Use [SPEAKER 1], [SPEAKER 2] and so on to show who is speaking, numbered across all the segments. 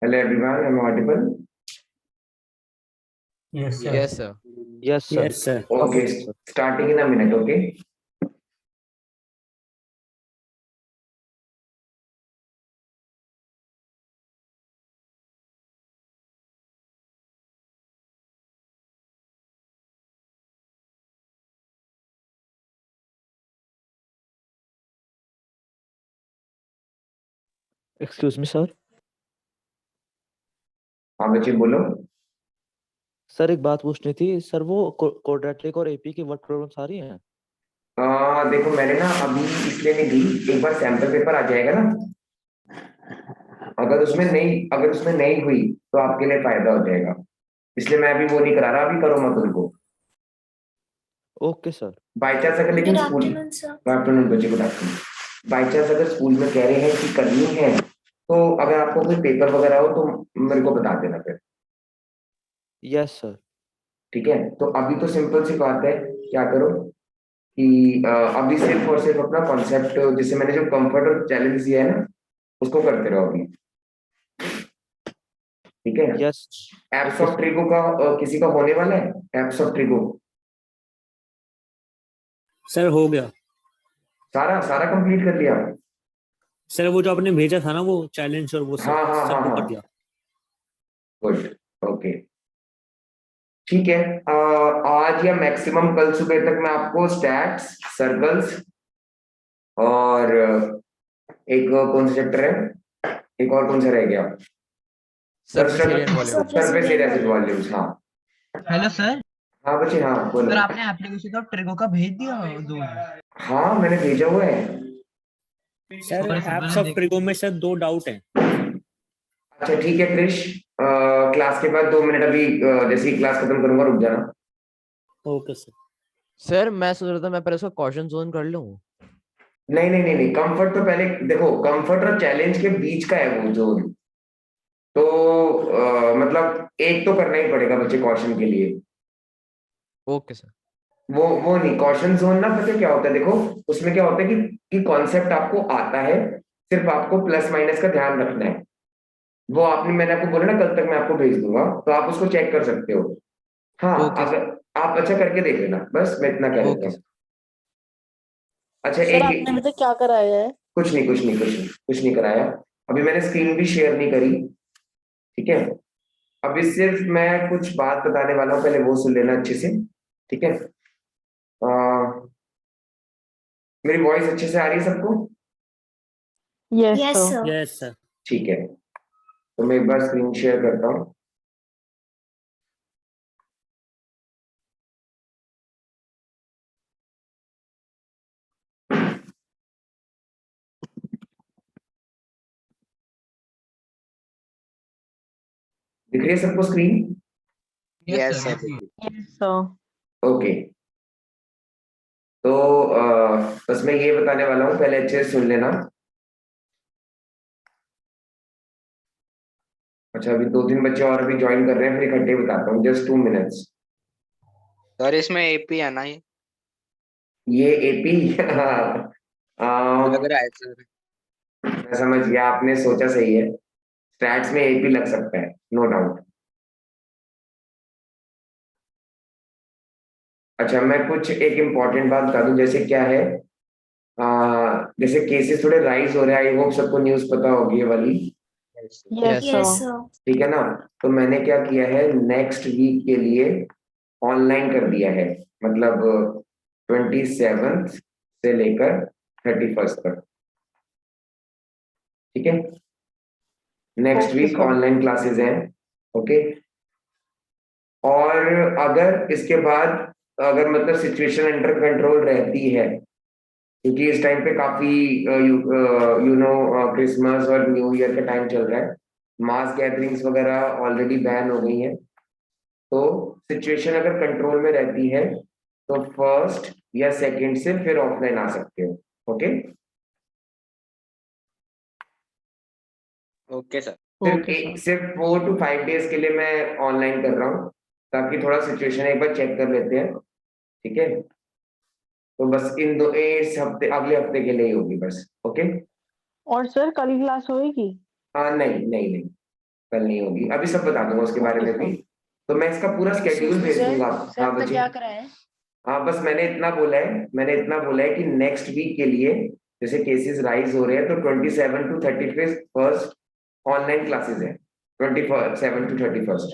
[SPEAKER 1] Hello everyone, am I audible?
[SPEAKER 2] Yes, sir.
[SPEAKER 3] Yes, sir.
[SPEAKER 4] Yes, sir.
[SPEAKER 2] Yes, sir.
[SPEAKER 1] Okay,
[SPEAKER 4] sir.
[SPEAKER 1] starting in a minute, okay?
[SPEAKER 4] Excuse me, sir.
[SPEAKER 1] हाँ बच्चे बोलो।
[SPEAKER 4] Sir एक बात पूछनी थी sir, वो quadratic और एपी की वर्क प्रॉब्लम्स आ रही हैं?
[SPEAKER 1] देखो मैंने ना अभी इसलिए नहीं दी, एक बार सैंपल पेपर आ जाएगा ना, अगर उसमें नहीं हुई तो आपके लिए फायदा हो जाएगा, इसलिए मैं अभी वो नहीं करा रहा, अभी करो मत उनको।
[SPEAKER 4] Okay sir.
[SPEAKER 1] बाई चांस अगर लेकिन स्कूल, गुड आफ्टरनून बच्चे, गुड आफ्टरनून। बाई चांस अगर स्कूल में कह रहे हैं कि करनी है, तो अगर आपको कोई पेपर वगैरह हो तो मेरे को बता देना फिर।
[SPEAKER 4] Yes sir.
[SPEAKER 1] ठीक है, तो अभी तो सिंपल सी बात है, क्या करो कि अभी सिर्फ और सिर्फ अपना कॉन्सेप्ट, जिससे मैंने जो कंफर्ट और चैलेंज दिया है ना, उसको करते रहो अभी। ठीक है,
[SPEAKER 4] यस।
[SPEAKER 1] एप्स ऑफ ट्रिगो का किसी का होने वाला है? एप्स ऑफ ट्रिगो
[SPEAKER 2] सर हो गया।
[SPEAKER 1] सारा सारा कंप्लीट कर लिया?
[SPEAKER 2] सर वो जो आपने भेजा था ना, वो चैलेंज और वो सब
[SPEAKER 1] हाँ हाँ
[SPEAKER 2] सर
[SPEAKER 1] हाँ
[SPEAKER 2] वो कर
[SPEAKER 1] हाँ,
[SPEAKER 2] दिया।
[SPEAKER 1] गुड, ओके, ठीक है। आज या मैक्सिमम कल सुबह तक मैं आपको स्टैट्स, सर्कल्स और एक कौन सा चैप्टर है, एक और कौन सा रह गया,
[SPEAKER 3] Surface area and volume.
[SPEAKER 1] Surface area से वॉल्यूम्स। हाँ
[SPEAKER 5] हेलो सर।
[SPEAKER 1] हाँ बच्चे, हाँ बोलो।
[SPEAKER 5] सर आपने एप्लीकेशन तो ट्रिगो का भेज दिया दो।
[SPEAKER 1] हाँ मैंने भेजा हुआ है।
[SPEAKER 2] सर
[SPEAKER 5] Sorry sir,
[SPEAKER 2] एप्स
[SPEAKER 5] मैंने
[SPEAKER 2] ऑफ ट्रिगो में सर 2 डाउट हैं।
[SPEAKER 1] अच्छा ठीक है क्रिश, क्लास के बाद 2 मिनट अभी, जैसे ही क्लास खत्म करूंगा रुक जाना।
[SPEAKER 2] Okay sir.
[SPEAKER 3] सर मैं सोच रहा था मैं पहले उसका क्वेश्चन जोन कर लूं।
[SPEAKER 1] नहीं नहीं नहीं नहीं, कंफर्ट तो पहले देखो, कंफर्ट और चैलेंज के बीच का है वो जोन, तो मतलब एक तो करना ही पड़ेगा बच्चे कौशन के लिए।
[SPEAKER 3] Okay sir.
[SPEAKER 1] वो नहीं, कौशन जोन ना, पता है क्या होता है, देखो उसमें क्या होता है कि कॉन्सेप्ट आपको आता है, सिर्फ आपको प्लस माइनस का ध्यान रखना है। वो आपने, मैंने आपको बोला ना कल तक मैं आपको भेज दूंगा, तो आप उसको चेक कर सकते हो। हाँ
[SPEAKER 3] ओके सर।
[SPEAKER 1] अगर आप अच्छा करके देख लेना, बस मैं इतना कह देता
[SPEAKER 3] ओके
[SPEAKER 1] हूँ।
[SPEAKER 3] सर।
[SPEAKER 1] अच्छा
[SPEAKER 6] सर आपने अभी तक क्या कराया है?
[SPEAKER 1] कुछ नहीं कुछ नहीं कुछ नहीं कुछ नहीं कराया, अभी मैंने स्क्रीन भी शेयर नहीं करी। ठीक है, अभी सिर्फ मैं कुछ बात बताने वाला हूँ, पहले वो सुन लेना अच्छे से। ठीक है, मेरी वॉइस अच्छे से आ रही है सबको?
[SPEAKER 6] Yes sir.
[SPEAKER 2] Yes sir.
[SPEAKER 1] ठीक है, तो मैं एक बार स्क्रीन शेयर करता हूँ। दिख रही है सबको screen?
[SPEAKER 5] Yes sir.
[SPEAKER 6] Yes sir.
[SPEAKER 1] Okay, तो बस मैं ये बताने वाला हूँ, पहले अच्छे से सुन लेना। अच्छा अभी 2-3 बच्चे और अभी ज्वाइन कर रहे हैं, फिर इकट्ठे बताता हूँ, जस्ट 2 मिनट्स।
[SPEAKER 7] सर इसमें एपी है ना
[SPEAKER 1] ये एपी
[SPEAKER 7] लग रहा है सर।
[SPEAKER 1] मैं समझ गया, आपने सोचा सही है, स्टैट्स में एपी लग सकता है, नो डाउट। अच्छा मैं कुछ एक इम्पॉर्टेंट बात बता दूं, जैसे क्या है, जैसे केसेस थोड़े राइज हो रहे हैं, आई होप सबको न्यूज़ पता होगी ये वाली।
[SPEAKER 6] Yes
[SPEAKER 3] Yes.
[SPEAKER 6] सर।
[SPEAKER 1] ठीक है ना, तो मैंने क्या किया है, नेक्स्ट वीक के लिए ऑनलाइन कर दिया है, मतलब 27 से लेकर 31 तक। ठीक है, next
[SPEAKER 6] okay
[SPEAKER 1] week
[SPEAKER 6] sir.
[SPEAKER 1] Online classes हैं। ओके, और अगर इसके बाद, अगर मतलब सिचुएशन अंडर कंट्रोल रहती है, क्योंकि इस टाइम पे काफी यू नो क्रिसमस और न्यू ईयर का टाइम चल रहा है, मास गैदरिंग्स वगैरह ऑलरेडी बैन हो गई हैं, तो सिचुएशन अगर कंट्रोल में रहती है तो फर्स्ट या सेकंड से फिर ऑफलाइन आ सकते हो। Okay,
[SPEAKER 7] okay sir.
[SPEAKER 1] सिर्फ
[SPEAKER 6] ओके सर।
[SPEAKER 1] सिर्फ 4 to 5 डेज के लिए मैं ऑनलाइन कर रहा हूँ, ताकि थोड़ा सिचुएशन एक बार चेक कर लेते हैं। ठीक है, तो बस इस हफ्ते, अगले हफ्ते के लिए ही होगी बस। ओके,
[SPEAKER 6] और सर कल क्लास होएगी?
[SPEAKER 1] नहीं नहीं नहीं, कल नहीं होगी, अभी सब बता दूंगा उसके बारे में भी। तो मैं इसका पूरा स्केड्यूल भेज दूंगा। हाँ बच्चे,
[SPEAKER 5] क्या कराया है?
[SPEAKER 1] हाँ बस मैंने इतना बोला है कि नेक्स्ट वीक के लिए जैसे केसेस राइज हो रहे हैं तो 27 to 31 ऑनलाइन क्लासेस है। 27 to 31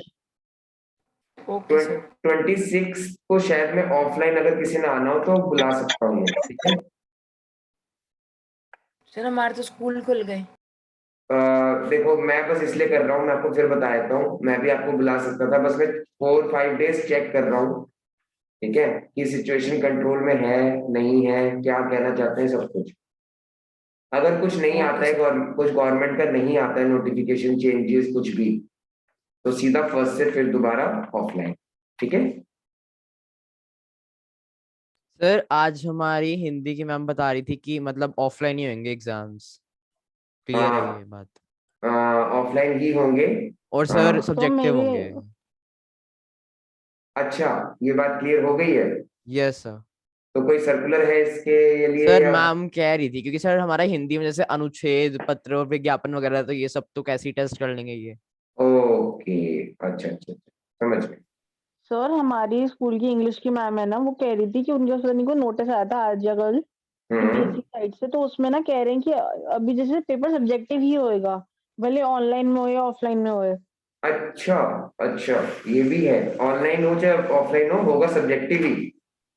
[SPEAKER 5] ओके सर।
[SPEAKER 1] 26 को शायद मैं ऑफलाइन अगर किसी ने आना हो तो बुला सकता हूँ, ठीक है।
[SPEAKER 5] सर हमारे तो स्कूल खुल गए।
[SPEAKER 1] देखो मैं बस इसलिए कर रहा हूँ, मैं आपको फिर बता देता हूँ, मैं भी आपको बुला सकता था, बस मैं 4-5 डेज चेक कर रहा हूँ, ठीक है, कि सिचुएशन कंट्रोल में है नहीं है, क्या कहना चाहते हैं सब कुछ। अगर कुछ नहीं आता है, कुछ गवर्नमेंट का नहीं आता है नोटिफिकेशन चेंजेस कुछ भी, तो सीधा फर्स्ट से फिर दोबारा ऑफलाइन, ठीक है।
[SPEAKER 3] सर आज हमारी हिंदी की मैम बता रही थी कि मतलब ऑफलाइन ही होंगे एग्जाम्स। क्लियर है
[SPEAKER 1] हाँ।
[SPEAKER 3] ये बात?
[SPEAKER 1] ऑफलाइन ही होंगे।
[SPEAKER 3] और सर
[SPEAKER 1] हाँ।
[SPEAKER 3] सब्जेक्टिव होंगे।
[SPEAKER 1] अच्छा, ये बात क्लियर हो गई है?
[SPEAKER 3] Yes sir.
[SPEAKER 1] तो कोई सर्कुलर है इसके लिए
[SPEAKER 3] सर
[SPEAKER 1] या?
[SPEAKER 3] मैम कह रही थी क्योंकि सर हमारा हिंदी में जैसे अनुच्छेद पत्र और विज्ञापन वगैरह, तो ये सब तो कैसे ही टेस्ट कर लेंगे ये।
[SPEAKER 1] ओके, अच्छा अच्छा अच्छा, समझ गए।
[SPEAKER 6] सर हमारी स्कूल की इंग्लिश की मैम है ना, वो कह रही थी कि उनके सर को नोटिस आया था आज या कल सीबीएसई साइड से, तो उसमें ना कह रहे हैं कि अभी जैसे पेपर सब्जेक्टिव ही होएगा, भले ऑनलाइन में हो या ऑफलाइन में होए।
[SPEAKER 1] अच्छा अच्छा, ये भी है, ऑनलाइन हो चाहे ऑफलाइन हो, होगा सब्जेक्टिव ही।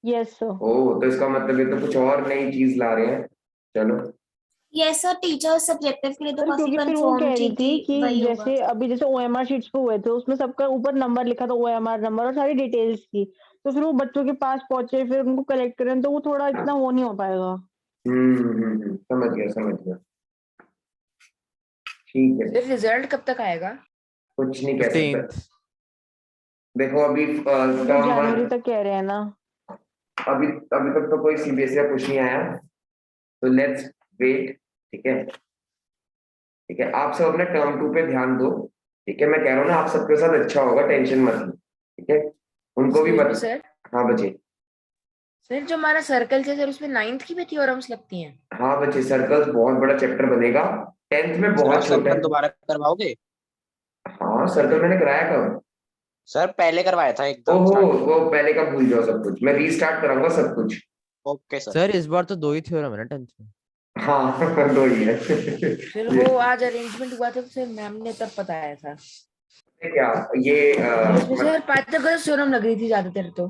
[SPEAKER 6] Yes sir.
[SPEAKER 1] ओ, तो इसका मतलब ये तो कुछ और नई चीज ला रहे हैं। चलो।
[SPEAKER 8] यस सर, टीचर सब्जेक्टिव के लिए तो
[SPEAKER 6] सर
[SPEAKER 8] काफी
[SPEAKER 6] क्योंकि फिर वो
[SPEAKER 8] कंफर्म
[SPEAKER 6] कह रही
[SPEAKER 8] थी
[SPEAKER 6] थी
[SPEAKER 8] कि वही
[SPEAKER 6] कि
[SPEAKER 8] होगा।
[SPEAKER 6] जैसे अभी जैसे ओएमआर शीट्स पे हुए थे, उसमें सबका ऊपर नंबर लिखा था, ओएमआर नंबर और सारी डिटेल्स थी, तो फिर वो बच्चों के पास पहुंचे, फिर उनको कलेक्ट करें, तो वो थोड़ा इतना वो नहीं हो पाएगा।
[SPEAKER 1] समझ गया समझ गया, ठीक है।
[SPEAKER 5] सर रिजल्ट कब तक आएगा?
[SPEAKER 1] कुछ नहीं कह
[SPEAKER 3] 15th।
[SPEAKER 1] सकता। देखो अभी
[SPEAKER 6] वो
[SPEAKER 1] टर्म
[SPEAKER 6] जनवरी
[SPEAKER 1] 1,
[SPEAKER 6] तक कह रहे हैं ना।
[SPEAKER 1] अभी अभी तक तो कोई सीबीएसई का कुछ नहीं आया, तो लेट्स वेट, ठीक है। ठीक है, आप सब अपने टर्म 2 पे ध्यान दो, ठीक है, मैं कह रहा हूँ ना आप सबके साथ अच्छा होगा, टेंशन मत लो, ठीक है। उनको भी
[SPEAKER 5] Excuse me,
[SPEAKER 1] बता।
[SPEAKER 5] सर।
[SPEAKER 1] हाँ बच्चे।
[SPEAKER 5] सर जो हमारा सर्कल है सर, उसमें 9th की भी थ्योरम्स लगती हैं।
[SPEAKER 1] हाँ बच्चे, सर्कल्स बहुत बड़ा चैप्टर बनेगा, 10th में बहुत छोटा है।
[SPEAKER 7] दोबारा करवाओगे?
[SPEAKER 1] हाँ सर्कल मैंने कराया कब?
[SPEAKER 7] सर पहले करवाया था एकदम
[SPEAKER 1] ओहो,
[SPEAKER 7] स्टार्टिंग में।
[SPEAKER 1] वो पहले का भूल जाओ सब कुछ, मैं रीस्टार्ट कराऊंगा सब कुछ।
[SPEAKER 7] Okay sir.
[SPEAKER 3] सर इस बार तो 2 ही थ्योरम है ना 10th में।
[SPEAKER 1] हाँ दो ही है।
[SPEAKER 5] फिर वो आज अरेंजमेंट हुआ था तो फिर मैम ने तब बताया था।
[SPEAKER 1] क्या ये
[SPEAKER 5] इसमें सर पाइथागोरस थ्योरम लग रही थी ज्यादातर तो।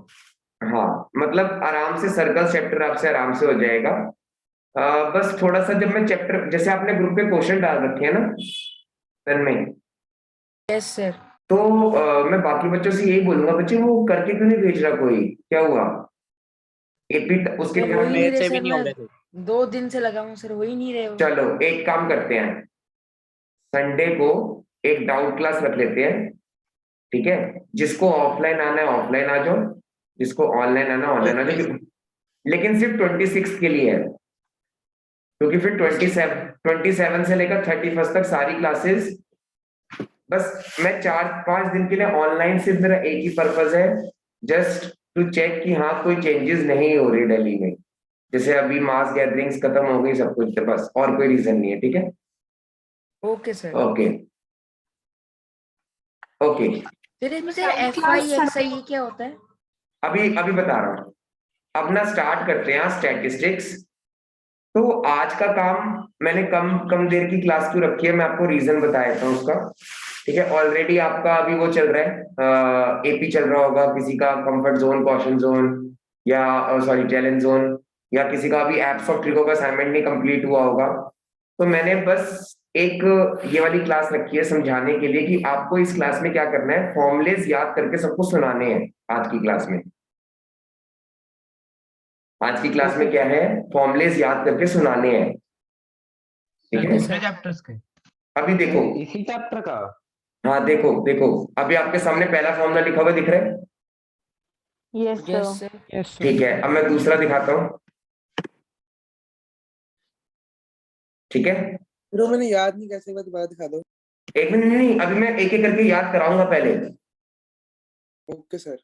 [SPEAKER 1] हाँ मतलब आराम से सर्कल चैप्टर आपसे आराम से हो जाएगा। बस थोड़ा सा जब मैं चैप्टर, जैसे आपने ग्रुप पे क्वेश्चन डाल रखे हैं ना पेन में,
[SPEAKER 5] यस सर।
[SPEAKER 1] तो मैं बाकी बच्चों से यही बोलूंगा, बच्चे वो करके क्यों नहीं भेज रहा कोई, क्या हुआ? एपी उसके
[SPEAKER 5] सर
[SPEAKER 1] लिए
[SPEAKER 5] हो ही नहीं रहे
[SPEAKER 7] से भी
[SPEAKER 5] सर,
[SPEAKER 7] नहीं हो
[SPEAKER 5] मैं
[SPEAKER 7] रहे थे।
[SPEAKER 5] 2 दिन से लगा हूँ सर, हो ही नहीं रहे वो।
[SPEAKER 1] चलो एक काम करते हैं, संडे को एक डाउट क्लास रख लेते हैं, ठीक है। जिसको ऑफलाइन आना है ऑफलाइन आ जाओ, जिसको ऑनलाइन आना ऑनलाइन आ
[SPEAKER 7] Okay,
[SPEAKER 1] जाओ, लेकिन सिर्फ 26 के लिए है, क्योंकि फिर 27 से लेकर 31 तक सारी क्लासेस, बस मैं 4-5 दिन के लिए ऑनलाइन, सिर्फ मेरा एक ही पर्पज है, जस्ट टू चेक कि हाँ कोई चेंजेस नहीं हो रही दिल्ली में, जैसे अभी मास गैदरिंग्स खत्म हो गई सब कुछ, बस और कोई रीजन नहीं है, ठीक है।
[SPEAKER 5] Okay sir.
[SPEAKER 1] ओके ओके,
[SPEAKER 5] फिर इसमें सर FI XI ये क्या होता है?
[SPEAKER 1] अभी अभी बता रहा हूँ। अब ना स्टार्ट करते हैं स्टैटिस्टिक्स। तो आज का काम मैंने कम कम देर की क्लास क्यों रखी है, मैं आपको रीजन बता देता हूँ उसका, ठीक है। ऑलरेडी आपका अभी वो चल रहा है, एपी चल रहा होगा, किसी का कंफर्ट जोन, कॉशन जोन, या सॉरी चैलेंज जोन, या किसी का अभी एप्स ऑफ ट्रिको का असाइनमेंट नहीं कंप्लीट हुआ होगा। तो मैंने बस एक ये वाली क्लास रखी है समझाने के लिए कि आपको इस क्लास में क्या करना है, फॉर्मुलेज याद करके सबको सुनाने हैं आज की क्लास में। आज की क्लास में क्या है, फॉर्मुलेज याद करके सुनाने हैं, ठीक है।
[SPEAKER 5] चैप्टर्स के।
[SPEAKER 1] अभी देखो,
[SPEAKER 7] इसी चैप्टर का।
[SPEAKER 1] हाँ देखो देखो, अभी आपके सामने पहला फॉर्मूला लिखा हुआ दिख रहा है,
[SPEAKER 6] यस
[SPEAKER 5] यस
[SPEAKER 6] सर।
[SPEAKER 5] सर।
[SPEAKER 1] ठीक है। अब मैं दूसरा दिखाता हूँ, ठीक है।
[SPEAKER 9] मैंने याद नहीं, कैसे दोबारा दिखा दो।
[SPEAKER 1] एक मिनट, नहीं अभी मैं एक एक करके याद कराऊंगा पहले,
[SPEAKER 9] ओके सर।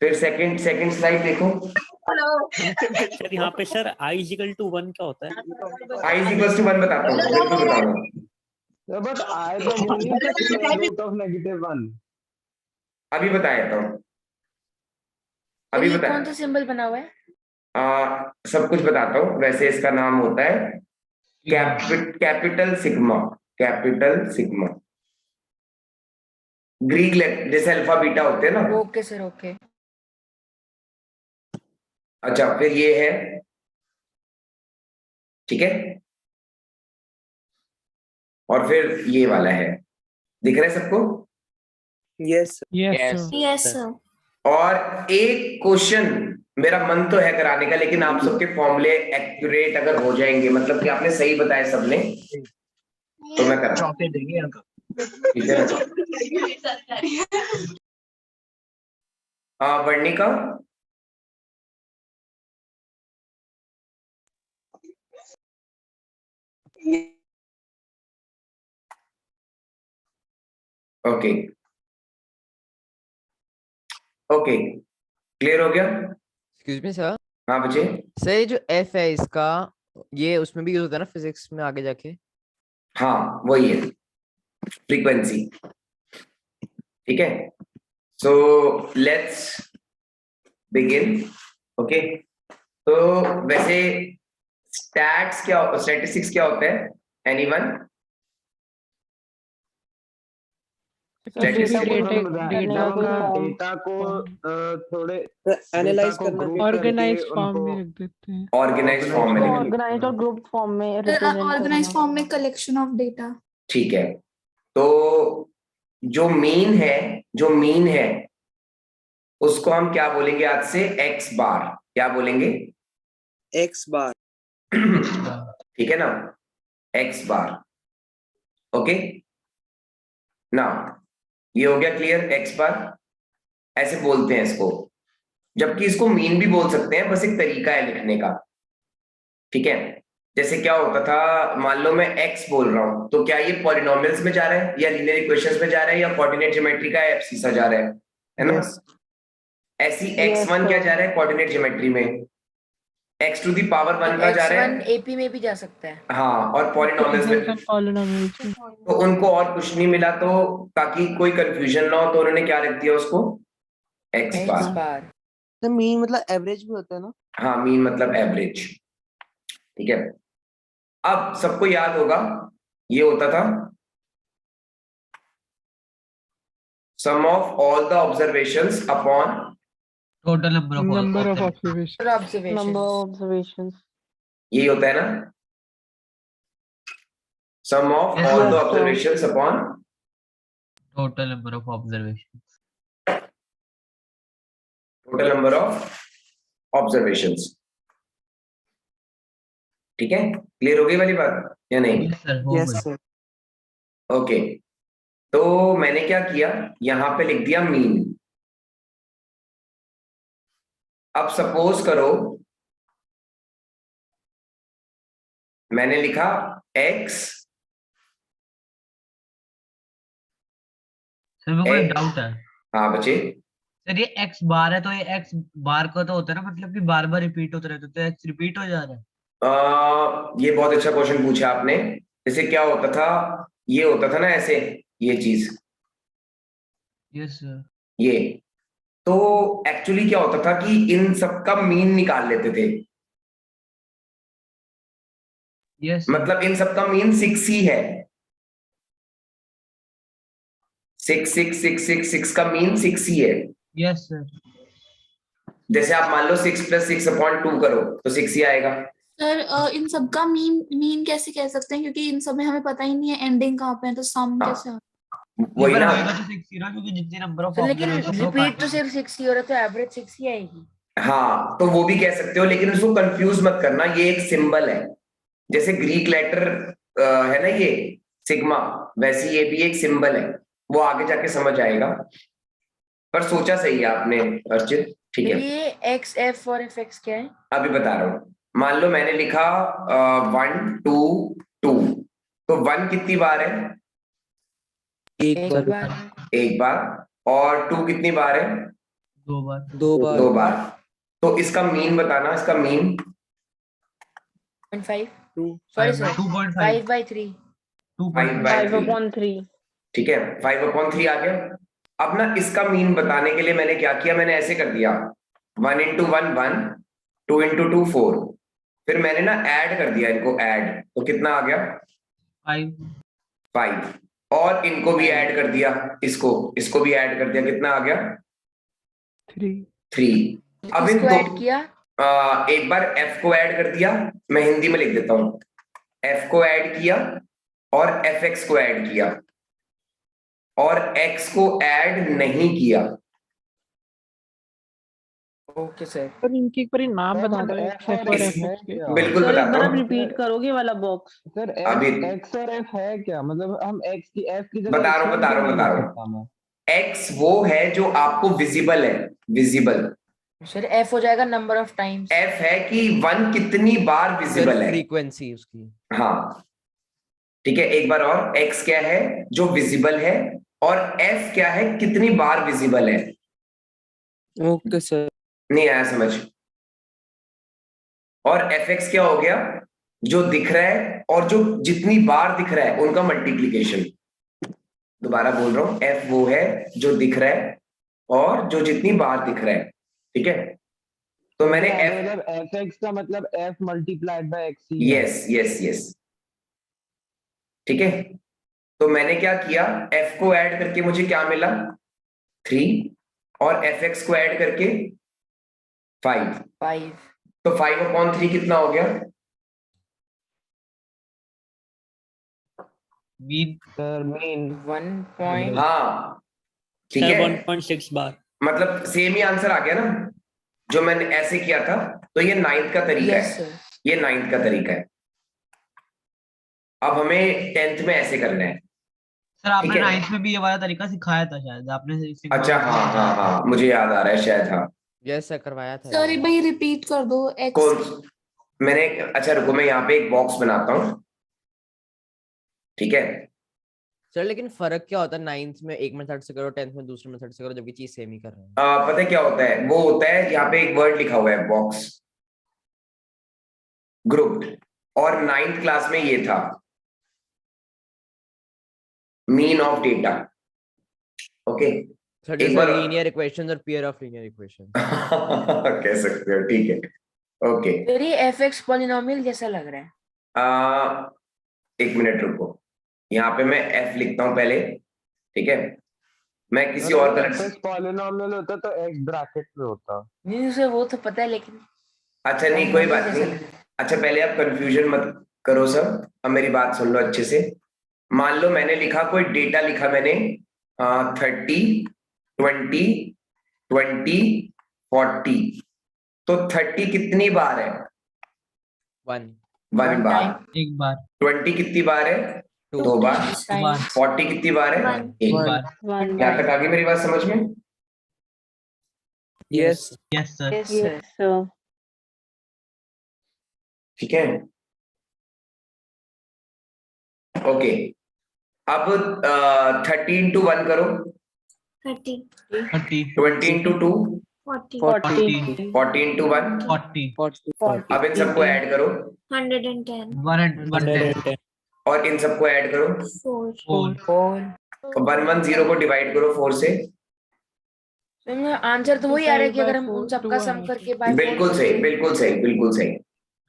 [SPEAKER 1] फिर सेकंड सेकंड स्लाइड देखो।
[SPEAKER 2] सर यहाँ पे सर I = 1 क्या होता है?
[SPEAKER 1] I = 1 बताता हूँ, बिल्कुल बताऊंगा।
[SPEAKER 10] But I believe the square root of -1.
[SPEAKER 1] अभी बता देता हूँ, अभी
[SPEAKER 5] ये
[SPEAKER 1] बता,
[SPEAKER 5] कौन सा सिंबल बना हुआ है?
[SPEAKER 1] सब कुछ बताता हूँ। वैसे इसका नाम होता है capital sigma, capital sigma. Greek जैसे अल्फा बीटा होते हैं ना।
[SPEAKER 5] Okay sir, okay.
[SPEAKER 1] अच्छा, फिर ये है, ठीक है, और फिर ये वाला है, दिख रहा है सबको?
[SPEAKER 9] Yes
[SPEAKER 7] yes
[SPEAKER 8] yes sir.
[SPEAKER 1] और एक क्वेश्चन मेरा मन तो है कराने का, लेकिन आप सबके फॉर्मूले एक्यूरेट अगर हो जाएंगे, मतलब कि आपने सही बताया सबने, तो मैं करा,
[SPEAKER 7] चॉकलेट देंगे अंकल।
[SPEAKER 1] ठीक है। हाँ, वर्णिका, ओके ओके, क्लियर हो गया?
[SPEAKER 3] Excuse me sir.
[SPEAKER 1] हाँ बच्चे।
[SPEAKER 3] सर ये जो एफ है इसका, ये उसमें भी यूज होता है ना फिजिक्स में आगे जाके?
[SPEAKER 1] हाँ वही है, फ्रीक्वेंसी, ठीक है। So let's begin, okay. तो वैसे स्टैटिस्टिक्स क्या होता है? Anyone?
[SPEAKER 10] Statistics
[SPEAKER 6] data
[SPEAKER 10] data data को थोड़े
[SPEAKER 9] एनालाइज
[SPEAKER 10] को
[SPEAKER 9] करना,
[SPEAKER 10] group
[SPEAKER 11] ऑर्गेनाइज
[SPEAKER 10] करके
[SPEAKER 11] फॉर्म में
[SPEAKER 10] उनको
[SPEAKER 11] रख देते हैं।
[SPEAKER 1] ऑर्गेनाइज फॉर्म में लिख लो।
[SPEAKER 6] ऑर्गेनाइज और ग्रुप फॉर्म में रिप्रेजेंट
[SPEAKER 8] ऑर्गेनाइज
[SPEAKER 6] करना।
[SPEAKER 8] फॉर्म में कलेक्शन ऑफ डेटा।
[SPEAKER 1] ठीक है, तो जो मीन है, जो मीन है उसको हम क्या बोलेंगे आज से? एक्स बार। क्या बोलेंगे?
[SPEAKER 9] एक्स बार।
[SPEAKER 1] ठीक है ना, एक्स बार, ओके ना। ये हो गया क्लियर, एक्स बार ऐसे बोलते हैं इसको, जबकि इसको मीन भी बोल सकते हैं, बस एक तरीका है लिखने का, ठीक है। जैसे क्या होता था, मान लो मैं x बोल रहा हूं, तो क्या ये पॉलिनोमियल्स में जा रहा है, या लीनियर इक्वेशंस में जा रहा है, या कोऑर्डिनेट ज्योमेट्री का एब्सिसा जा रहा है ना?
[SPEAKER 9] Yes.
[SPEAKER 1] ऐसी x1 क्या जा रहा है कोऑर्डिनेट ज्योमेट्री में? x टू दी पावर 1 का जा रहा है,
[SPEAKER 5] X1 AP में भी जा सकता है।
[SPEAKER 1] हाँ, और पॉलिनोमियल्स में
[SPEAKER 11] पॉलिनोमियल्स में।
[SPEAKER 1] तो उनको और कुछ नहीं मिला, तो ताकि कोई कंफ्यूजन ना हो तो उन्होंने क्या रख दिया उसको? एक्स
[SPEAKER 5] X
[SPEAKER 1] बार।
[SPEAKER 5] बार।
[SPEAKER 9] तो मीन मतलब एवरेज भी होता है ना?
[SPEAKER 1] हाँ, मीन मतलब एवरेज, ठीक है। अब सबको याद होगा ये होता था sum of all the observations upon
[SPEAKER 7] total
[SPEAKER 11] number of observation.
[SPEAKER 6] Number of observations.
[SPEAKER 1] यही होता है ना, sum of all the observations upon
[SPEAKER 7] total number of observation.
[SPEAKER 1] Total number of observations, ठीक है। क्लियर हो गई वाली बात या नहीं?
[SPEAKER 9] Yes sir.
[SPEAKER 1] ओके, तो मैंने क्या किया, यहां पे लिख दिया मीन। अब सपोज करो मैंने लिखा x,
[SPEAKER 7] सर मेरे को एक डाउट है।
[SPEAKER 1] हाँ बच्चे।
[SPEAKER 7] सर ये x बार है, तो ये x बार का तो होता है ना, मतलब कि बार बार रिपीट होता रहता है, तो x रिपीट हो जा रहा है।
[SPEAKER 1] ये बहुत अच्छा क्वेश्चन पूछा आपने। जैसे क्या होता था, ये होता था ना ऐसे, ये चीज,
[SPEAKER 7] यस सर।
[SPEAKER 1] ये तो एक्चुअली क्या होता था कि इन सबका मीन निकाल लेते थे।
[SPEAKER 7] यस
[SPEAKER 1] मतलब इन सबका मीन 6 ही है, 6 6 6 6 6 का मीन 6 ही है।
[SPEAKER 7] Yes sir.
[SPEAKER 1] जैसे आप मान लो 6 + 6/2 करो तो 6 ही आएगा।
[SPEAKER 8] सर इन सब का मीन कैसे कह सकते हैं, क्योंकि इन सब में हमें पता ही नहीं है एंडिंग कहाँ पे है, तो सम कैसे होगा?
[SPEAKER 1] वही ना,
[SPEAKER 7] तो 6 ही ना, क्योंकि जितने नंबर ऑफ
[SPEAKER 5] तो लेकिन रिपीट तो सिर्फ 6 ही हो रहा, तो एवरेज 6 ही आएगी।
[SPEAKER 1] हाँ तो वो भी कह सकते हो, लेकिन उसको कंफ्यूज मत करना, ये एक सिंबल है। जैसे ग्रीक लेटर है ना ये सिग्मा, वैसे ये भी एक सिंबल है, वो आगे जाके समझ आएगा। पर सोचा सही है आपने अर्चित, ठीक है।
[SPEAKER 5] ये XF और FX क्या है?
[SPEAKER 1] अभी बता रहा हूँ। मान लो मैंने लिखा 1 2 2, तो 1 कितनी बार है?
[SPEAKER 5] एक बार।
[SPEAKER 1] एक बार। और 2 कितनी बार है?
[SPEAKER 7] 2 बार।
[SPEAKER 9] 2 बार।
[SPEAKER 1] 2 बार। तो इसका मीन बताना, इसका मीन
[SPEAKER 5] 0.5
[SPEAKER 9] 2
[SPEAKER 5] सॉरी सर
[SPEAKER 7] 2.5
[SPEAKER 5] 5/3
[SPEAKER 6] 5/3
[SPEAKER 1] ठीक है, 5/3 आ गया। अब ना इसका मीन बताने के लिए मैंने क्या किया, मैंने ऐसे कर दिया 1 into 1 1, 2 into 2 4, फिर मैंने ना ऐड कर दिया इनको, ऐड, तो कितना आ गया 5, और इनको भी ऐड कर दिया, इसको भी ऐड कर दिया, कितना आ गया 3। अब इन
[SPEAKER 5] इसको
[SPEAKER 1] दो
[SPEAKER 5] ऐड किया,
[SPEAKER 1] एक बार f को ऐड कर दिया, मैं हिंदी में लिख देता हूं, f को ऐड किया और fx को ऐड किया, और x को ऐड नहीं किया।
[SPEAKER 5] Okay sir.
[SPEAKER 11] पर इनके एक बार नाम बता दो,
[SPEAKER 10] F
[SPEAKER 11] F और
[SPEAKER 1] इस-
[SPEAKER 11] FX के।
[SPEAKER 1] बिल्कुल
[SPEAKER 6] सर एक
[SPEAKER 1] बताता
[SPEAKER 6] बार आप
[SPEAKER 1] हूँ,
[SPEAKER 6] रिपीट करोगे ये वाला बॉक्स?
[SPEAKER 10] सर
[SPEAKER 1] अभी
[SPEAKER 10] x और f है क्या, मतलब हम x की जगह
[SPEAKER 1] बता रहा हूँ,
[SPEAKER 10] x1
[SPEAKER 1] बता रहा हूँ,
[SPEAKER 10] क्यों
[SPEAKER 1] बता
[SPEAKER 10] नहीं
[SPEAKER 1] रहा
[SPEAKER 10] लिख
[SPEAKER 1] हूँ।
[SPEAKER 10] सकता मैं?
[SPEAKER 1] x वो है जो आपको विजिबल है, विजिबल।
[SPEAKER 5] सर एफ हो जाएगा नंबर ऑफ टाइम्स।
[SPEAKER 1] f है कि 1 कितनी बार विजिबल है,
[SPEAKER 3] फ्रीक्वेंसी उसकी।
[SPEAKER 1] हाँ ठीक है। एक बार और, x क्या है जो विजिबल है, और f क्या है कितनी बार विजिबल है।
[SPEAKER 9] Okay sir.
[SPEAKER 1] नहीं आया समझ? और fx क्या हो गया, जो दिख रहा है और जो जितनी बार दिख रहा है उनका मल्टीप्लीकेशन। दोबारा बोल रहा हूं, f वो है जो दिख रहा है और जो जितनी बार दिख रहा है, ठीक है। तो मैंने f,
[SPEAKER 10] मतलब fx का मतलब f मल्टीप्लाइड बाय x ही है।
[SPEAKER 1] यस यस यस, ठीक है। तो मैंने क्या किया, f को ऐड करके मुझे क्या मिला 3, और fx को ऐड करके 5।
[SPEAKER 5] 5
[SPEAKER 1] तो 5/3 कितना हो गया,
[SPEAKER 10] सर मीन
[SPEAKER 5] 1 पॉइंट।
[SPEAKER 1] हाँ ठीक
[SPEAKER 2] सर
[SPEAKER 1] है,
[SPEAKER 2] 1.6 बार।
[SPEAKER 1] मतलब सेम ही आंसर आ गया ना, जो मैंने ऐसे किया था। तो ये 9th का तरीका
[SPEAKER 5] यस
[SPEAKER 1] है,
[SPEAKER 5] सर।
[SPEAKER 1] ये 9th का तरीका है। अब हमें 10th में ऐसे करना है।
[SPEAKER 7] सर आपने
[SPEAKER 1] ठीक है।
[SPEAKER 7] 9th में भी ये वाला तरीका सिखाया था शायद आपने
[SPEAKER 1] अच्छा हाँ हाँ हाँ, मुझे याद आ रहा है शायद, हाँ।
[SPEAKER 3] यस सर, करवाया था
[SPEAKER 8] सॉरी
[SPEAKER 3] ये।
[SPEAKER 8] भाई रिपीट कर दो x
[SPEAKER 1] कौन मैंने, अच्छा रुको, मैं यहाँ पे एक बॉक्स बनाता हूँ, ठीक है।
[SPEAKER 3] सर लेकिन फर्क क्या होता है, 9th में एक मेथड से करो, 10th में दूसरे मेथड से करो, जबकि चीज सेम ही कर रहे हैं।
[SPEAKER 1] पता है क्या होता है, वो होता है यहाँ पे एक वर्ड लिखा हुआ है बॉक्स, ग्रुप्ड, और 9th क्लास में ये था mean of data, okay.
[SPEAKER 3] Sir
[SPEAKER 1] एक
[SPEAKER 3] जैसे
[SPEAKER 1] बार
[SPEAKER 3] लीनियर इक्वेशंस और पेयर ऑफ लीनियर इक्वेशन।
[SPEAKER 1] कह सकते हो, ठीक है, ओके।
[SPEAKER 5] सर ये एफ एक्स पॉलिनोमियल जैसा लग रहा है।
[SPEAKER 1] एक मिनट रुको, यहाँ पे मैं f लिखता हूँ पहले, ठीक है। मैं किसी और कलर से,
[SPEAKER 10] पॉलिनोमियल होता तो x ब्रैकेट में होता।
[SPEAKER 5] नहीं सर वो तो पता है, लेकिन
[SPEAKER 1] अच्छा नहीं कोई बात
[SPEAKER 5] जैसा
[SPEAKER 1] नहीं।
[SPEAKER 5] लग रहा है।
[SPEAKER 1] अच्छा पहले आप कंफ्यूजन मत करो सब, अब मेरी बात सुन लो अच्छे से। मान लो मैंने लिखा, कोई डेटा लिखा मैंने 30 20 20 40, तो 30 कितनी बार है,
[SPEAKER 3] 1
[SPEAKER 1] 1 बार।
[SPEAKER 7] एक बार
[SPEAKER 1] 20 कितनी बार है, 2 बार।
[SPEAKER 7] बार
[SPEAKER 1] 40 कितनी बार है, 1 बार। यहाँ तक आ गई मेरी बात समझ में?
[SPEAKER 9] Yes
[SPEAKER 7] yes sir.
[SPEAKER 5] Yes, sir.
[SPEAKER 6] Yes sir.
[SPEAKER 1] ठीक है, ओके। अब 30 into 1 करो,
[SPEAKER 8] 30
[SPEAKER 7] 30
[SPEAKER 1] 20 into 2,
[SPEAKER 8] 40
[SPEAKER 1] 40 into 1।
[SPEAKER 7] 40
[SPEAKER 1] अब इन सबको ऐड करो,
[SPEAKER 8] 110
[SPEAKER 7] 110
[SPEAKER 1] और इन सबको ऐड करो,
[SPEAKER 8] 4
[SPEAKER 7] 4
[SPEAKER 1] और 110 को डिवाइड करो 4 से।
[SPEAKER 5] आंसर तो वही आ रहा है कि अगर हम
[SPEAKER 11] 5/4
[SPEAKER 5] उन सबका
[SPEAKER 11] two
[SPEAKER 5] सम
[SPEAKER 11] आना
[SPEAKER 5] करके
[SPEAKER 11] चाहिए।
[SPEAKER 5] by 4
[SPEAKER 1] बिल्कुल सही, बिल्कुल सही, बिल्कुल सही।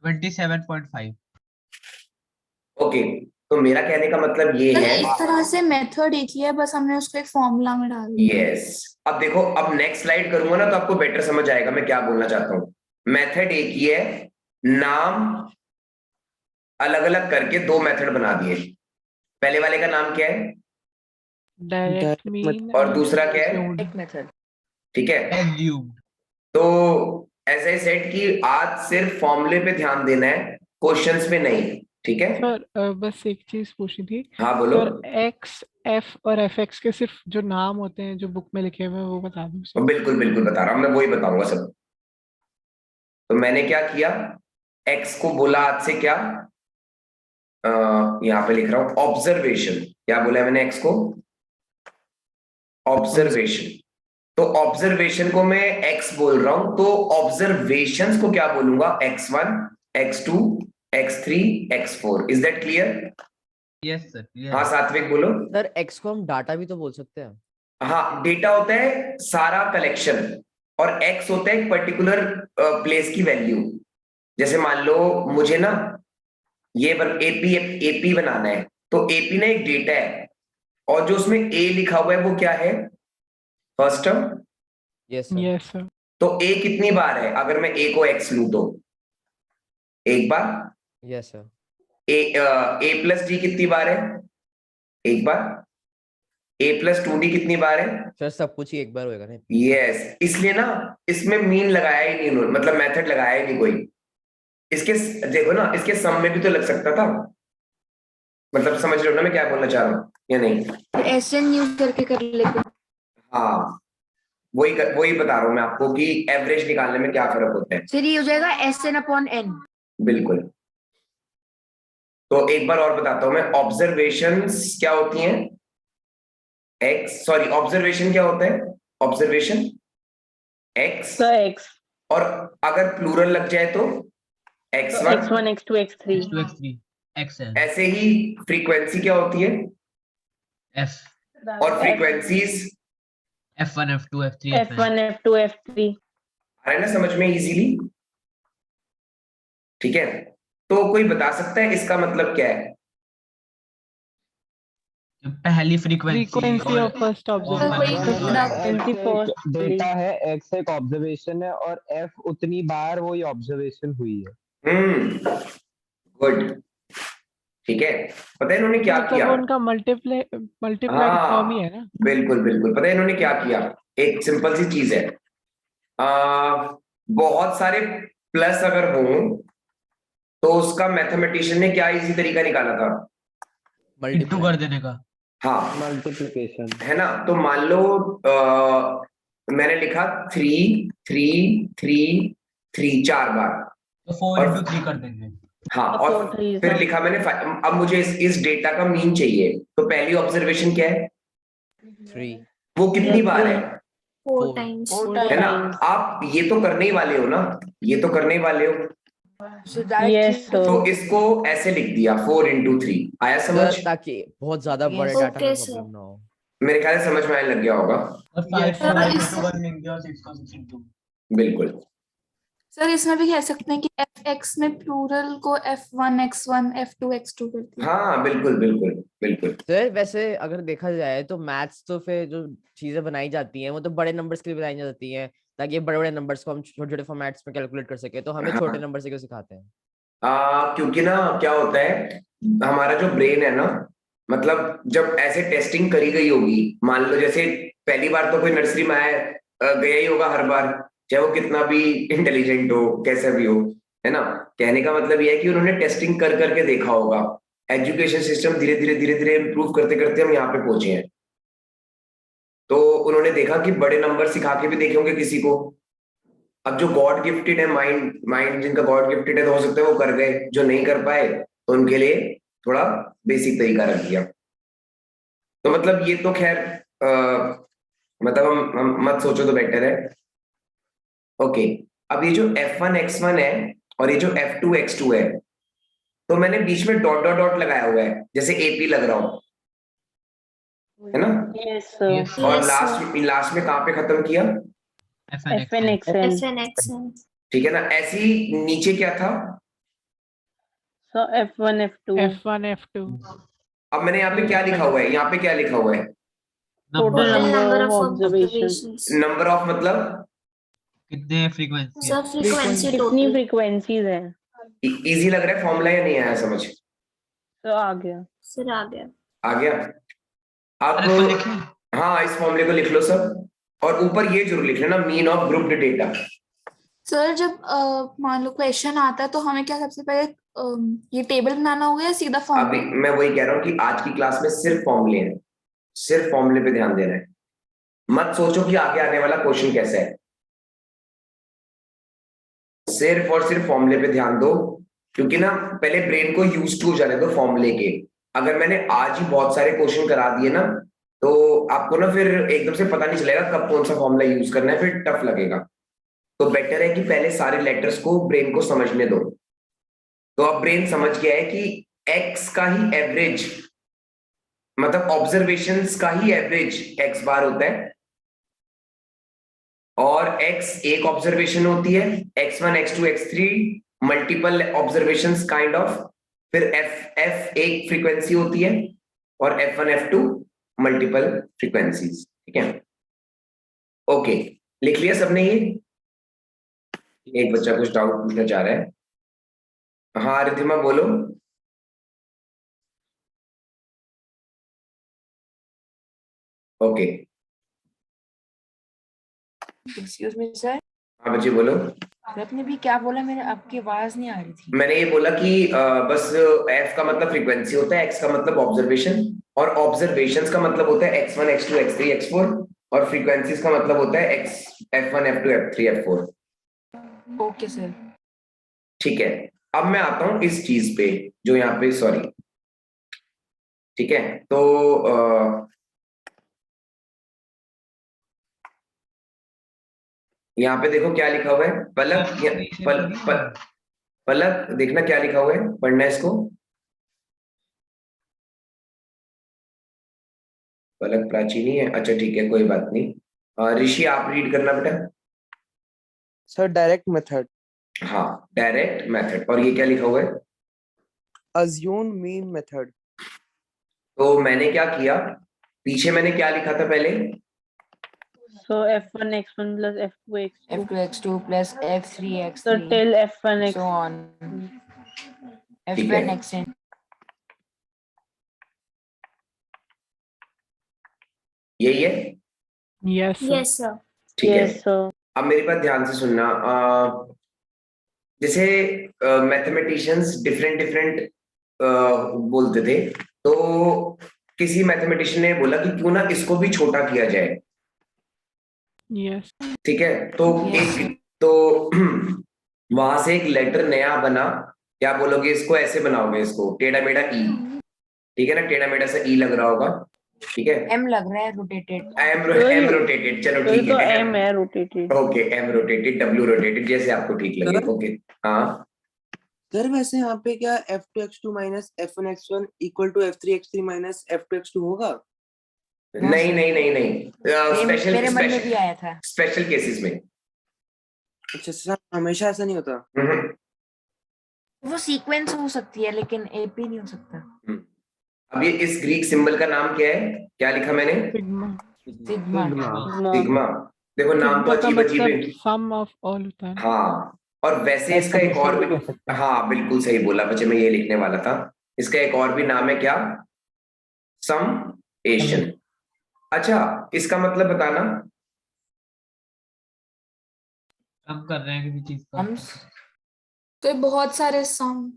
[SPEAKER 7] 27.5
[SPEAKER 1] ओके, तो मेरा कहने का मतलब ये
[SPEAKER 8] सर
[SPEAKER 1] है,
[SPEAKER 8] एक तरह से मेथड एक ही है, बस हमने उसको एक फॉर्मूला में डाल दिया।
[SPEAKER 1] यस। अब देखो, अब नेक्स्ट स्लाइड करूंगा ना तो आपको बेटर समझ आएगा मैं क्या बोलना चाहता हूँ। मेथड एक ही है, नाम अलग अलग करके 2 मेथड बना दिए। पहले वाले का नाम क्या है,
[SPEAKER 11] डायरेक्ट मीन
[SPEAKER 1] और दूसरा क्या है,
[SPEAKER 5] एक मेथड।
[SPEAKER 1] ठीक है।
[SPEAKER 7] assumed
[SPEAKER 1] तो ऐसा ही सेट कि आज सिर्फ फॉर्मूले पे ध्यान देना है, क्वेश्चंस पे नहीं, ठीक है।
[SPEAKER 11] सर बस एक चीज पूछनी थी
[SPEAKER 1] हाँ बोलो।
[SPEAKER 11] सर, एक्स एफ और एफ एक्स के सिर्फ जो नाम होते हैं जो बुक में लिखे हुए हैं वो बता दो सर।
[SPEAKER 1] बिल्कुल बिल्कुल बता रहा हूं, मैं वही बताऊंगा सब। तो मैंने क्या किया, x को बोला आज से क्या, यहाँ पे लिख रहा हूं ऑब्जर्वेशन। क्या बोला है मैंने x को, ऑब्जर्वेशन। तो ऑब्जर्वेशन को मैं x बोल रहा हूं, तो ऑब्जर्वेशंस को क्या बोलूंगा, x1 x2 x3 x4। Is that clear?
[SPEAKER 7] Yes sir
[SPEAKER 1] हाँ सात्विक बोलो।
[SPEAKER 3] सर x को हम डाटा भी तो बोल सकते हैं।
[SPEAKER 1] हाँ, डेटा होता है सारा कलेक्शन और एक्स होता है एक पर्टिकुलर प्लेस की वैल्यू। जैसे मान लो मुझे ना ये एपी बनाना है, तो एपी ना एक डेटा है और जो उसमें ए लिखा हुआ है वो क्या है, first term.
[SPEAKER 3] Yes sir.
[SPEAKER 11] Yes sir.
[SPEAKER 1] तो ए कितनी बार है, अगर मैं ए को एक्स लूं तो एक बार।
[SPEAKER 3] Yes sir.
[SPEAKER 1] A plus D कितनी बार है, एक बार। ए प्लस 2d कितनी बार है।
[SPEAKER 3] सर सब कुछ ही एक बार होएगा ना।
[SPEAKER 1] यस, इसलिए ना इसमें मीन लगाया ही नहीं उन्होंने, मतलब मेथड लगाया ही नहीं कोई। इसके देखो ना, इसके सम में भी तो लग सकता था, मतलब समझ रहे हो ना मैं क्या बोलना चाह रहा हूँ या नहीं।
[SPEAKER 5] एसएन यूज करके कर लेते।
[SPEAKER 1] हाँ, वही बता रहा हूँ मैं आपको कि एवरेज निकालने में क्या फर्क होता है।
[SPEAKER 5] फिर ये हो जाएगा एसएन अपॉन एन।
[SPEAKER 1] बिल्कुल। तो एक बार और बताता हूं मैं, ऑब्जर्वेशंस क्या होती हैं, ऑब्जर्वेशन क्या होता है, ऑब्जर्वेशन एक्स,
[SPEAKER 6] तो x
[SPEAKER 1] और अगर प्लूरल लग जाए तो x1
[SPEAKER 6] x1 x2 x3
[SPEAKER 7] x2 x3 xn
[SPEAKER 1] ऐसे ही फ्रीक्वेंसी क्या होती है,
[SPEAKER 7] f
[SPEAKER 1] और frequencies
[SPEAKER 7] f1 f2 f3 fn
[SPEAKER 6] f1 f2 f3।
[SPEAKER 1] आ रहा है ना समझ में इजीली। ठीक है, तो कोई बता सकता है इसका मतलब क्या है।
[SPEAKER 7] पहली frequency
[SPEAKER 11] frequency of first
[SPEAKER 6] observation.
[SPEAKER 10] Data है, एक्स एक ऑब्जर्वेशन है और एफ उतनी बार वही ऑब्जर्वेशन हुई है।
[SPEAKER 1] गुड। ठीक है, पता है इन्होंने क्या किया।
[SPEAKER 11] मतलब उनका मल्टीप्लाई फॉर्म ही है ना।
[SPEAKER 1] बिल्कुल बिल्कुल, पता है इन्होंने क्या किया, एक सिंपल सी चीज है, बहुत सारे प्लस अगर हो तो उसका मैथमेटिशियन ने क्या इजी तरीका निकाला था,
[SPEAKER 7] इंटू कर देने का।
[SPEAKER 1] हाँ,
[SPEAKER 10] मल्टीप्लिकेशन
[SPEAKER 1] है ना। तो मान लो मैंने लिखा 3 3 3 3 4 बार,
[SPEAKER 7] तो 4 into 3 कर देंगे।
[SPEAKER 1] हाँ, और फिर लिखा मैंने अब मुझे इस डेटा का मीन चाहिए, तो पहली ऑब्जर्वेशन क्या है,
[SPEAKER 3] 3
[SPEAKER 1] वो कितनी बार है,
[SPEAKER 8] 4 times
[SPEAKER 1] है ना। आप ये तो करने ही वाले हो ना, ये तो करने ही वाले हो।
[SPEAKER 6] यस
[SPEAKER 1] तो इसको ऐसे लिख दिया 4 into 3, आया समझ।
[SPEAKER 3] सर ताकि बहुत ज्यादा बड़े डाटा में
[SPEAKER 8] Okay, sir.
[SPEAKER 3] प्रॉब्लम ना हो।
[SPEAKER 1] मेरे ख्याल से समझ में आने लग गया होगा।
[SPEAKER 7] और 5 को 5 into 1 लिख दिया और 6 को 6 into
[SPEAKER 1] बिल्कुल।
[SPEAKER 8] सर इसमें भी कह सकते हैं कि fx में प्लूरल को f1 x1 f2 x2 करती है।
[SPEAKER 1] हाँ बिल्कुल बिल्कुल बिल्कुल।
[SPEAKER 3] सर वैसे अगर देखा जाए तो मैथ्स तो फिर जो चीजें बनाई जाती हैं वो तो बड़े नंबर्स के लिए बनाई जाती हैं, ताकि बड़े बड़े नंबर्स को हम छोटे छोटे फॉर्मेट्स में कैलकुलेट कर सके, तो हमें
[SPEAKER 1] हाँ।
[SPEAKER 3] छोटे नंबर से क्यों सिखाते हैं।
[SPEAKER 1] क्योंकि ना क्या होता है, हमारा जो ब्रेन है ना, मतलब जब ऐसे टेस्टिंग करी गई होगी, मान लो जैसे पहली बार तो कोई नर्सरी में आया गया ही होगा हर बार, चाहे वो कितना भी इंटेलिजेंट हो कैसा भी हो, है ना। कहने का मतलब ये है कि उन्होंने टेस्टिंग कर करके देखा होगा। एजुकेशन सिस्टम धीरे धीरे इम्प्रूव करते करते हम यहाँ पे पहुंचे हैं। तो उन्होंने देखा कि बड़े नंबर सिखा के भी देखे होंगे किसी को। अब जो गॉड गिफ्टेड है, माइंड जिनका गॉड गिफ्टेड है, तो हो सकता है वो कर गए, जो नहीं कर पाए तो उनके लिए थोड़ा बेसिक तरीका रख दिया। तो मतलब ये तो खैर मतलब हम मत सोचो तो बेटर है। ओके, अब ये जो f1 x1 है और ये जो f2 x2 है, तो मैंने बीच में डॉट डॉट डॉट लगाया हुआ है, जैसे AP लग रहा हो, है ना।
[SPEAKER 6] यस
[SPEAKER 1] और लास्ट में कहाँ पे खत्म किया,
[SPEAKER 6] fn xn।
[SPEAKER 8] fn
[SPEAKER 1] ठीक है ना। ऐसे ही नीचे क्या था,
[SPEAKER 6] सो f1 f2
[SPEAKER 11] f2।
[SPEAKER 1] अब मैंने यहाँ पे क्या लिखा हुआ है, यहाँ पे क्या लिखा हुआ है,
[SPEAKER 6] total
[SPEAKER 8] number
[SPEAKER 6] number
[SPEAKER 8] of
[SPEAKER 6] of observation.
[SPEAKER 8] observations।
[SPEAKER 1] Number of मतलब
[SPEAKER 7] कितने फ्रीक्वेंसी
[SPEAKER 8] सर फ्रीक्वेंसी
[SPEAKER 6] कितनी
[SPEAKER 8] टोटल।
[SPEAKER 6] फ्रीक्वेंसीज हैं।
[SPEAKER 1] इजी लग रहा है फॉर्मूला या नहीं आया समझ,
[SPEAKER 6] तो आ गया।
[SPEAKER 8] सर आ गया।
[SPEAKER 1] आ गया।
[SPEAKER 7] अरे तो
[SPEAKER 1] आप
[SPEAKER 7] लिखें।
[SPEAKER 1] हाँ, इस फॉर्मूले को लिख लो सब, और ऊपर ये जरूर लिख लेना, mean of grouped data.
[SPEAKER 8] Sir जब मान लो क्वेश्चन आता है तो हमें क्या सबसे पहले ये टेबल बनाना होगा या सीधा
[SPEAKER 1] अभी
[SPEAKER 8] फॉर्मूला।
[SPEAKER 1] मैं वही कह रहा हूँ कि आज की क्लास में सिर्फ फॉर्मूले हैं, सिर्फ फॉर्मूले पे ध्यान देना है। मत सोचो कि आगे आने वाला क्वेश्चन कैसा है, सिर्फ और सिर्फ फॉर्मूले पे ध्यान दो। क्योंकि ना पहले ब्रेन को यूज टू हो जाने दो फॉर्मूले के। अगर मैंने आज ही बहुत सारे क्वेश्चन करा दिए ना, तो आपको ना फिर एकदम से पता नहीं चलेगा कब कौन सा फॉर्मूला यूज करना है, फिर टफ लगेगा। तो बेटर है कि पहले सारे लेटर्स को ब्रेन को समझने दो। तो अब ब्रेन समझ गया है कि एक्स का ही एवरेज मतलब ऑब्जर्वेशंस का ही एवरेज x बार होता है, और x एक ऑब्जर्वेशन होती है, x1 x2 x3 multiple observations kind of, फिर f एक फ्रीक्वेंसी होती है, और f1 f2 मल्टीपल फ्रीक्वेंसीज। ठीक है, ओके, लिख लिया सबने ये? एक बच्चा कुछ डाउट पूछना चाह रहा है। हाँ रिद्धिमा बोलो। ओके,
[SPEAKER 5] एक्सक्यूज मी सर,
[SPEAKER 1] हाँ बच्चे बोलो।
[SPEAKER 5] आपने भी क्या बोला? मेरे आपकी आवाज नहीं आ रही थी।
[SPEAKER 1] मैंने ये बोला कि बस f का मतलब फ्रीक्वेंसी होता है, x का मतलब ऑब्जर्वेशन, और ऑब्जर्वेशंस का मतलब होता है x1 x2 x3 x4, और फ्रीक्वेंसीज का मतलब होता है f1 f2 f3 f4।
[SPEAKER 5] Okay sir.
[SPEAKER 1] ठीक है, अब मैं आता हूं इस चीज पे जो यहाँ पे, सॉरी, ठीक है, तो यहाँ पे देखो क्या लिखा हुआ है, पलक पलक देखना क्या लिखा हुआ है, पढ़ना है इसको। पलक प्राचीनी है, अच्छा ठीक है कोई बात नहीं। ऋषि आप रीड करना बेटा।
[SPEAKER 9] सर डायरेक्ट मेथड,
[SPEAKER 1] हाँ डायरेक्ट मेथड, और ये क्या लिखा हुआ है?
[SPEAKER 9] Assume mean method.
[SPEAKER 6] तो मैंने क्या किया, पीछे मैंने क्या लिखा था पहले?
[SPEAKER 11] So f1 x1 plus f2 x2.
[SPEAKER 5] f2 x2 plus f3
[SPEAKER 11] So
[SPEAKER 5] x3
[SPEAKER 11] till f1 x.
[SPEAKER 5] so on,
[SPEAKER 6] ठीक है।
[SPEAKER 5] f1 xn।
[SPEAKER 6] यही है?
[SPEAKER 11] Yes. Sir.
[SPEAKER 8] Yes sir.
[SPEAKER 6] ठीक है,
[SPEAKER 11] Yes sir.
[SPEAKER 6] अब मेरी बात ध्यान से सुनना। जैसे मैथमेटिशियंस डिफरेंट डिफरेंट बोलते थे, तो किसी मैथमेटिशियन ने बोला कि क्यों ना इसको भी छोटा किया जाए।
[SPEAKER 11] Yes.
[SPEAKER 6] ठीक है, तो
[SPEAKER 5] Yes,
[SPEAKER 6] एक तो वहां से एक लेटर नया बना, क्या बोलोगे इसको? ऐसे बनाओगे इसको, टेढ़ा मेढ़ा ई। ठीक है ना, टेढ़ा मेढ़ा सा ई लग रहा होगा। ठीक है,
[SPEAKER 5] m लग रहा है रोटेटेड।
[SPEAKER 6] एम रोटेटेड, चलो
[SPEAKER 11] तो ये
[SPEAKER 6] ठीक
[SPEAKER 11] तो
[SPEAKER 6] है,
[SPEAKER 11] m है rotated.
[SPEAKER 6] Okay M rotated, W rotated, जैसे आपको ठीक लगे।
[SPEAKER 9] सर?
[SPEAKER 6] ओके हाँ,
[SPEAKER 9] सर वैसे यहाँ पे क्या f2 x2 minus f1 x1 equal to f3 x3 minus f2 x2 होगा?
[SPEAKER 6] नहीं नहीं नहीं नहीं, स्पेशल
[SPEAKER 5] मेरे मन में भी आया था।
[SPEAKER 6] स्पेशल केसेस में।
[SPEAKER 9] अच्छा सर, हमेशा ऐसा नहीं होता।
[SPEAKER 5] वो सीक्वेंस हो सकती है लेकिन एपी नहीं हो सकता।
[SPEAKER 6] अब ये इस ग्रीक सिंबल का नाम क्या है? क्या लिखा मैंने?
[SPEAKER 11] Sigma.
[SPEAKER 5] सिग्मा।
[SPEAKER 6] सिग्मा। देखो नाम तो
[SPEAKER 11] Sigma का
[SPEAKER 6] अजीब अजीब
[SPEAKER 11] मतलब
[SPEAKER 6] है।
[SPEAKER 11] sum of all होता है ना?
[SPEAKER 6] हाँ, और वैसे इसका एक और भी, हाँ बिल्कुल सही बोला बच्चे, मैं ये लिखने वाला था। इसका एक और भी नाम है क्या? समेशन। अच्छा, इसका मतलब बताना।
[SPEAKER 7] हम कर रहे हैं किसी चीज का।
[SPEAKER 5] हम
[SPEAKER 8] तो ये बहुत सारे सम।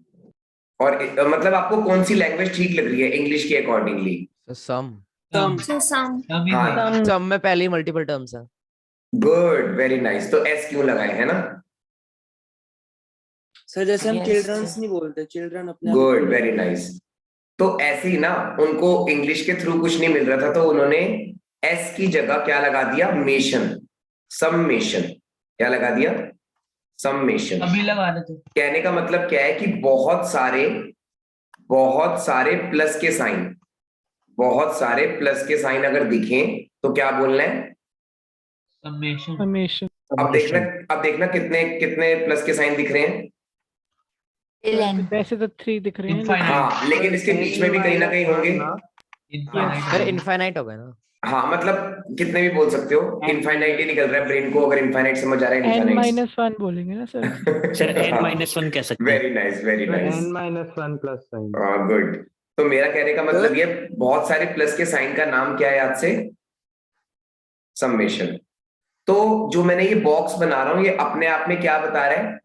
[SPEAKER 6] और मतलब आपको कौन सी लैंग्वेज ठीक लग रही है इंग्लिश के अकॉर्डिंगली?
[SPEAKER 3] सम
[SPEAKER 7] सम
[SPEAKER 8] सम।
[SPEAKER 7] सम ही
[SPEAKER 6] हाँ।
[SPEAKER 7] सही।
[SPEAKER 3] सम में पहले ही मल्टीपल टर्म्स है।
[SPEAKER 6] Good, very nice. तो एस क्यों लगाए, है ना?
[SPEAKER 9] सर जैसे हम
[SPEAKER 5] Yes,
[SPEAKER 9] चिल्ड्रंस
[SPEAKER 5] sir.
[SPEAKER 9] नहीं बोलते, चिल्ड्रन अपने आप
[SPEAKER 6] गुड, वेरी नाइस। तो ऐसे ही ना, उनको इंग्लिश के थ्रू कुछ नहीं मिल रहा था, तो उन्होंने एस की जगह क्या लगा दिया? मेशन, सम्मेशन। क्या लगा दिया? सम्मेशन।
[SPEAKER 7] अभी लगा रहे थे।
[SPEAKER 6] कहने का मतलब क्या है कि बहुत सारे प्लस के साइन, बहुत सारे प्लस के साइन अगर दिखें तो क्या बोलना है?
[SPEAKER 7] समेशन।
[SPEAKER 11] Summation.
[SPEAKER 6] अब देखना कितने कितने प्लस के साइन दिख रहे हैं।
[SPEAKER 11] वैसे तो 3 दिख रहे हैं लेकिन
[SPEAKER 7] Infinite.
[SPEAKER 6] हाँ, लेकिन इसके बीच में भी कहीं ना कहीं होंगे।
[SPEAKER 7] Infinite.
[SPEAKER 3] सर इनफाइनाइट हो गया ना?
[SPEAKER 6] हाँ, मतलब कितने भी बोल सकते हो, इनफाइनाइट ही निकल रहा है ब्रेन को, अगर इनफाइनाइट समझ आ रहा है।
[SPEAKER 11] n-1 बोलेंगे ना सर?
[SPEAKER 2] सर n-1 कह सकते हैं।
[SPEAKER 6] Very nice, very nice,
[SPEAKER 10] n-1 plus sign.
[SPEAKER 6] Good. तो मेरा कहने का मतलब ये, बहुत सारे प्लस के साइन का नाम क्या है याद से? सम्मेशन। तो जो मैंने ये बॉक्स बना रहा हूँ, ये अपने आप में क्या बता रहा है?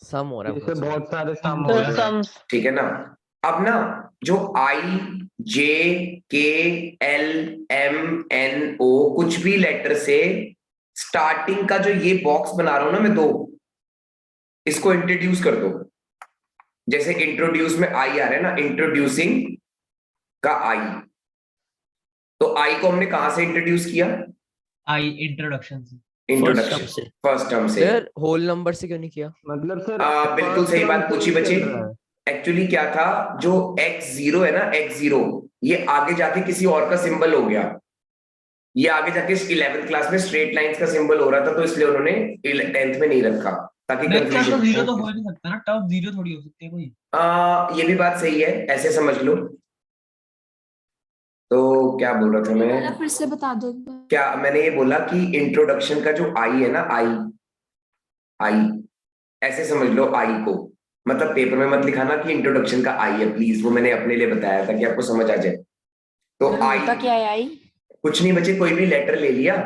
[SPEAKER 3] सम हो रहा है
[SPEAKER 10] जैसे बहुत सारे सम हो
[SPEAKER 11] तो
[SPEAKER 10] रहे हैं।
[SPEAKER 11] sums.
[SPEAKER 6] ठीक है ना। अब ना, जो I J K L M N O कुछ भी लेटर से स्टार्टिंग का जो ये बॉक्स बना रहा हूं ना मैं, दो, इसको इंट्रोड्यूस कर दो। जैसे इंट्रोड्यूस में आई आ रहा है ना, इंट्रोड्यूसिंग का आई, तो आई को हमने कहां से इंट्रोड्यूस किया?
[SPEAKER 7] आई इंट्रोडक्शन से।
[SPEAKER 6] इंट्रोडक्शन, फर्स्ट टर्म से।
[SPEAKER 3] सर होल नंबर से क्यों नहीं किया?
[SPEAKER 10] मतलब सर
[SPEAKER 6] बिल्कुल सही बात पूछी बच्चे।
[SPEAKER 1] एक्चुअली क्या था, जो x0 है ना, x0 ये आगे जाके किसी और का सिंबल हो गया, ये आगे जाके 11th क्लास में स्ट्रेट लाइंस का सिंबल हो रहा था, तो इसलिए उन्होंने 10th में नहीं रखा ताकि
[SPEAKER 7] वेक्टर तो
[SPEAKER 1] कंफ्यूजन।
[SPEAKER 7] जीरो तो हो ही नहीं सकता ना, टर्म जीरो थोड़ी हो सकती है कोई।
[SPEAKER 1] ये भी बात सही है, ऐसे समझ लो। तो क्या बोल रहा था मैं,
[SPEAKER 8] वाला फिर से बता दो एक बार।
[SPEAKER 1] क्या मैंने ये बोला कि इंट्रोडक्शन का जो आई है ना, आई ऐसे समझ लो आई को, मतलब पेपर में मत लिखाना कि इंट्रोडक्शन का आई है प्लीज, वो मैंने अपने लिए बताया ताकि आपको समझ आ जाए। तो आई
[SPEAKER 5] होता क्या है आई?
[SPEAKER 1] कुछ नहीं बच्चे, कोई भी लेटर ले लिया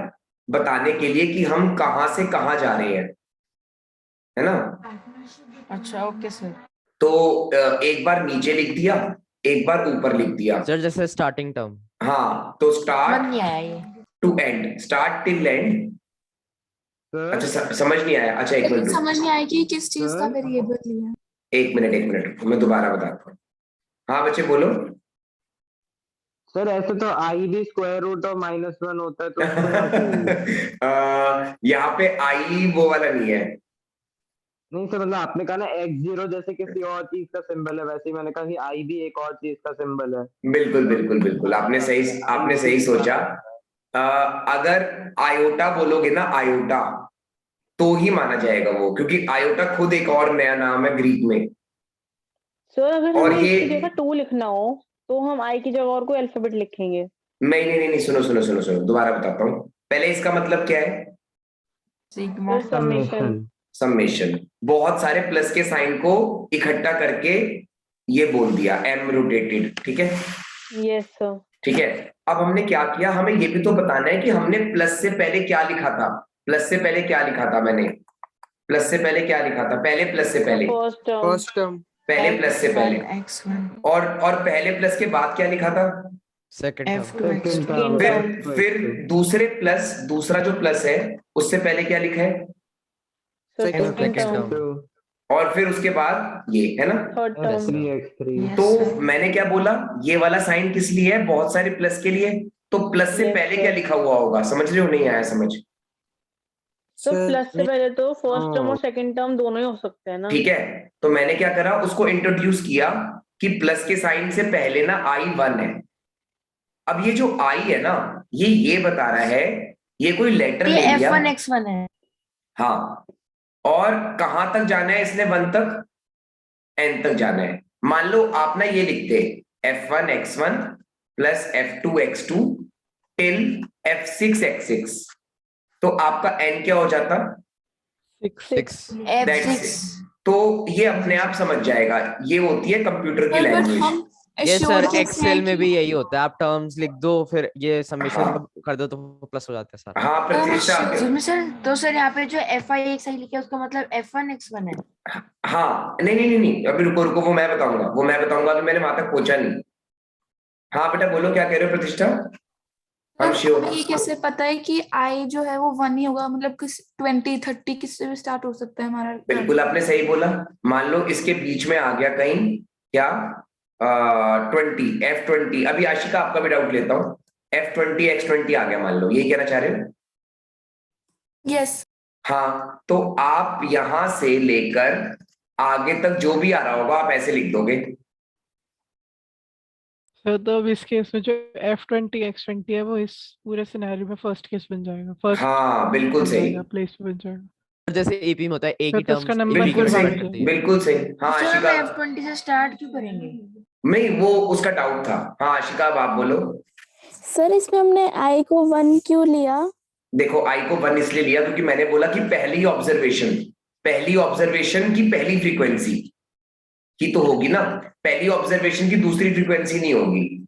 [SPEAKER 1] बताने के लिए कि हम कहाँ से कहाँ जा रहे हैं, है ना।
[SPEAKER 5] अच्छा ओके सर।
[SPEAKER 1] तो एक बार नीचे लिख दिया, एक बार ऊपर लिख दिया।
[SPEAKER 3] सर जैसे स्टार्टिंग टर्म।
[SPEAKER 1] हाँ, तो
[SPEAKER 5] समझ
[SPEAKER 1] स्टार्ट
[SPEAKER 5] नहीं आया ये।
[SPEAKER 1] To end, start till end. अच्छा समझ नहीं आया, अच्छा एक
[SPEAKER 8] लेकिन
[SPEAKER 1] मिनट,
[SPEAKER 8] समझ नहीं आया कि किस चीज का वेरिएबल लिया।
[SPEAKER 1] एक मिनट मैं दोबारा बताता हूँ। हाँ बच्चे बोलो।
[SPEAKER 10] सर ऐसे तो आई भी स्क्वायर रूट और -1 होता है, तो उसमें यहाँ पे
[SPEAKER 1] यहाँ पे आई वो वाला नहीं है।
[SPEAKER 10] नहीं सर, मतलब आपने कहा ना x0 जैसे किसी और चीज का सिंबल है, वैसे ही मैंने कहा कि आई भी एक और चीज का सिंबल है।
[SPEAKER 1] बिल्कुल आपने सही सोचा। अगर आयोटा बोलोगे ना, आयोटा, तो ही माना जाएगा वो, क्योंकि आयोटा खुद एक और नया नाम है ग्रीक में।
[SPEAKER 6] सर अगर
[SPEAKER 1] और
[SPEAKER 6] हमें
[SPEAKER 1] ये
[SPEAKER 6] इसकी जगह 2 लिखना हो तो हम आई की जगह और कोई अल्फाबेट लिखेंगे।
[SPEAKER 1] नहीं, सुनो, दोबारा बताता हूँ। पहले इसका मतलब क्या है,
[SPEAKER 5] सिग्मा।
[SPEAKER 6] Sir summation.
[SPEAKER 1] समेशन। बहुत सारे प्लस के साइन को इकट्ठा करके ये बोल दिया, एम रोटेटेड, ठीक है।
[SPEAKER 6] Yes sir.
[SPEAKER 1] ठीक है, अब हमने क्या किया, हमें ये भी तो बताना है कि हमने प्लस से पहले क्या लिखा था। प्लस से पहले क्या लिखा था मैंने, प्लस से पहले क्या लिखा था, पहले प्लस से पहले,
[SPEAKER 9] फर्स्ट टर्म,
[SPEAKER 1] पहले प्लस से पहले,
[SPEAKER 5] x1
[SPEAKER 1] और पहले प्लस के बाद क्या लिखा था,
[SPEAKER 3] सेकंड
[SPEAKER 5] f2
[SPEAKER 3] टर्म।
[SPEAKER 5] x2।
[SPEAKER 1] फिर दूसरे प्लस, दूसरा जो प्लस है उससे पहले क्या लिखा है,
[SPEAKER 6] सेकंड टर्म।
[SPEAKER 1] और फिर उसके बाद ये है ना।
[SPEAKER 6] Third term.
[SPEAKER 5] Yes,
[SPEAKER 1] तो
[SPEAKER 5] sir.
[SPEAKER 1] मैंने क्या बोला, ये वाला साइन किस लिए है, बहुत सारे प्लस के लिए। तो प्लस से
[SPEAKER 6] Yes,
[SPEAKER 1] पहले
[SPEAKER 6] sir.
[SPEAKER 1] क्या लिखा हुआ होगा, समझ रहे हो, नहीं आया समझ।
[SPEAKER 6] तो
[SPEAKER 9] सर
[SPEAKER 6] प्लस से पहले तो फर्स्ट टर्म और सेकंड टर्म दोनों ही हो सकते हैं ना।
[SPEAKER 1] ठीक है, तो मैंने क्या करा, उसको इंट्रोड्यूस किया कि प्लस के साइन से पहले ना I1 है। अब ये जो I है ना, ये बता रहा है, ये कोई लेटर
[SPEAKER 5] ये
[SPEAKER 1] ले लिया।
[SPEAKER 5] f1 x1 है।
[SPEAKER 1] हाँ, और कहां तक जाना है इसने, 1 तक, n तक जाना है। मान लो आप ना ये लिखते f1 x1 plus f2 x2 till f6 x6, तो आपका n क्या हो जाता,
[SPEAKER 3] 6।
[SPEAKER 1] That's
[SPEAKER 5] f6।
[SPEAKER 1] it. तो ये अपने आप समझ जाएगा, ये होती है कंप्यूटर की
[SPEAKER 8] बट
[SPEAKER 1] लैंग्वेज।
[SPEAKER 8] हम
[SPEAKER 3] ये सर
[SPEAKER 8] assured कैसे
[SPEAKER 3] एक्सेल
[SPEAKER 8] हैं
[SPEAKER 3] में
[SPEAKER 8] कि
[SPEAKER 3] भी यही होता है, आप टर्म्स लिख दो फिर ये समेशन
[SPEAKER 1] हाँ।
[SPEAKER 3] कर दो तो प्लस हो जाता है सारा।
[SPEAKER 1] हाँ प्रतिष्ठा,
[SPEAKER 5] सुनो सर, तो सर यहाँ पे जो fi लिखा है उसका मतलब f1 x1 है।
[SPEAKER 1] हाँ नहीं, अभी रुको, वो मैं बताऊंगा, अभी मैंने वहां तक पहुंचा नहीं। हाँ बेटा बोलो, क्या कह रहे हो प्रतिष्ठा, हम
[SPEAKER 8] सर,
[SPEAKER 1] श्योर।
[SPEAKER 8] हमें ये कैसे पता है कि आई जो है वो 1 ही होगा, मतलब किस 20 30 किससे भी स्टार्ट हो सकता है हमारा।
[SPEAKER 1] बिल्कुल आपने सही बोला, मान लो इसके बीच में आ गया कहीं क्या, 20 f20। अभी आशिका आपका भी डाउट लेता हूँ, f20 x20 आ गया, मान लो यही कहना चाह रहे हो।
[SPEAKER 8] यस।
[SPEAKER 1] हाँ, तो आप यहां से लेकर आगे तक जो भी आ रहा होगा आप ऐसे लिख दोगे।
[SPEAKER 11] सर तो अब इस केस में जो F20 X20 है वो इस पूरे सिनेरियो में फर्स्ट केस बन जाएगा, फर्स्ट
[SPEAKER 1] हाँ बिल्कुल सही,
[SPEAKER 11] प्लेस पे बन जाएगा।
[SPEAKER 3] जैसे एपी में होता है एक
[SPEAKER 11] सर
[SPEAKER 3] ही
[SPEAKER 11] तो उसका
[SPEAKER 3] टर्म
[SPEAKER 11] नंबर
[SPEAKER 3] एपी की
[SPEAKER 1] बिल्कुल
[SPEAKER 11] फिर
[SPEAKER 3] बात
[SPEAKER 11] बढ़
[SPEAKER 3] करती
[SPEAKER 1] सही,
[SPEAKER 3] है।
[SPEAKER 1] बिल्कुल सही। हाँ
[SPEAKER 5] सर
[SPEAKER 1] आशिका,
[SPEAKER 5] हम f20 से स्टार्ट क्यों करेंगे?
[SPEAKER 1] नहीं वो उसका डाउट था। हाँ आशिका अब आप बोलो।
[SPEAKER 12] सर इसमें हमने आई को 1 क्यों लिया?
[SPEAKER 1] देखो आई को 1 इसलिए लिया क्योंकि मैंने बोला कि पहली ऑब्जर्वेशन की पहली फ्रीक्वेंसी की तो होगी ना, पहली ऑब्जर्वेशन की दूसरी फ्रीक्वेंसी नहीं होगी।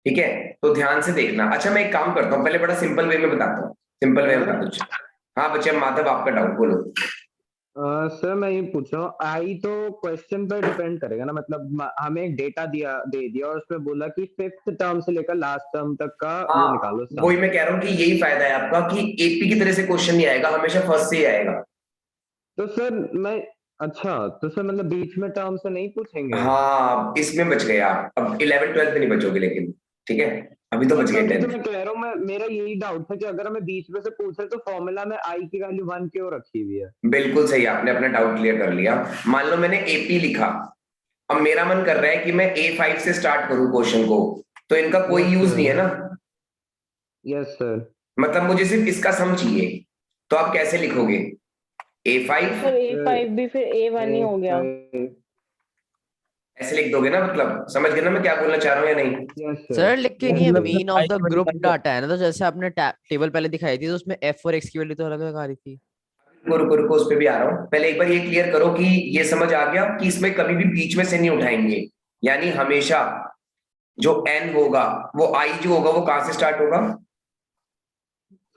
[SPEAKER 1] ठीक है, तो ध्यान से देखना। अच्छा मैं एक काम करता हूँ, पहले बड़ा सिंपल वे में बताता हूँ, सिंपल वे में बता दो। हाँ बच्चे, माधव आपका डाउट बोलो।
[SPEAKER 10] सर मैं ये पूछ रहा हूँ, आई तो क्वेश्चन पर डिपेंड करेगा ना, मतलब हमें एक डेटा दे दिया और उसमें बोला कि 5th टर्म से लेकर लास्ट टर्म तक का वो निकालो sum।
[SPEAKER 1] वही मैं कह रहा हूँ कि यही फायदा है आपका कि एपी की तरह से क्वेश्चन नहीं आएगा, हमेशा फर्स्ट से ही आएगा।
[SPEAKER 10] तो सर मैं, अच्छा तो सर मतलब बीच में टर्म से नहीं पूछेंगे?
[SPEAKER 1] हाँ इसमें बच गए आप, अब 11 12 में नहीं बचोगे लेकिन, ठीक है अभी तो बच गए
[SPEAKER 10] तभी तो
[SPEAKER 1] 10th।
[SPEAKER 10] मैं कह रहा हूँ, मेरा यही डाउट था कि अगर हमें बीच में से पूछे तो फॉर्मूला में आई की वैल्यू 1 क्यों रखी हुई है।
[SPEAKER 1] बिल्कुल सही, आपने अपना डाउट क्लियर कर लिया। मान लो मैंने एपी लिखा, अब मेरा मन कर रहा है कि मैं A5 से स्टार्ट करूं क्वेश्चन को, तो इनका कोई यूज नहीं है ना।
[SPEAKER 10] Yes sir.
[SPEAKER 1] मतलब मुझे सिर्फ इसका सम चाहिए, तो आप कैसे लिखोगे A5?
[SPEAKER 6] सर A5 भी फिर A1 ही हो गया।
[SPEAKER 1] ऐसे लिख दोगे ना, मतलब समझ गए ना मैं क्या बोलना चाह रहा हूँ या नहीं?
[SPEAKER 3] सर लेकिन ये mean of the group data है ना, तो जैसे आपने टेबल पहले दिखाई थी तो उसमें f और x की वैल्यू तो अलग अलग आ रही थी।
[SPEAKER 1] रुको उस पे भी आ रहा हूँ। पहले एक बार ये क्लियर करो कि ये समझ आ गया कि इसमें कभी भी बीच में से नहीं उठाएंगे, यानी हमेशा जो n होगा वो i जो होगा वो कहां से स्टार्ट होगा?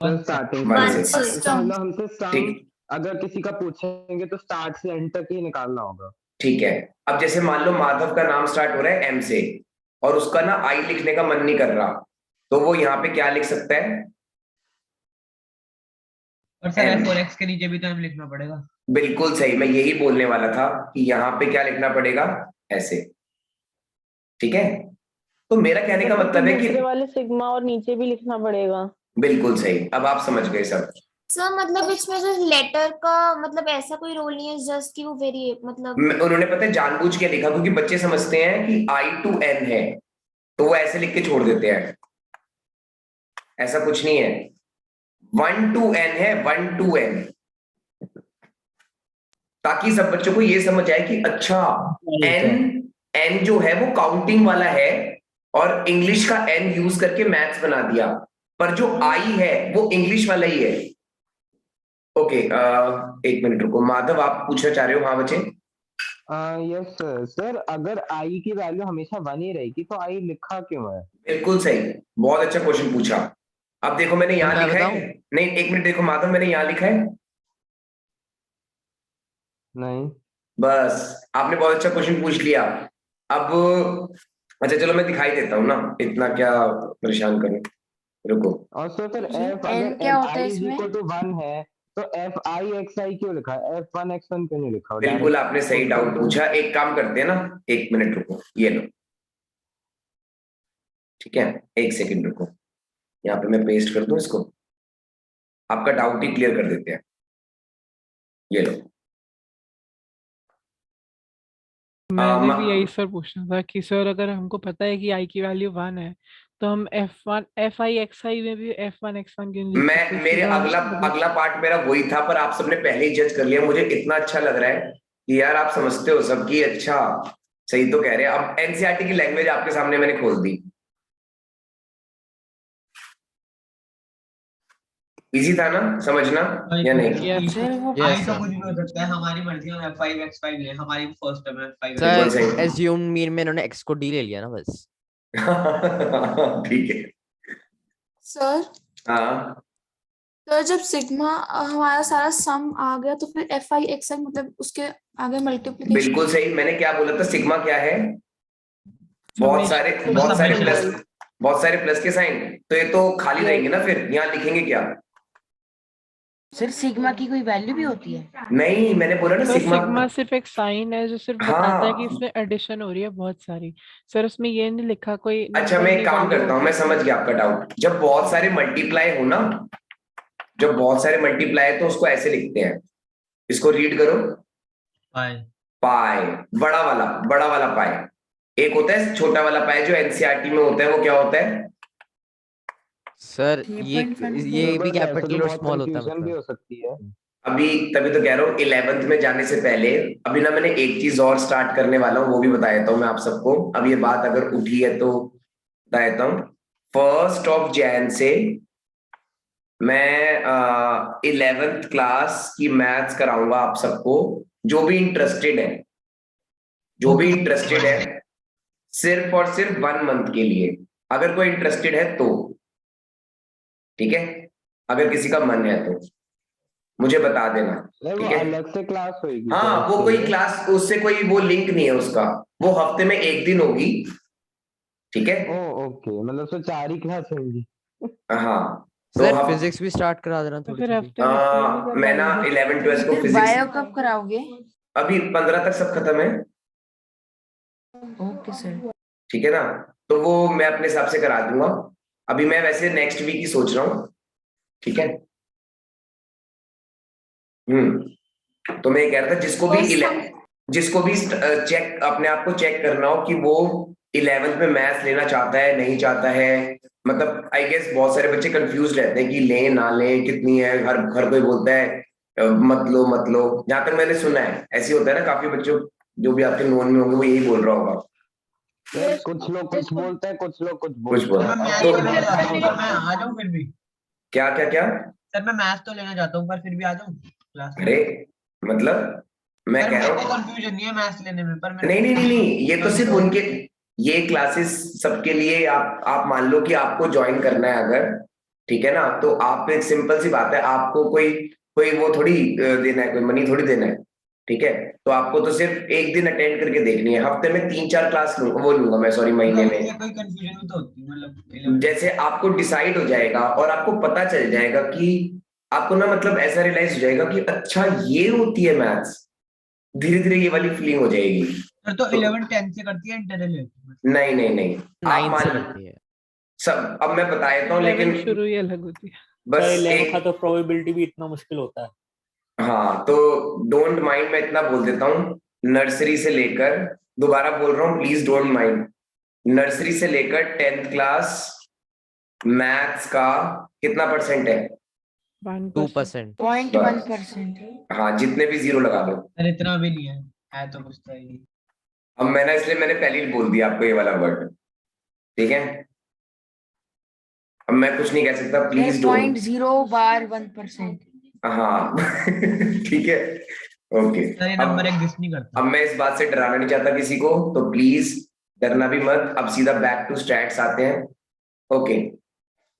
[SPEAKER 10] स्टार्टिंग
[SPEAKER 1] वन से।
[SPEAKER 10] मतलब हमसे सम
[SPEAKER 1] ठीक।
[SPEAKER 10] अगर किसी का पूछेंगे तो स्टार्ट से एंड तक ही निकालना होगा।
[SPEAKER 1] ठीक है, अब जैसे मान लो माधव का नाम स्टार्ट हो रहा है M से और उसका ना I लिखने का मन नहीं कर रहा, तो वो यहाँ पे क्या लिख सकता है?
[SPEAKER 7] और सर f और x के नीचे भी तो हमें लिखना पड़ेगा।
[SPEAKER 1] बिल्कुल सही, मैं यही बोलने वाला था कि यहाँ पे क्या लिखना पड़ेगा, ऐसे। ठीक है, तो मेरा कहने का मतलब है कि
[SPEAKER 6] दूसरे वाले सिग्मा और नीचे भी लिखना पड़ेगा।
[SPEAKER 1] बिल्कुल सही, अब आप समझ गए सब।
[SPEAKER 5] सर मतलब इसमें जो लेटर का मतलब ऐसा कोई रोल नहीं है, जस्ट कि वो वेरी मतलब
[SPEAKER 1] उन्होंने पता है जानबूझ के लिखा, क्योंकि बच्चे समझते हैं कि I to N है, तो वो ऐसे लिख के छोड़ देते हैं। ऐसा कुछ नहीं है, 1 to N है, 1 to N, ताकि सब बच्चों को ये समझ आए कि अच्छा N जो है वो काउंटिंग वाला है और इंग्लिश का N यूज करके मैथ्स बना दिया, पर जो I है वो इंग्लिश वाला ही है। ओके, एक मिनट रुको, माधव आप पूछना चाह रहे हो? हाँ बच्चे।
[SPEAKER 10] यस सर, अगर आई की वैल्यू हमेशा 1 ही रहेगी तो आई लिखा क्यों है?
[SPEAKER 1] बिल्कुल सही, बहुत अच्छा क्वेश्चन पूछा। अब देखो मैंने यहाँ लिखा है, नहीं एक मिनट देखो माधव, मैंने यहाँ लिखा है
[SPEAKER 10] नहीं,
[SPEAKER 1] बस आपने बहुत अच्छा क्वेश्चन पूछ लिया। अब अच्छा चलो मैं दिखाई देता हूँ ना, इतना क्या परेशान करूं, रुको।
[SPEAKER 10] और सर f
[SPEAKER 5] N
[SPEAKER 10] अगर
[SPEAKER 5] क्या होता है
[SPEAKER 10] i
[SPEAKER 5] इसमें?
[SPEAKER 10] इक्वल टू 1 है तो fi xi क्यों लिखा है? f1 x1 क्यों नहीं लिखा?
[SPEAKER 1] बिल्कुल आपने सही डाउट पूछा, एक काम करते हैं ना, एक मिनट रुको, ये लो, ठीक है एक सेकंड रुको, यहाँ पे मैं पेस्ट कर दूं इसको, आपका डाउट ही क्लियर कर देते हैं, ये लो।
[SPEAKER 11] मैंने भी यही सर पूछना था कि सर अगर हमको पता है कि i की वैल्यू 1 है तो हम fi xi में भी f1 x1 क्यों नहीं लिख सकते?
[SPEAKER 1] मैं मेरे अगला पार्ट मेरा वही था, पर आप सबने पहले ही जज कर लिया। मुझे इतना अच्छा लग रहा है कि यार आप समझते हो सबकी, अच्छा सही तो कह रहे हैं। अब एनसीईआरटी की लैंग्वेज आपके सामने मैंने खोल दी, इजी था ना समझना या नहीं?
[SPEAKER 5] सर वो
[SPEAKER 7] आई तो कुछ भी हो सकता है, हमारी मर्जी, हम f5 x5 ले, हमारी फर्स्ट टर्म है f5
[SPEAKER 3] सर एज्यूम मीन में इन्होंने x को d ले लिया ना बस।
[SPEAKER 1] ठीक है
[SPEAKER 8] सर
[SPEAKER 1] हाँ,
[SPEAKER 8] तो जब सिग्मा हमारा सारा सम आ गया तो फिर fi xi मतलब उसके आगे मल्टीप्लिकेशन।
[SPEAKER 1] बिल्कुल सही, मैंने क्या बोला था, सिग्मा क्या है? बहुत सारे प्लस के साइन, तो ये तो खाली रहेंगे ना, फिर यहाँ लिखेंगे क्या?
[SPEAKER 5] सर सिग्मा की कोई वैल्यू भी होती है?
[SPEAKER 1] नहीं मैंने बोला ना
[SPEAKER 11] सिग्मा सिर्फ एक साइन है जो सिर्फ बताता है कि
[SPEAKER 1] हाँ।
[SPEAKER 11] इसमें एडिशन हो रही है बहुत सारी। सर उसमें ये नहीं लिखा कोई
[SPEAKER 1] अच्छा मैं एक काम करता हूँ, मैं समझ गया आपका डाउट। जब बहुत सारे मल्टीप्लाई हो ना, जब बहुत सारे मल्टीप्लाई तो उसको ऐसे लिखते हैं, इसको रीड करो, पाई, बड़ा वाला पाई। एक होता है छोटा वाला पाई जो एनसीईआरटी में होता है, वो क्या होता है?
[SPEAKER 3] सर ये भी कैपिटल और स्मॉल होता है
[SPEAKER 10] भी हो सकती है।
[SPEAKER 1] अभी तभी तो कह रहा हूँ 11th में जाने से पहले अभी ना मैंने एक चीज और स्टार्ट करने वाला हूँ, वो भी बता देता हूँ मैं आप सबको। अब ये बात अगर उठी है तो बता देता हूँ, 1 जनवरी से मैं 11th क्लास की मैथ्स कराऊंगा आप सबको। जो भी इंटरेस्टेड है सिर्फ और सिर्फ 1 मंथ के लिए, अगर कोई इंटरेस्टेड है तो ठीक है, अगर किसी का मन है तो मुझे बता देना, ठीक है?
[SPEAKER 10] अलग से क्लास होगी?
[SPEAKER 1] हाँ वो कोई क्लास, उससे कोई वो लिंक नहीं है उसका, वो हफ्ते में 1 दिन होगी, ठीक है?
[SPEAKER 10] ओके, मतलब सो 4 ही क्लास होंगी।
[SPEAKER 1] हाँ
[SPEAKER 3] सर फिजिक्स भी स्टार्ट करा देना थोड़ी सी।
[SPEAKER 1] मैं ना 11 12 को फिजिक्स
[SPEAKER 5] बायो कब कराओगे?
[SPEAKER 1] अभी 15 तक सब खत्म है।
[SPEAKER 5] ओके सर,
[SPEAKER 1] ठीक है ना, तो वो मैं अपने हिसाब से करा दूंगा। अभी मैं वैसे नेक्स्ट वीक ही सोच रहा हूँ, ठीक है? तो मैं ये कह रहा था जिसको भी जिसको भी चेक अपने आप को चेक करना हो कि वो 11th में मैथ्स लेना चाहता है नहीं चाहता है, मतलब आई गेस बहुत सारे बच्चे कंफ्यूज रहते हैं कि लें ना लें, कितनी है, हर हर कोई बोलता है मत लो, जहां तक मैंने सुना है ऐसे होता है ना, काफी बच्चों जो भी आपके नोन में होंगे वो यही बोल रहा होगा।
[SPEAKER 10] सर कुछ लोग कुछ बोलते हैं, कुछ लोग कुछ
[SPEAKER 1] कुछ
[SPEAKER 10] बोलते
[SPEAKER 1] बोल
[SPEAKER 7] मैं
[SPEAKER 10] हैं।
[SPEAKER 7] मैथ्स
[SPEAKER 1] तो
[SPEAKER 7] तो लेना चाहता हूँ, पर मैं आ जाऊँ फिर भी।
[SPEAKER 1] क्या क्या क्या?
[SPEAKER 7] सर मैं मैथ्स तो लेना चाहता हूँ, पर फिर भी आ जाऊँ क्लास में।
[SPEAKER 1] अरे मतलब मैं
[SPEAKER 7] सर
[SPEAKER 1] कह
[SPEAKER 7] मेरे
[SPEAKER 1] रहा
[SPEAKER 7] को
[SPEAKER 1] हूँ
[SPEAKER 7] कंफ्यूजन नहीं है मैथ्स लेने में, पर मेरे
[SPEAKER 1] नहीं
[SPEAKER 7] को
[SPEAKER 1] नहीं नहीं नहीं, ये तो सिर्फ
[SPEAKER 7] कंट्रोल।
[SPEAKER 1] उनके, ये क्लासेस सबके लिए, आप मान लो कि आपको ज्वाइन करना है अगर, ठीक है ना, तो आप, एक सिंपल सी बात है, आपको कोई कोई वो थोड़ी देना है, कोई मनी थोड़ी देना है, ठीक है, तो आपको तो सिर्फ एक दिन अटेंड करके देखनी है, हफ्ते में 3-4 क्लास लूंगा, वो लूंगा मैं, सॉरी, महीने
[SPEAKER 7] तो
[SPEAKER 1] में।
[SPEAKER 7] इससे कोई कंफ्यूजन भी तो होती है, मतलब 11th
[SPEAKER 1] जैसे आपको डिसाइड हो जाएगा और आपको पता चल जाएगा कि आपको ना, मतलब ऐसा रियलाइज हो जाएगा कि अच्छा ये होती है मैथ्स, धीरे धीरे ये वाली फीलिंग हो जाएगी।
[SPEAKER 7] सर तो 11th 10th से करती है इंटर
[SPEAKER 1] नहीं नहीं नहीं, आप
[SPEAKER 3] 9th से
[SPEAKER 1] मान,
[SPEAKER 3] करती है।
[SPEAKER 1] सब अब मैं बता देता हूँ,
[SPEAKER 11] 11
[SPEAKER 1] लेकिन
[SPEAKER 11] शुरू ही अलग होती है।
[SPEAKER 2] सर
[SPEAKER 1] बस
[SPEAKER 2] 11 का
[SPEAKER 1] एक,
[SPEAKER 2] तो प्रोबेबिलिटी भी इतना मुश्किल होता है।
[SPEAKER 1] हाँ तो डोंट माइंड, मैं इतना बोल देता हूँ, नर्सरी से लेकर, दोबारा बोल रहा हूँ प्लीज डोंट माइंड, नर्सरी से लेकर 10th क्लास मैथ्स का कितना परसेंट है?
[SPEAKER 3] 2%।
[SPEAKER 5] 0.1%।
[SPEAKER 1] हाँ, जितने भी जीरो लगा दो।
[SPEAKER 7] सर इतना भी नहीं है तो कुछ तो ही नहीं।
[SPEAKER 1] अब मैंने, इसलिए मैंने पहले ही बोल दिया आपको ये वाला वर्ड, ठीक है, अब मैं कुछ नहीं कह सकता, प्लीज डोंट।
[SPEAKER 5] 0.0 * 1%।
[SPEAKER 1] हाँ ठीक है, ओके।
[SPEAKER 7] सर ये नंबर एग्जिस्ट नहीं करता।
[SPEAKER 1] अब मैं इस बात से डराना नहीं चाहता किसी को, तो प्लीज डरना भी मत, अब सीधा बैक टू स्टैट्स आते हैं। ओके,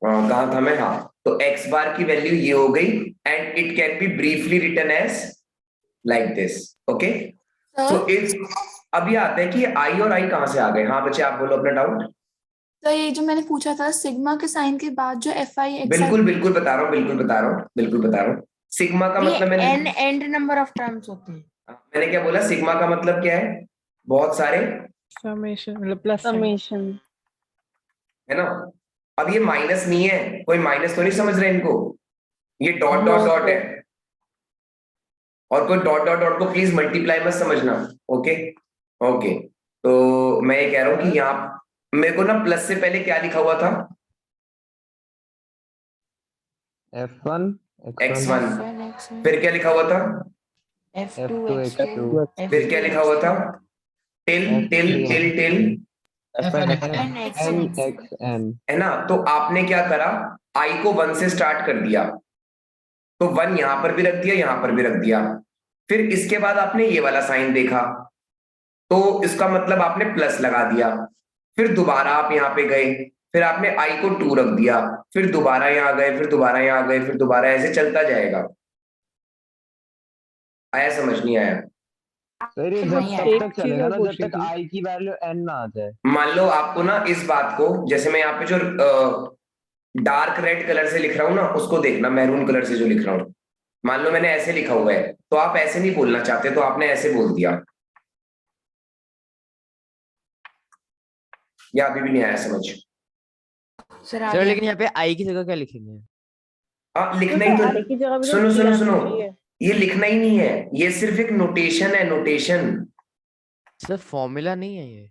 [SPEAKER 1] कहाँ था मैं? हाँ, तो एक्स बार की वैल्यू ये हो गई, and it can be briefly written as like this, okay. तो इफ, अब ये आता है कि आई और आई कहाँ से आ गए? हाँ बच्चे आप बोलो अपना डाउट।
[SPEAKER 8] तो ये जो मैंने पूछा था सिग्मा के साइन के बाद जो एफ आई एक्स
[SPEAKER 1] बिल्कुल बिल्कुल बता रहा हूँ, बिल्कुल बता रहा हूँ, बिल्कुल बता रहा हूँ। सिग्मा का मतलब मैंने,
[SPEAKER 5] n and number of terms होते हैं।
[SPEAKER 1] मैंने क्या बोला, सिग्मा का मतलब क्या है? बहुत सारे,
[SPEAKER 11] समेशन मतलब प्लस
[SPEAKER 6] समेशन।
[SPEAKER 1] है ना। अब ये माइनस नहीं है, कोई माइनस तो नहीं समझ रहे इनको, ये डॉट डॉट डॉट है, और कोई डॉट डॉट डॉट को प्लीज मल्टीप्लाई मत समझना, ओके ओके। तो मैं ये कह रहा हूँ कि यहाँ मेरे को ना प्लस से पहले क्या लिखा हुआ था?
[SPEAKER 10] F1
[SPEAKER 1] x1, फिर क्या लिखा हुआ था?
[SPEAKER 5] F2
[SPEAKER 10] F2
[SPEAKER 5] X2
[SPEAKER 1] फिर क्या लिखा हुआ था? Till till till till,
[SPEAKER 10] NXN।
[SPEAKER 1] है ना। तो आपने क्या करा, आई को 1 से स्टार्ट कर दिया, तो 1 यहां पर भी रख दिया, यहां पर भी रख दिया, फिर इसके बाद आपने ये वाला साइन देखा, तो इसका मतलब आपने प्लस लगा दिया, फिर दोबारा आप यहाँ पे गए, फिर आपने आई को 2 रख दिया, फिर दोबारा यहाँ गए, फिर दोबारा यहाँ गए, फिर दोबारा, ऐसे चलता जाएगा। आया समझ? नहीं आया?
[SPEAKER 10] सर ये जब तब तक चलेगा ना जब तक आई की वैल्यू n ना आ जाए।
[SPEAKER 1] मान लो आपको ना इस बात को, जैसे मैं यहाँ पे जो डार्क रेड कलर से लिख रहा हूँ ना, उसको देखना, मैरून कलर से जो लिख रहा हूँ, मान लो मैंने ऐसे लिखा हुआ है, तो आप ऐसे नहीं बोलना चाहते, तो आपने ऐसे बोल दिया, या अभी भी नहीं आया समझ?
[SPEAKER 3] सर लेकिन यहाँ पे आई की जगह क्या लिखेंगे?
[SPEAKER 1] हाँ, लिखना ही
[SPEAKER 6] आई की जगह
[SPEAKER 1] तो,
[SPEAKER 6] भी तो
[SPEAKER 1] सुनो
[SPEAKER 6] T
[SPEAKER 1] सुनो
[SPEAKER 6] आना
[SPEAKER 1] सुनो,
[SPEAKER 6] चाहिए।
[SPEAKER 1] ये लिखना ही नहीं है, ये सिर्फ एक नोटेशन है, नोटेशन।
[SPEAKER 3] सर फॉर्मूला नहीं है ये।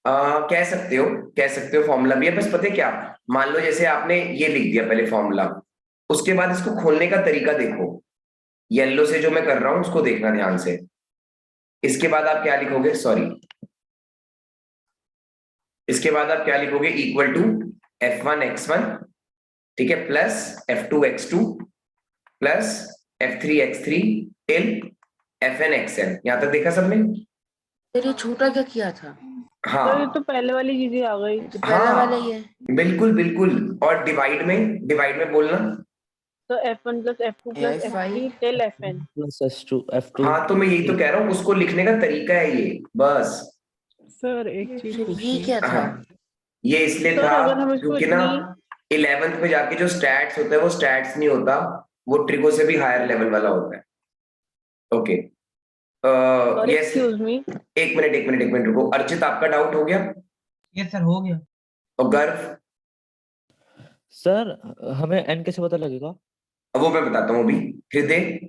[SPEAKER 1] कह सकते हो, कह सकते हो, फॉर्मूला भी है, बस पता है क्या, मान लो जैसे आपने ये लिख दिया पहले फॉर्मूला, उसके बाद इसको खोलने का तरीका देखो, येलो से जो मैं कर रहा हूं उसको देखना ध्यान से, इसके बाद आप क्या लिखोगे, सॉरी, इसके बाद आप क्या लिखोगे, इक्वल टू f1 x1, ठीक है, plus f2 x2 plus f3 x3 till fn xn। यहां तक देखा सबने?
[SPEAKER 5] फिर ये छोटा क्या किया था?
[SPEAKER 1] हाँ
[SPEAKER 6] तो ये तो पहले वाली चीजें आ गई।
[SPEAKER 5] पहला वाला ही है।
[SPEAKER 1] बिल्कुल बिल्कुल, और डिवाइड में बोलना,
[SPEAKER 6] तो F1 + F2 + F3 till Fn।
[SPEAKER 4] Plus F2
[SPEAKER 1] हाँ तो मैं यही तो कह रहा हूँ, उसको लिखने का तरीका है ये, बस।
[SPEAKER 11] सर एक चीज
[SPEAKER 5] ये
[SPEAKER 11] पूछनी
[SPEAKER 5] क्या था?
[SPEAKER 1] हाँ, ये इसलिए
[SPEAKER 6] सर
[SPEAKER 1] था
[SPEAKER 6] अगर हम इसको
[SPEAKER 1] क्योंकि ना
[SPEAKER 6] इतनी
[SPEAKER 1] 11th में जाके जो स्टैट्स होता है वो स्टैट्स नहीं होता, वो ट्रिको से भी हायर लेवल वाला होता है, okay.
[SPEAKER 6] Sorry
[SPEAKER 1] yes,
[SPEAKER 6] excuse me,
[SPEAKER 1] एक मिनट रुको, अर्चित आपका डाउट हो गया?
[SPEAKER 7] ये सर हो गया।
[SPEAKER 1] और गर्व?
[SPEAKER 4] सर हमें n कैसे पता लगेगा?
[SPEAKER 1] वो मैं बताता हूँ अभी, हृदय?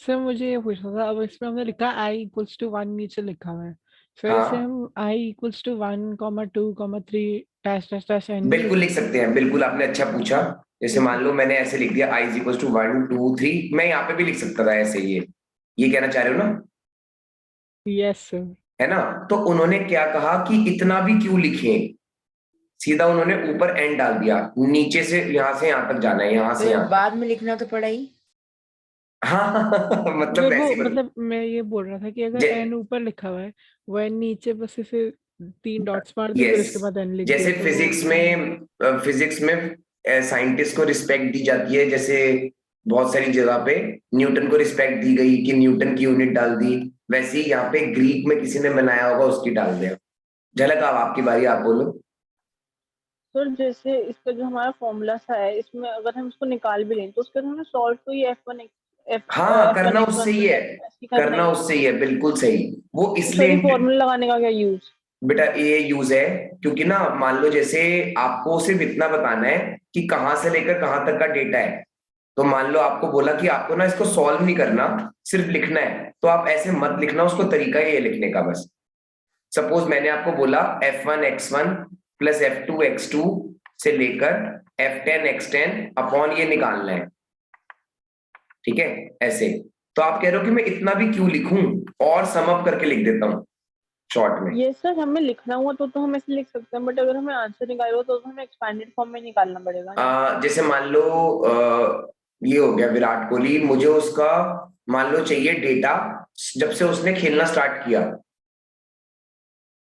[SPEAKER 11] सर मुझे ये पूछना था, अब इसमें हमने लिखा i इक्वल्स टू 1 नीचे लिखा हुआ है, फिर
[SPEAKER 1] हाँ।
[SPEAKER 11] इसे हम i equals to 1, 2, 3 dash dash dash n भी
[SPEAKER 1] बिल्कुल लिख सकते हैं, बिल्कुल आपने अच्छा पूछा। जैसे मान लो मैंने ऐसे लिख दिया i इज इक्वल टू 1 2 3, मैं यहाँ पे भी लिख सकता था ऐसे, ये कहना चाह रहे हो ना?
[SPEAKER 11] Yes sir.
[SPEAKER 1] है ना? तो उन्होंने क्या कहा कि इतना भी क्यों लिखें, सीधा उन्होंने ऊपर एन डाल दिया, नीचे से यहाँ तक जाना है, यहाँ से
[SPEAKER 3] तो
[SPEAKER 1] यहाँ।
[SPEAKER 3] बाद में लिखना तो पड़ा ही।
[SPEAKER 1] हाँ मतलब
[SPEAKER 11] वो
[SPEAKER 1] वैसे
[SPEAKER 11] मतलब मैं ये बोल रहा था कि अगर n ऊपर लिखा हुआ है, वो n नीचे बस इसे 3 डॉट्स मार दो, फिर
[SPEAKER 1] यस,
[SPEAKER 11] उसके बाद n लिख
[SPEAKER 1] जैसे
[SPEAKER 11] दिया, तो वो
[SPEAKER 1] फिजिक्स में साइंटिस्ट को रिस्पेक्ट दी जाती है, जैसे बहुत सारी जगह पे न्यूटन को रिस्पेक्ट दी गई कि न्यूटन की यूनिट डाल दी, वैसे ही यहाँ पे ग्रीक में किसी ने बनाया होगा उसकी डाल दिया। झलक अब आपकी बारी, आप बोलो।
[SPEAKER 6] सर जैसे इसका जो हमारा फॉर्मूला सा है, इसमें अगर हम इसको निकाल भी लें तो उसके बाद हमें सॉल्व तो ये
[SPEAKER 1] हाँ, करना उससे ही है, करना उससे ही है, बिल्कुल सही। वो इसलिए
[SPEAKER 6] फॉर्मूला लगाने का क्या यूज?
[SPEAKER 1] बेटा ये यूज है क्योंकि ना मान लो जैसे आपको सिर्फ इतना बताना है कि कहाँ से लेकर कहाँ तक का डेटा है, तो मान लो आपको बोला कि आपको ना इसको सॉल्व नहीं करना, सिर्फ लिखना है, तो आप ऐसे मत लिखना, उसको तरीका ही है लिखने का बस। सपोज मैंने आपको बोला f1 x1 plus f2 x2 से लेकर f10 x10 अपॉन ये निकालना है, ठीक है ऐसे। तो आप कह रहे हो कि मैं इतना भी क्यों लिखूं, और सम अप करके लिख देता हूं शॉर्ट में।
[SPEAKER 6] ये सर हमें लिखना हुआ तो हम ऐसे लिख सकते हैं, बट अगर हमें आंसर निकालना हो तो हमें एक्सपेंडेड फॉर्म में निकालना पड़ेगा।
[SPEAKER 1] जैसे मान लो ये हो गया विराट कोहली, मुझे उसका मान लो चाहिए डेटा जब से उसने खेलना स्टार्ट किया,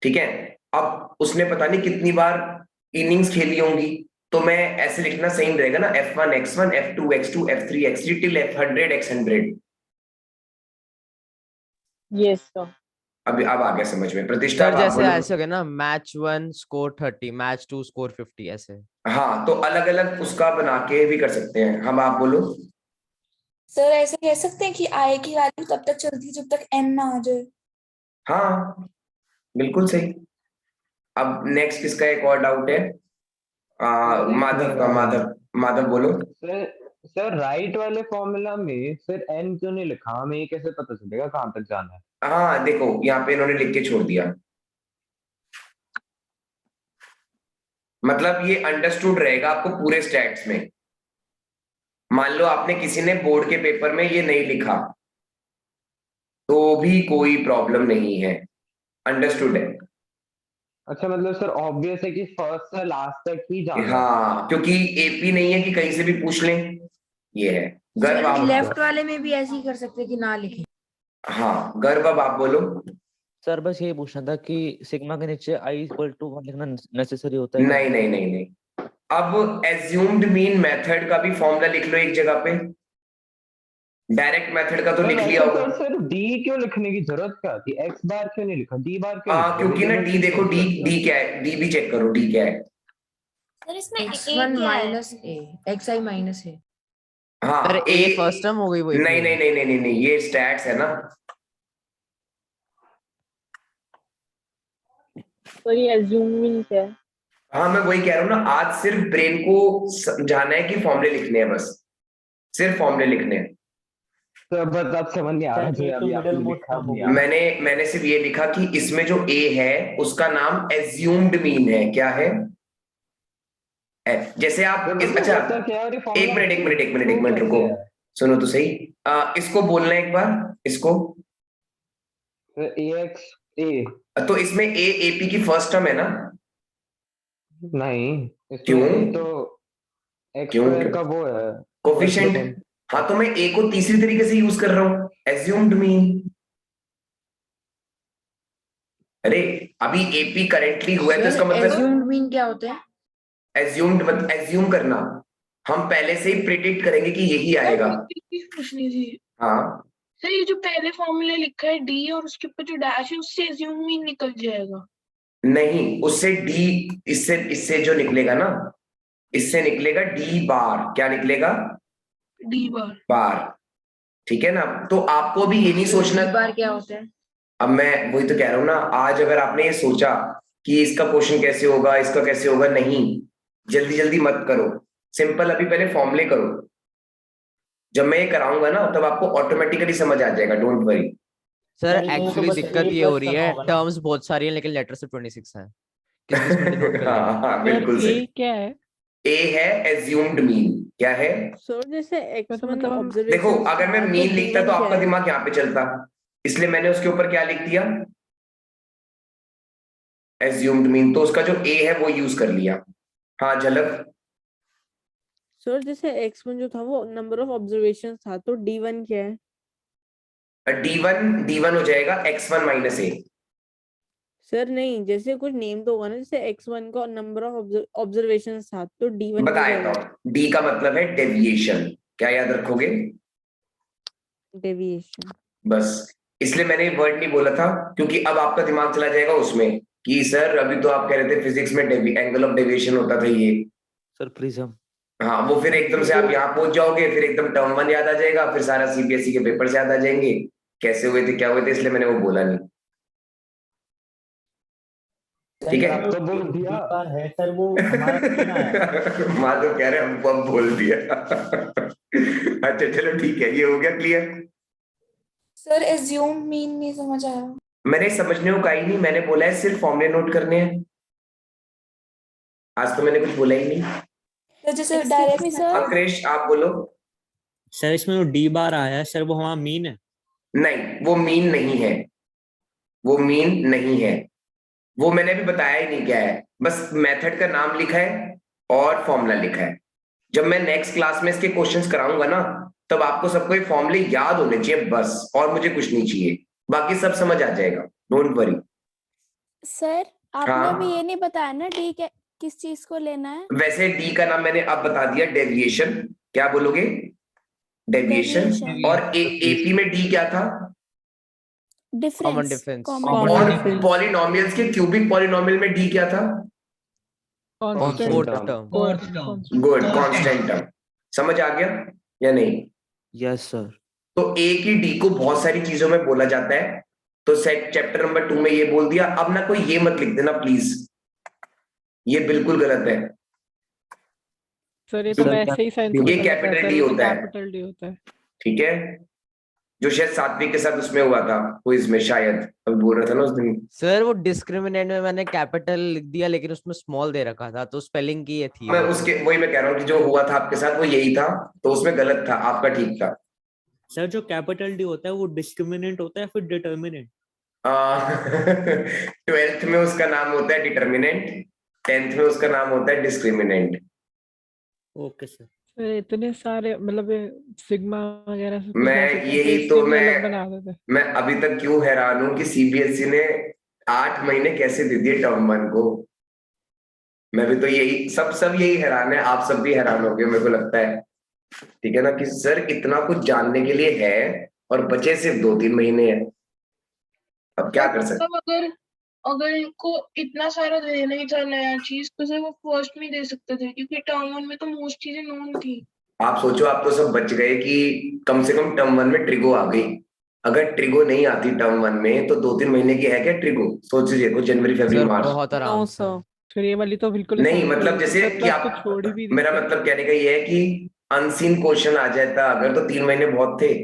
[SPEAKER 1] ठीक है। अब उसने पता नहीं कितनी बार इनिंग्स खेली होंगी, तो मैं ऐसे लिखना सही रहेगा ना, f1 x1 f2 x2 f3 x3 till f100 x100।
[SPEAKER 6] Yes sir.
[SPEAKER 1] अब आ गया समझ में। प्रतिष्ठा
[SPEAKER 3] सर
[SPEAKER 1] अब आप
[SPEAKER 3] जैसे
[SPEAKER 1] बोलो।
[SPEAKER 3] ऐसे हो गया ना, मैच 1 स्कोर 30, मैच 2 स्कोर 50 ऐसे।
[SPEAKER 1] हाँ, तो अलग अलग उसका बना के भी कर सकते हैं हम, आप बोलो।
[SPEAKER 8] सर ऐसे कह सकते हैं कि आई की वैल्यू तब तक चलती है जब तक n ना आ जाए।
[SPEAKER 1] हाँ बिल्कुल सही। अब नेक्स्ट किसका एक और डाउट है? माधव का। माधव बोलो।
[SPEAKER 10] सर राइट वाले फॉर्मूला में फिर n क्यों नहीं लिखा? हमें ये कैसे पता चलेगा कहाँ तक जाना है?
[SPEAKER 1] हाँ देखो यहाँ पे इन्होंने लिख के छोड़ दिया, मतलब ये अंडरस्टूड रहेगा आपको पूरे स्टैट्स में। मान लो आपने किसी ने बोर्ड के पेपर में ये नहीं लिखा तो भी कोई प्रॉब्लम नहीं है, अंडरस्टूड है।
[SPEAKER 10] अच्छा मतलब सर ऑब्वियस है कि फर्स्ट से लास्ट तक ही जाना है।
[SPEAKER 1] हाँ, क्योंकि एपी नहीं है कि कहीं से भी पूछ लें, ये है। गर्व आप
[SPEAKER 3] लेफ्ट वाले में भी ऐसे ही कर सकते हैं कि ना लिखें।
[SPEAKER 1] हाँ गर्व अब आप बोलो।
[SPEAKER 4] सर बस ये पूछना था कि सिग्मा के नीचे i इक्वल टू 1 लिखना नेसेसरी होता है?
[SPEAKER 1] नहीं नहीं नहीं नहीं, अब एज्यूम्ड मीन मेथड का भी फॉर्मूला लिख लो एक जगह पे, डायरेक्ट मेथड का तो लिख लिया होगा।
[SPEAKER 10] सर डी क्यों लिखने की जरूरत क्या थी? एक्स बार क्यों नहीं लिखा? डी बार क्यों?
[SPEAKER 1] क्योंकि ना डी देखो, डी क्या है, डी भी चेक करो डी क्या है।
[SPEAKER 5] सर इसमें
[SPEAKER 3] x1 minus a xi minus a।
[SPEAKER 1] हाँ
[SPEAKER 3] सर a फर्स्ट टर्म हो गई वो।
[SPEAKER 1] नहीं नहीं नहीं नहीं नहीं, ये स्टैट्स है ना।
[SPEAKER 6] सर ये एज्यूमिंग है।
[SPEAKER 1] हाँ मैं वही कह रहा हूँ ना, आज सिर्फ ब्रेन को समझाना है कि फॉर्मूले लिखने हैं, बस सिर्फ फॉर्मूले लिखने हैं।
[SPEAKER 10] तो बस आप समझ नहीं आ रहा जो अभी आपने लिखा नहीं।
[SPEAKER 1] मैंने सिर्फ ये लिखा कि इसमें जो a है उसका नाम एज्यूम्ड मीन है। क्या है? जैसे आप अच्छा एक मिनट रुको, सुनो तो सही। इसको बोलना एक बार, इसको
[SPEAKER 10] ax a।
[SPEAKER 1] तो इसमें a ap की फर्स्ट टर्म है ना?
[SPEAKER 10] नहीं,
[SPEAKER 1] क्यों?
[SPEAKER 10] तो x
[SPEAKER 1] क्यों
[SPEAKER 10] का वो है
[SPEAKER 1] कोफिशिएंट। हाँ तो मैं a को तीसरी तरीके से यूज कर रहा हूँ, एज्यूम्ड मीन। अरे अभी ap करेंटली हुआ है तो इसका मतलब
[SPEAKER 3] एज्यूम्ड मीन क्या होता है?
[SPEAKER 1] एज्यूम्ड मतलब एज्यूम करना, हम पहले से ही प्रिडिक्ट करेंगे कि यही आएगा।
[SPEAKER 11] पूछनी थी
[SPEAKER 1] हाँ
[SPEAKER 11] सर, ये जो पहले फॉर्मूले लिखा है डी और उसके ऊपर जो डैश है उससे एज्यूम मीन निकल जाएगा?
[SPEAKER 1] नहीं, उससे डी, इससे जो निकलेगा ना, इससे निकलेगा डी बार। क्या निकलेगा?
[SPEAKER 11] डी
[SPEAKER 1] बार, ठीक है ना। तो आपको भी ये नहीं सोचना
[SPEAKER 3] बार क्या होता है।
[SPEAKER 1] अब मैं वही तो कह रहा हूँ ना, आज अगर आपने ये सोचा कि इसका क्वेश्चन कैसे होगा, इसका कैसे होगा, नहीं, जल्दी जल्दी मत करो, सिंपल अभी पहले फॉर्मूले करो। जब मैं ये कराऊंगा ना तब आपको ऑटोमेटिकली समझ आ जाएगा, डोंट वरी।
[SPEAKER 3] सर
[SPEAKER 4] सर, इनको तो
[SPEAKER 3] एक्चुअली
[SPEAKER 4] बस
[SPEAKER 3] दिक्कत
[SPEAKER 4] A
[SPEAKER 3] ये हो
[SPEAKER 4] plus
[SPEAKER 3] रही
[SPEAKER 4] करना
[SPEAKER 3] है,
[SPEAKER 4] होगा ना?
[SPEAKER 3] टर्म्स बहुत सारी हैं लेकिन लेटर सिर्फ 26 है। किस किस में डिनोट कर
[SPEAKER 1] हाँ
[SPEAKER 3] लेंगे?
[SPEAKER 1] हाँ
[SPEAKER 11] सर
[SPEAKER 1] बिल्कुल
[SPEAKER 11] ए
[SPEAKER 1] सही।
[SPEAKER 11] क्या है?
[SPEAKER 1] ए है एज्यूम्ड मीन, क्या है?
[SPEAKER 6] सर जैसे
[SPEAKER 11] तो
[SPEAKER 6] x1
[SPEAKER 11] मतलब हम
[SPEAKER 1] देखो
[SPEAKER 6] ऑब्जर्वेशन
[SPEAKER 1] अगर मैं
[SPEAKER 6] था तो
[SPEAKER 1] मीन लिखता
[SPEAKER 6] d1
[SPEAKER 1] तो
[SPEAKER 6] क्या
[SPEAKER 1] आपका
[SPEAKER 6] है?
[SPEAKER 1] दिमाग यहाँ पे चलता, इसलिए मैंने उसके ऊपर क्या लिख दिया, एज्यूम्ड मीन, तो उसका जो ए है वो यूज कर लिया। हाँ झलक।
[SPEAKER 6] सर जैसे x1 जो था वो नंबर ऑफ ऑब्जर्वेशन था तो d1 क्या है?
[SPEAKER 1] D1 हो जाएगा x1 माइनस ए।
[SPEAKER 6] सर नहीं, जैसे कुछ नेम तो होगा ना, जैसे x1 का नंबर ऑफ ऑब्जर्वेशन था तो d1 क्या
[SPEAKER 1] बताया
[SPEAKER 6] जाएगा?
[SPEAKER 1] तो डी का मतलब है डेविएशन, क्या याद रखोगे?
[SPEAKER 6] डेविएशन।
[SPEAKER 1] बस इसलिए मैंने वर्ड नहीं बोला था, क्योंकि अब आपका दिमाग चला जाएगा उसमें कि सर अभी तो आप कह रहे थे फिजिक्स में एंगल ऑफ डेविएशन होता था ये।
[SPEAKER 4] Sir prism.
[SPEAKER 1] हाँ वो फिर एकदम से आप यहाँ पहुंच जाओगे, फिर एकदम टर्म 1 याद आ जाएगा, फिर सारा सीबीएसई के पेपर याद आ जाएंगे, कैसे हुए थे क्या हुए थे, इसलिए मैंने वो बोला नहीं। ठीक है।
[SPEAKER 10] अब तो बोल दिया।
[SPEAKER 4] है सर, वो हमारा क्वेश्चन आया।
[SPEAKER 1] माधव कह रहे हमको अब बोल दिया। अच्छा चलो ठीक है, ये हो गया क्लियर।
[SPEAKER 8] सर एज्यूम मीन नहीं समझ आया।
[SPEAKER 1] मैंने समझने को कहा ही नहीं, मैंने बोला है सिर्फ फॉर्मूले नोट करने हैं। आज तो मैंने कुछ बोला ही नहीं।
[SPEAKER 8] तो जैसे
[SPEAKER 12] Excuse me,
[SPEAKER 8] direct
[SPEAKER 12] sir.
[SPEAKER 1] Krish आप बोलो।
[SPEAKER 2] सर इसमें जो डी बार आया है सर वो हमारा मीन है?
[SPEAKER 1] नहीं वो मीन नहीं है, वो मीन नहीं है, वो मैंने भी बताया ही नहीं क्या है, बस मेथड का नाम लिखा है और फॉर्मूला लिखा है। जब मैं नेक्स्ट क्लास में इसके क्वेश्चंस कराऊंगा ना तब आपको सबको ये फॉर्मूले याद होने चाहिए बस, और मुझे कुछ नहीं चाहिए, बाकी सब समझ आ जाएगा, डोंट वरी।
[SPEAKER 12] सर आपने
[SPEAKER 1] हाँ।
[SPEAKER 12] अभी ये नहीं बताया ना डी किस चीज को लेना है?
[SPEAKER 1] वैसे डी का नाम मैंने अब बता दिया, डेविएशन। क्या बोलोगे? डेविएशन।
[SPEAKER 12] Deviation.
[SPEAKER 1] और एपी में डी क्या था?
[SPEAKER 3] Common
[SPEAKER 12] difference.
[SPEAKER 3] डिफरेंस।
[SPEAKER 1] और पॉलिनोमियल्स के क्यूबिक पॉलिनोमियल में डी क्या था?
[SPEAKER 3] Fourth term.
[SPEAKER 1] Good, constant term. समझ आ गया या नहीं?
[SPEAKER 4] Yes sir.
[SPEAKER 1] तो ए की डी को बहुत सारी चीजों में बोला जाता है, तो सेट चैप्टर नंबर 2 में ये बोल दिया। अब ना कोई ये मत लिख देना प्लीज, ये बिल्कुल गलत है।
[SPEAKER 11] सर ये तो वैसे ही साइंस
[SPEAKER 1] ये कैपिटल डी होता है,
[SPEAKER 11] कैपिटल डी होता है।
[SPEAKER 1] ठीक है, जो शायद सात्विक के साथ उसमें हुआ था क्विज में, शायद अभी बोल रहा था ना उस दिन।
[SPEAKER 3] सर वो डिस्क्रिमिनेंट में मैंने कैपिटल लिख दिया लेकिन उसमें स्मॉल दे रखा था, तो स्पेलिंग की ये थी।
[SPEAKER 1] मैं उसके वही मैं कह रहा हूँ कि जो हुआ था आपके साथ वो यही था, तो उसमें गलत था, आपका ठीक था।
[SPEAKER 2] सर जो कैपिटल डी होता है वो डिस्क्रिमिनेंट होता है फिर डिटर्मिनेंट?
[SPEAKER 1] 12th में उसका नाम होता है डिटर्मिनेंट, 10th में उसका नाम होता है डिस्क्रिमिनेंट।
[SPEAKER 2] Okay sir.
[SPEAKER 11] सर इतने सारे मतलब सिग्मा वगैरह सब
[SPEAKER 1] मैं यही तो मैं अभी तक क्यों हैरान हूं कि सीबीएसई ने 8 महीने कैसे दे दिए टर्म 1 को। मैं भी तो यही सब यही हैरान है, आप सब भी हैरान हो गए मेरे को लगता है, ठीक है ना, कि सर इतना कुछ जानने के लिए है और बचे सिर्फ 2-3 महीने हैं, अब क्या कर सकते।
[SPEAKER 8] मतलब अगर इनको इतना सारा देना ही था नया चीज तो सर वो फर्स्ट में दे सकते थे, क्योंकि टर्म 1 में तो मोस्ट चीजें नोन थी।
[SPEAKER 1] आप सोचो, आप तो सब बच गए कि कम से कम टर्म 1 में ट्रिगो आ गई। अगर ट्रिगो नहीं आती टर्म 1 में तो 2-3 महीने की है क्या ट्रिगो? सोच लीजिए, कुछ जनवरी फरवरी मार्च।
[SPEAKER 3] बहुत आराम से।
[SPEAKER 11] फिर ये वाली तो बिल्कुल
[SPEAKER 1] नहीं मतलब जैसे कि आप, मेरा मतलब कहने का ये है कि अनसीन क्वेश्चन आ जाता अगर तो 3 महीने बहुत थे।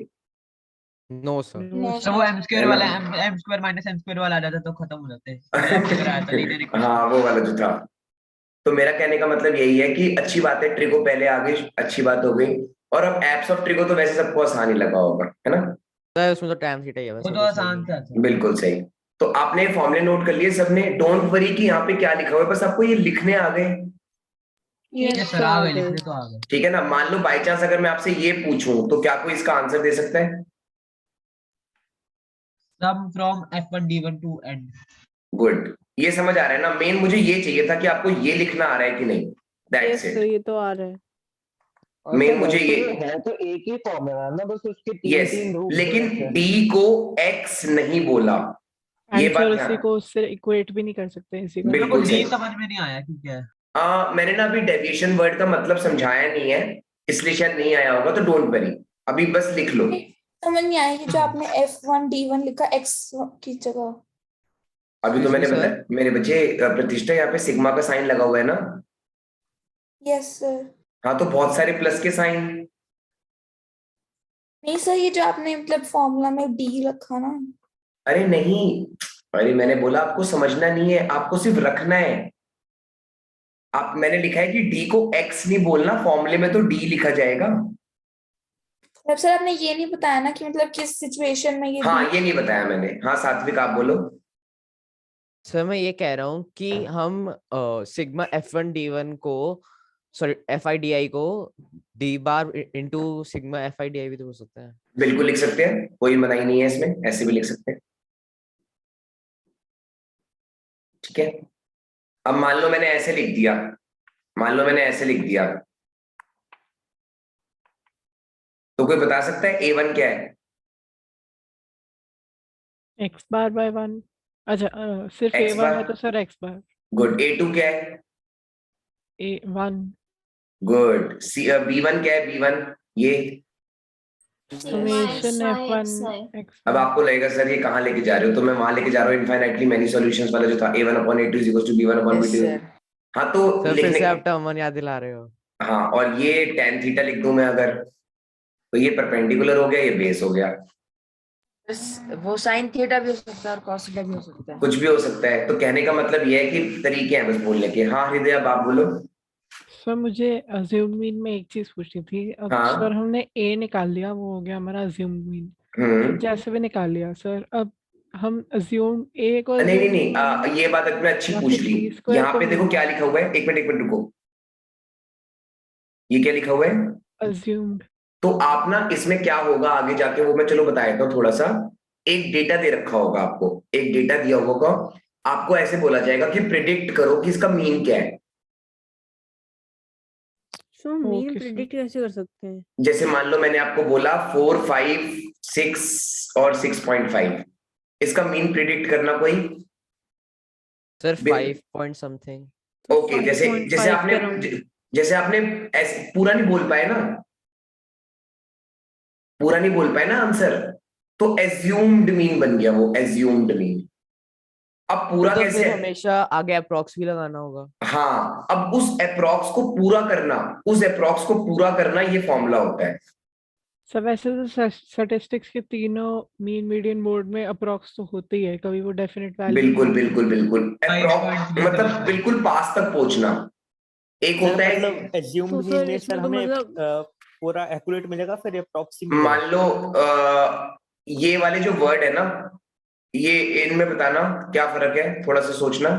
[SPEAKER 3] No sir.
[SPEAKER 7] तो वो m स्क्वायर वाला m square minus n square वाला आ जाता तो खत्म हो जाते।
[SPEAKER 1] हाँ वो वाला जो था। तो मेरा कहने का मतलब यही है कि अच्छी बात है ट्रिगो पहले आ गई, अच्छी बात हो गई, और अब एप्स ऑफ ट्रिगो तो वैसे सबको आसान ही लगा होगा, है ना?
[SPEAKER 3] तो उसमें तो टाइम शीट है,
[SPEAKER 7] वो तो आसान था।
[SPEAKER 1] बिल्कुल सही। तो आपने फॉर्मूले नोट कर लिए सबने, डोंट वरी कि यहाँ पे क्या लिखा हुआ है, बस आपको ये लिखने आ गए।
[SPEAKER 7] सर आ गए, लिखने तो आ गए।
[SPEAKER 1] ठीक है ना? मान लो बाई चांस अगर मैं आपसे ये पूछूं तो क्या कोई इसका आंसर दे सकता है?
[SPEAKER 7] Sum from f1 d1 to n।
[SPEAKER 1] Good, ये समझ आ रहा है ना? मेन मुझे ये चाहिए था कि आपको ये लिखना आ रहा है कि नहीं, दैट्स इट।
[SPEAKER 6] ये तो आ रहा है।
[SPEAKER 1] मेन मुझे ये
[SPEAKER 10] है तो एक ही फॉर्मूला है ना, बस उसके
[SPEAKER 1] यस,
[SPEAKER 10] तीन रूप
[SPEAKER 1] लेकिन डी को एक्स नहीं बोला, ये बात
[SPEAKER 11] आंसर उसी को उससे इक्वेट भी नहीं कर सकते इसी को।
[SPEAKER 1] बिल्कुल सही।
[SPEAKER 7] समझ में नहीं आया कि क्या है।
[SPEAKER 1] मैंने ना अभी डेविएशन वर्ड का मतलब समझाया नहीं है, इसलिए शायद नहीं आया होगा, तो डोंट वरी, अभी बस लिख लो।
[SPEAKER 8] समझ नहीं आया कि जो आपने f1 d1 लिखा x की जगह।
[SPEAKER 1] अभी तो मैंने बताया मेरे बच्चे, प्रतिष्ठा यहाँ पे सिग्मा का साइन लगा हुआ है ना?
[SPEAKER 8] Yes sir.
[SPEAKER 1] हाँ तो बहुत सारे प्लस के साइन,
[SPEAKER 5] नहीं सर, ये जो आपने मतलब फॉर्मूला में डी रखा ना,
[SPEAKER 1] अरे नहीं, अरे मैंने बोला आपको समझना नहीं है, आपको सिर्फ रखना है। आप मैंने लिखा है कि डी को एक्स नहीं बोलना, फॉर्मूले में तो डी लिखा जाएगा।
[SPEAKER 5] मतलब सर आपने ये नहीं बताया ना कि मतलब किस सिचुएशन में ये
[SPEAKER 1] हाँ
[SPEAKER 5] डी।
[SPEAKER 1] ये नहीं बताया मैंने। हाँ सात्विक आप बोलो।
[SPEAKER 3] सर मैं ये कह रहा हूँ कि हम सिग्मा F1 D1 को, सॉरी FI DI को D bar into sigma FI DI भी तो हो सकता है।
[SPEAKER 1] बिल्कुल लिख सकते हैं, कोई मनाही नहीं है इसमें, ऐसे भी लिख सकते हैं। ठीक है, अब मान लो मैंने ऐसे लिख दिया, मान लो मैंने ऐसे लिख दिया, तो कोई बता सकता है A1 क्या है?
[SPEAKER 11] x बार बाय 1। अच्छा सिर्फ
[SPEAKER 1] X
[SPEAKER 11] A1 है
[SPEAKER 1] बार,
[SPEAKER 11] तो सर x बार
[SPEAKER 1] गुड। A2 क्या है?
[SPEAKER 11] A1
[SPEAKER 1] good. B1 क्या है? B1 ये।
[SPEAKER 11] समेशन F1 x
[SPEAKER 1] अब
[SPEAKER 11] बार।
[SPEAKER 1] आपको लगेगा सर ये कहाँ लेके जा रहे हो, तो मैं वहां लेके जा रहा हूँ इनफाइनाइटली मेनी सॉल्यूशंस वाला जो था, A1/A2 = B1/B2। हाँ तो
[SPEAKER 3] सर फिर
[SPEAKER 1] लिखने
[SPEAKER 3] से आप टर्म 1 याद दिला रहे हो।
[SPEAKER 1] हाँ, और ये tan थीटा लिख दूं मैं अगर, तो ये परपेंडिकुलर हो गया, ये बेस हो गया।
[SPEAKER 3] वो साइन थीटा भी हो सकता है और कॉस थीटा भी हो सकता है।
[SPEAKER 1] कुछ भी हो सकता है, तो कहने का मतलब ये है कि तरीके हैं बस बोलने के। हाँ हृदय अब आप बोलो।
[SPEAKER 11] सर मुझे अज्यूम मीन में एक चीज पूछनी थी। अब
[SPEAKER 1] हाँ।
[SPEAKER 11] सर हमने a निकाल लिया, वो हो गया हमारा अज्यूम मीन। जैसे भी निकाल लिया सर, अब हम अज्यूम a को
[SPEAKER 1] नहीं नहीं
[SPEAKER 11] assume
[SPEAKER 1] नहीं, ये बात आपने अच्छी
[SPEAKER 11] या
[SPEAKER 1] पूछ
[SPEAKER 11] फिर
[SPEAKER 1] ली।
[SPEAKER 11] b स्क्वायर
[SPEAKER 1] यहाँ
[SPEAKER 11] को
[SPEAKER 1] पे देखो क्या लिखा हुआ है, एक मिनट रुको, ये क्या लिखा हुआ है?
[SPEAKER 11] assumed।
[SPEAKER 1] तो आप ना इसमें क्या होगा आगे जाके वो मैं चलो बता देता हूँ थोड़ा सा। एक डेटा दे रखा होगा आपको, एक डेटा दिया होगा, आपको ऐसे बोला जाएगा कि प्रिडिक्ट करो कि इसका मीन क्या है।
[SPEAKER 12] सो मीन प्रिडिक्ट कैसे कर सकते हैं?
[SPEAKER 1] जैसे मान लो मैंने आपको बोला 4, 5, 6 और 6.5, इसका मीन प्रिडिक्ट करना कोई।
[SPEAKER 3] Sir 5 point something.
[SPEAKER 1] ओके, जैसे जैसे
[SPEAKER 12] 5.5
[SPEAKER 1] आपने
[SPEAKER 12] के around।
[SPEAKER 1] जैसे आपने ऐसे पूरा नहीं बोल पाए ना, पूरा नहीं बोल पाए ना आंसर, तो एज्यूम्ड मीन बन गया वो, एज्यूम्ड मीन। अब पूरा
[SPEAKER 3] तो
[SPEAKER 1] कैसे
[SPEAKER 3] फिर
[SPEAKER 1] है?
[SPEAKER 3] हमेशा आगे अप्रॉक्स भी लगाना होगा।
[SPEAKER 1] हाँ, अब उस अप्रॉक्स को पूरा करना, उस अप्रॉक्स को पूरा करना ये फॉर्मूला होता है।
[SPEAKER 11] सर वैसे तो स्टैटिस्टिक्स के तीनों मीन मीडियन मोड में अप्रॉक्स तो होते ही है, कभी वो डेफिनेट वैल्यू
[SPEAKER 1] बिल्कुल बिल्कुल बिल्कुल, अप्रॉक्स मतलब बिल्कुल पास तक पहुंचना। एक
[SPEAKER 2] सर
[SPEAKER 1] होता है
[SPEAKER 2] मतलब एज्यूम्ड
[SPEAKER 12] तो
[SPEAKER 2] मीन
[SPEAKER 12] सर
[SPEAKER 2] में
[SPEAKER 12] इसमें
[SPEAKER 2] सर
[SPEAKER 12] तो
[SPEAKER 2] हमें
[SPEAKER 12] मतलब
[SPEAKER 2] पूरा एक्यूरेट मिलेगा, फिर अप्रॉक्सीमेट
[SPEAKER 1] मान लो ये वाले जो वर्ड है ना, ये इनमें बताना क्या फर्क है, थोड़ा सा सोचना।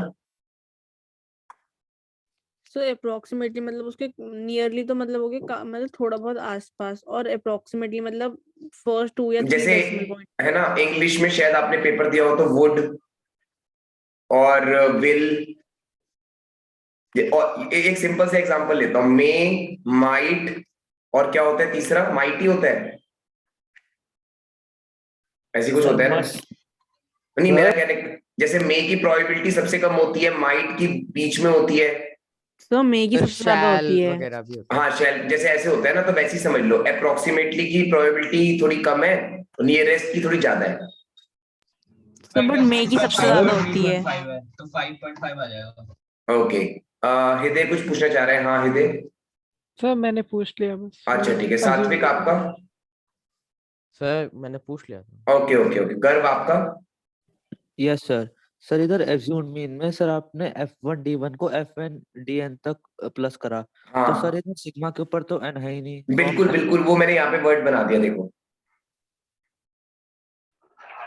[SPEAKER 12] सो अप्रोक्सीमेटली मतलब उसके नियरली तो मतलब हो गया मतलब थोड़ा बहुत आसपास, और अप्रोक्सीमेटली मतलब फर्स्ट 2 या 3
[SPEAKER 1] जैसे
[SPEAKER 12] डेसिमल पॉइंट।
[SPEAKER 1] है ना, इंग्लिश में शायद आपने पेपर दिया हो तो वुड और विल, और एक सिंपल सा एग्जांपल लेता हूं, मे, माइट, और क्या होता है तीसरा? माइट ही होता है, ऐसी कुछ
[SPEAKER 2] सर
[SPEAKER 1] होता है ना?
[SPEAKER 2] मस्ट।
[SPEAKER 1] नहीं मेरा कहने, जैसे मे की प्रोबेबिलिटी सबसे कम होती है, माइट की बीच में होती है,
[SPEAKER 12] तो मे की
[SPEAKER 3] सर
[SPEAKER 12] सबसे ज्यादा होती
[SPEAKER 3] शैल
[SPEAKER 12] है।
[SPEAKER 3] वगैरह भी होता है।
[SPEAKER 1] हाँ शैल, जैसे ऐसे होता है ना, तो वैसे ही समझ लो अप्रोक्सीमेटली की प्रोबेबिलिटी थोड़ी कम है, नियरेस्ट की थोड़ी ज्यादा है।
[SPEAKER 12] सो बट मे की सबसे ज्यादा होती है।
[SPEAKER 7] 5 है तो 5.5 आ जाएगा।
[SPEAKER 1] ओके, हृदय कुछ पूछना चाह रहे हैं? हाँ हृदय।
[SPEAKER 11] सर मैंने पूछ लिया बस।
[SPEAKER 1] अच्छा ठीक है,
[SPEAKER 11] assume
[SPEAKER 1] सात्विक आपका?
[SPEAKER 3] सर मैंने पूछ लिया था।
[SPEAKER 1] ओके ओके ओके, गर्व आपका?
[SPEAKER 4] Yes sir. सर इधर एज्यूम्ड मीन में सर आपने F1 D1 को FN DN तक प्लस करा, तो सर
[SPEAKER 1] हाँ
[SPEAKER 4] इधर सिग्मा के ऊपर तो n है ही नहीं, तो हम
[SPEAKER 1] बिल्कुल बिल्कुल, वो मैंने यहाँ पे वर्ड बना दिया देखो।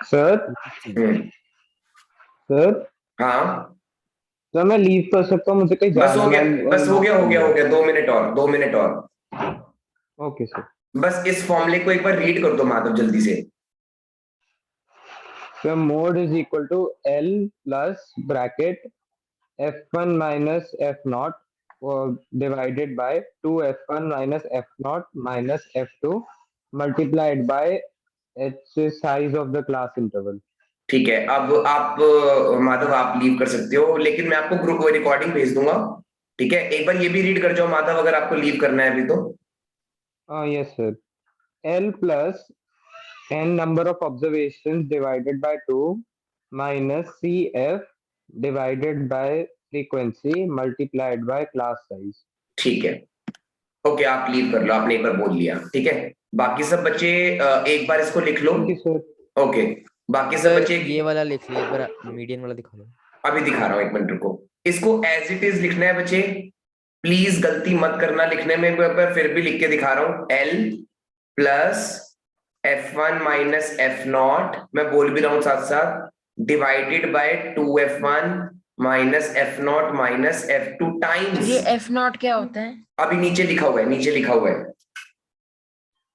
[SPEAKER 10] सर
[SPEAKER 1] हम्म,
[SPEAKER 10] सर
[SPEAKER 1] हाँ
[SPEAKER 10] सर मैं लीव कर सकता हूँ, मुझे कहीं
[SPEAKER 1] बस
[SPEAKER 10] जाना
[SPEAKER 1] हो
[SPEAKER 10] है,
[SPEAKER 1] गया,
[SPEAKER 10] मैं
[SPEAKER 1] बस हो गया हो गया हो गया, 2 मिनट और, 2 मिनट और।
[SPEAKER 10] Okay sir.
[SPEAKER 1] बस इस फॉर्मूले को एक बार रीड कर दो माधव जल्दी से।
[SPEAKER 10] So mode is equal to L plus bracket F1 minus F0 divided by 2 F1 minus F0 minus F2 multiplied by H size of the class interval.
[SPEAKER 1] ठीक है, अब आप माधव आप लीव कर सकते हो, लेकिन मैं आपको ग्रुप रिकॉर्डिंग भेज दूंगा। ठीक है, एक बार ये भी रीड कर जाओ माधव, अगर आपको लीव करना है अभी तो।
[SPEAKER 10] Yes sir. L plus n number of observations divided by 2 minus CF divided by frequency multiplied by class size.
[SPEAKER 1] ठीक है, ओके आप लीव कर लो, आपने एक बार बोल लिया, ठीक है। बाकी सब बच्चे एक बार इसको लिख लो। ओके, बाकी सब
[SPEAKER 3] सर
[SPEAKER 1] बच्चे
[SPEAKER 3] ये वाला लिख लीजिए, एक बार मीडियन वाला दिखा दो।
[SPEAKER 1] अभी दिखा रहा हूँ, एक मिनट रुको। इसको एज इट इज लिखना है बच्चे, प्लीज गलती मत करना लिखने में, मैं फिर भी लिख के दिखा रहा हूँ। L plus F1 minus F0, मैं बोल भी रहा हूँ साथ साथ, divided by 2F1 minus F0 minus F2 times.
[SPEAKER 5] ये F0 क्या होता है?
[SPEAKER 1] अभी नीचे लिखा हुआ है, नीचे लिखा हुआ है।